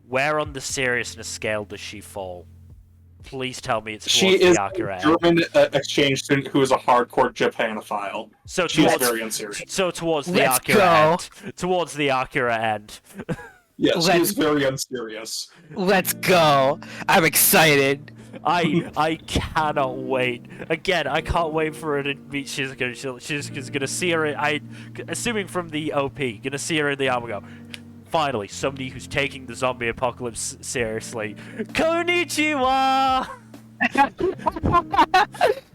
Where on the seriousness scale does she fall? Please tell me it's She towards is the a Akira end. German exchange student who is a hardcore Japanophile. So She's towards, very unserious. so towards the Let's Akira go. end. Towards the Akira end. Yes, Let's- she's very unserious. let's go! I'm excited. I cannot wait. Again, I can't wait for her to meet Shizuka. Shizuka's gonna see her. Assuming from the OP, gonna see her in the armor. Go. Finally, somebody who's taking the zombie apocalypse seriously. Konnichiwa.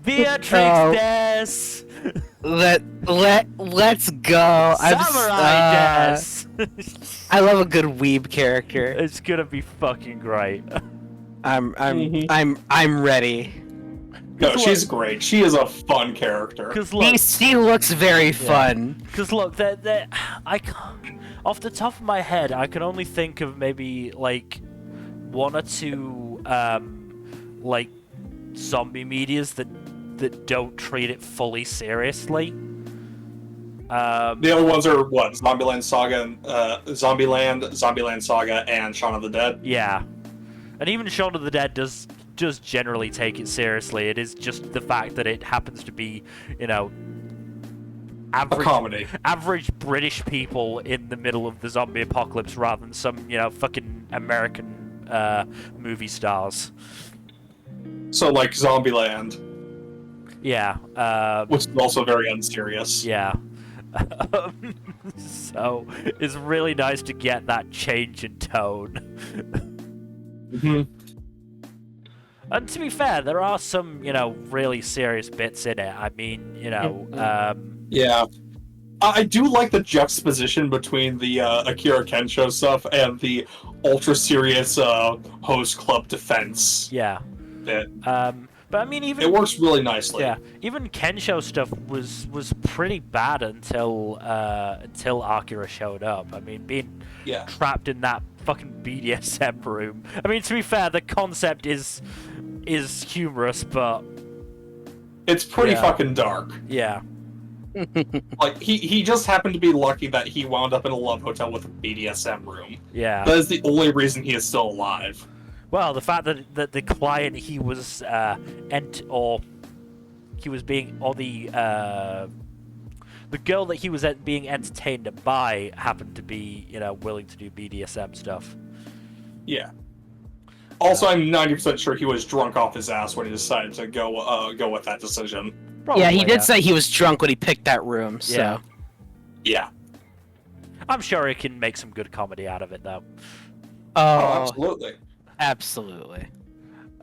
Beatrix Let's go. Samurai des. I love a good weeb character. It's gonna be fucking great. I'm ready. No, she's great. She is a fun character. Because look, He looks very fun. Because look, I can't, off the top of my head, I can only think of maybe like one or two like zombie medias that don't treat it fully seriously. The other ones are what? Zombieland Saga, and Zombieland Saga, and Shaun of the Dead. Yeah, and even Shaun of the Dead does generally take it seriously. It is just the fact that it happens to be, you know, A comedy. average British people in the middle of the zombie apocalypse rather than some, you know, fucking American movie stars. So, like Zombieland, Yeah. which is also very unserious. Yeah. So it's really nice to get that change in tone. Mm-hmm. And to be fair, there are some, you know, really serious bits in it. I mean, you know, Yeah. I do like the juxtaposition between the Akira Kensho stuff and the ultra-serious host club defense yeah. bit. But I mean, even It works really nicely. yeah, even Kensho stuff was pretty bad until Akira showed up. I mean, being Yeah. trapped in that fucking BDSM room. I mean, to be fair, the concept is humorous, but It's pretty Yeah. fucking dark. yeah. Like, he just happened to be lucky that he wound up in a love hotel with a BDSM room. Yeah. That is the only reason he is still alive. Well, the fact that the client he was the girl that he was being entertained by happened to be, you know, willing to do BDSM stuff. Yeah. Also, I'm 90% sure he was drunk off his ass when he decided to go with that decision. Probably, Yeah, he did say he was drunk when he picked that room. So Yeah. Yeah. I'm sure he can make some good comedy out of it, though. Oh, absolutely. absolutely.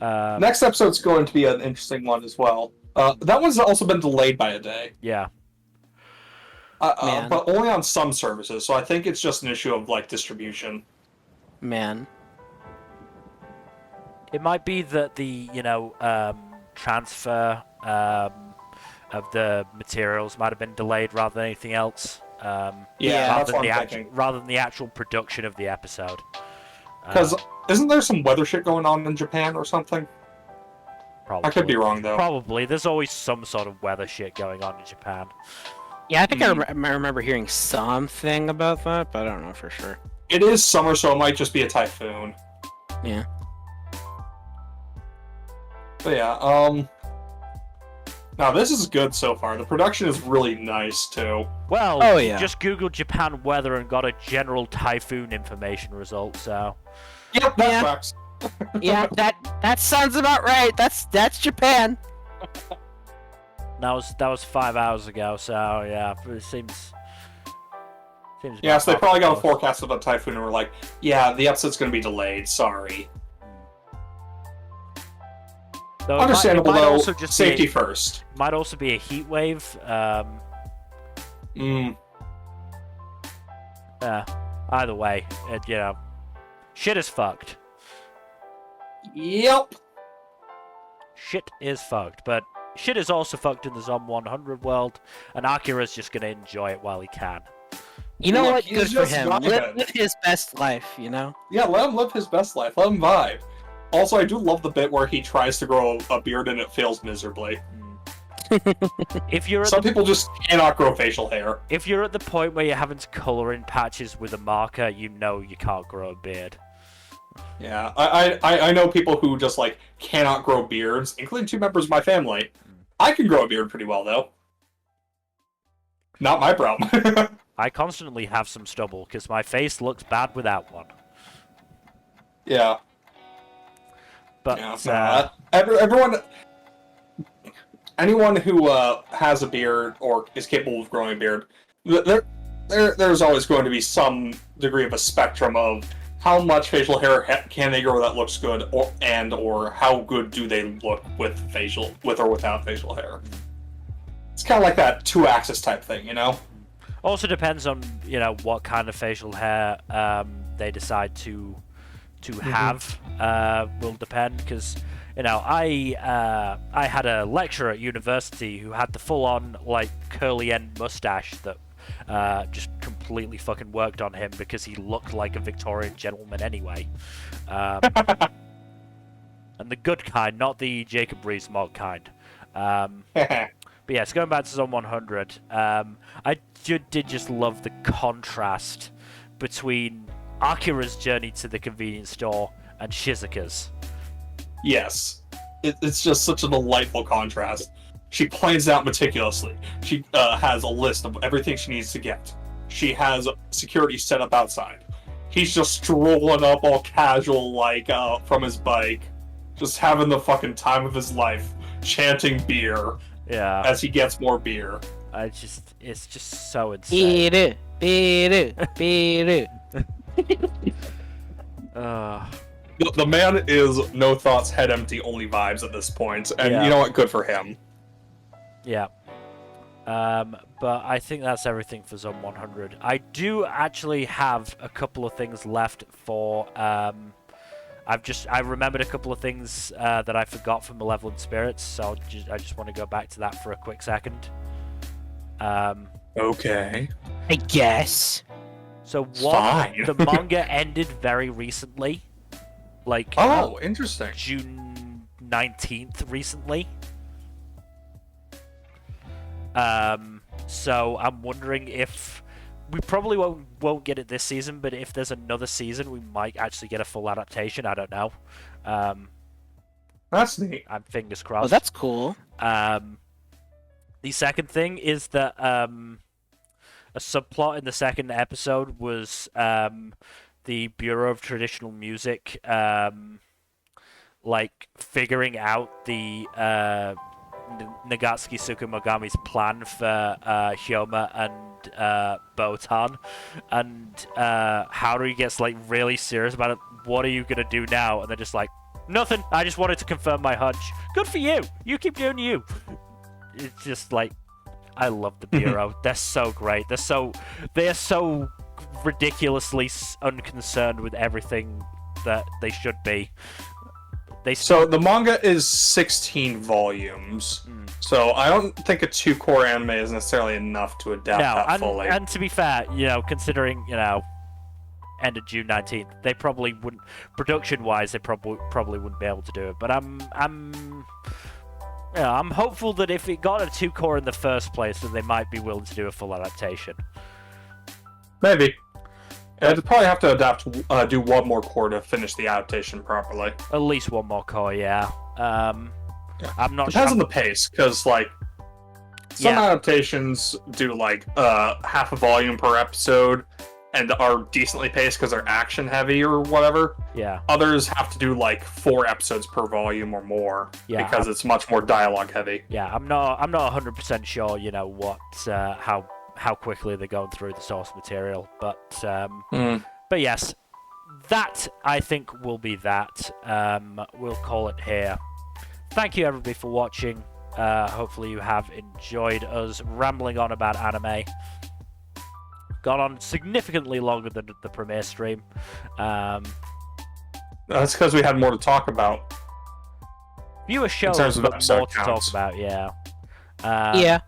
Next episode's going to be an interesting one as well. That one's also been delayed by a day. Yeah. Man. But only on some services, so I think it's just an issue of, like, distribution. Man. It might be that the, you know, transfer of the materials might have been delayed rather than anything else. Yeah, that's what I'm actual, thinking. rather than the actual production of the episode. Because isn't there some weather shit going on in Japan or something? Probably. I could be wrong, though. Probably. There's always some sort of weather shit going on in Japan. Yeah, I think I remember hearing something about that, but I don't know for sure. It is summer, so it might just be a typhoon. Yeah. But yeah, now this is good so far. The production is really nice too. Well, Oh, yeah. just Googled Japan weather and got a general typhoon information result, so... Yep, that Yeah. tracks. Yeah, that sounds about right. That's Japan. That was 5 hours ago, so yeah, it seems Yeah, so they probably got a close. forecast of a typhoon and were like, yeah, the episode's gonna be delayed, sorry. Though Understandable it might though, also just safety be first. might also be a heat wave. Either way, shit is fucked. Yep. Shit is fucked, but shit is also fucked in the Zom 100 world, and Akira's just gonna enjoy it while he can. You know Look, what? he's Good for just him. vibing. Live his best life, you know? Yeah, let him live his best life. Let him vibe. Also, I do love the bit where he tries to grow a beard and it fails miserably. If you're at Some the, people just cannot grow facial hair. if you're at the point where you're having to color in patches with a marker, you know you can't grow a beard. Yeah, I know people who just, like, cannot grow beards, including 2 members of my family. I can grow a beard pretty well, though. Not my problem. I constantly have some stubble because my face looks bad without one. Yeah. But Yeah, everyone, anyone who has a beard or is capable of growing a beard, there's always going to be some degree of a spectrum of how much facial hair can they grow that looks good, or how good do they look with or without facial hair. It's kind of like that 2-axis type thing, you know. also depends on what kind of facial hair they decide to have. Will depend because I had a lecturer at university who had the full-on like curly end mustache that just completely fucking worked on him because he looked like a Victorian gentleman anyway. And the good kind, not the Jacob Rees-Mogg kind. But yes, going back to Zone 100, I did just love the contrast between Akira's journey to the convenience store and Shizuka's. Yes. It's just such a delightful contrast. She plans it out meticulously. She has a list of everything she needs to get. She has security set up outside. He's just strolling up all casual, like, from his bike. Just having the fucking time of his life. Chanting beer. Yeah. As he gets more beer. It's just so insane. Beer. The man is no thoughts, head empty, only vibes at this point. And Yeah. you know what? Good for him. Yeah. But I think that's everything for Zone 100. I do actually have a couple of things left for... I remembered a couple of things that I forgot from Malevolent Spirits, so I just want to go back to that for a quick second. Okay. I guess. So Fine. the manga ended very recently. Like, Oh, interesting. June 19th recently. So I'm wondering if we probably won't get it this season, but if there's another season, we might actually get a full adaptation. I don't know. That's neat. I'm fingers crossed. Oh, that's cool. The second thing is that a subplot in the second episode was the Bureau of Traditional Music like figuring out the Nagatsuki Tsukumogami's plan for Hyoma and Botan, and Haru gets like really serious about it. What are you gonna do now? And they're just like, nothing. I just wanted to confirm my hunch. Good for you. You keep doing you. It's just like, I love the Bureau. They're so great. They're so ridiculously unconcerned with everything that they should be. So the manga is 16 volumes. So I don't think a 2-core anime is necessarily enough to adapt that fully. And to be fair, considering, end of June 19th, they probably wouldn't, production-wise, they probably wouldn't be able to do it. But I'm hopeful that if it got a 2-core in the first place, that they might be willing to do a full adaptation. Maybe. I'd probably have to do one more core to finish the adaptation properly. At least one more core, yeah. I'm not Depends sure. on the pace, because like some adaptations do like half a volume per episode and are decently paced because they're action heavy or whatever. Yeah. Others have to do like 4 episodes per volume or more because it's much more dialogue heavy. Yeah, I'm not 100% sure, you know, what how quickly they're going through the source material, but yes, that I think will be that. We'll call it here. Thank you everybody for watching. Hopefully you have enjoyed us rambling on about anime. Gone on significantly longer than the premiere stream. That's because we had more to talk about. Viewer shows, in terms of but episode more to counts. talk about, yeah. Yeah.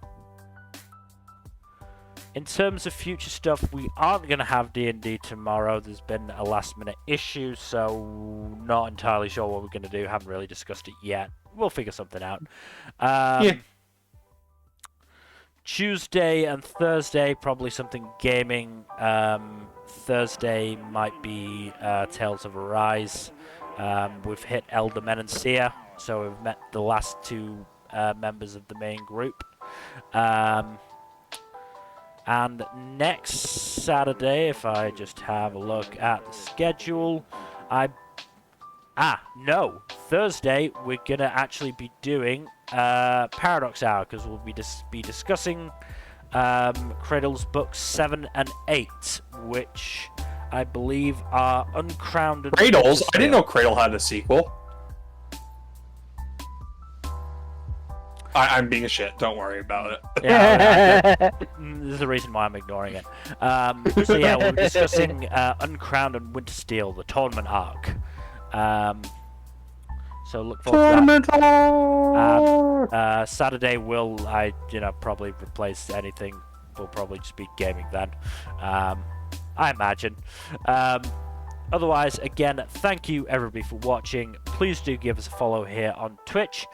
In terms of future stuff, we aren't going to have D&D tomorrow. There's been a last-minute issue, so not entirely sure what we're going to do. Haven't really discussed it yet. We'll figure something out. Tuesday and Thursday, probably something gaming. Thursday might be Tales of Arise. We've hit Elder Men and Seer, so we've met the last 2 members of the main group. And next Saturday, if I just have a look at the schedule, Thursday we're gonna actually be doing Paradox Hour, because we'll be discussing Cradle's books 7 and 8, which I believe are Uncrowned and Cradles? I didn't know Cradle had a sequel. I'm being a shit. Don't worry about it. Yeah, there's a reason why I'm ignoring it. So yeah, we'll be discussing Uncrowned and Wintersteel, the tournament arc. So look forward to that. Saturday will probably replace anything. We'll probably just be gaming then. I imagine. Otherwise, again, thank you everybody for watching. Please do give us a follow here on Twitch.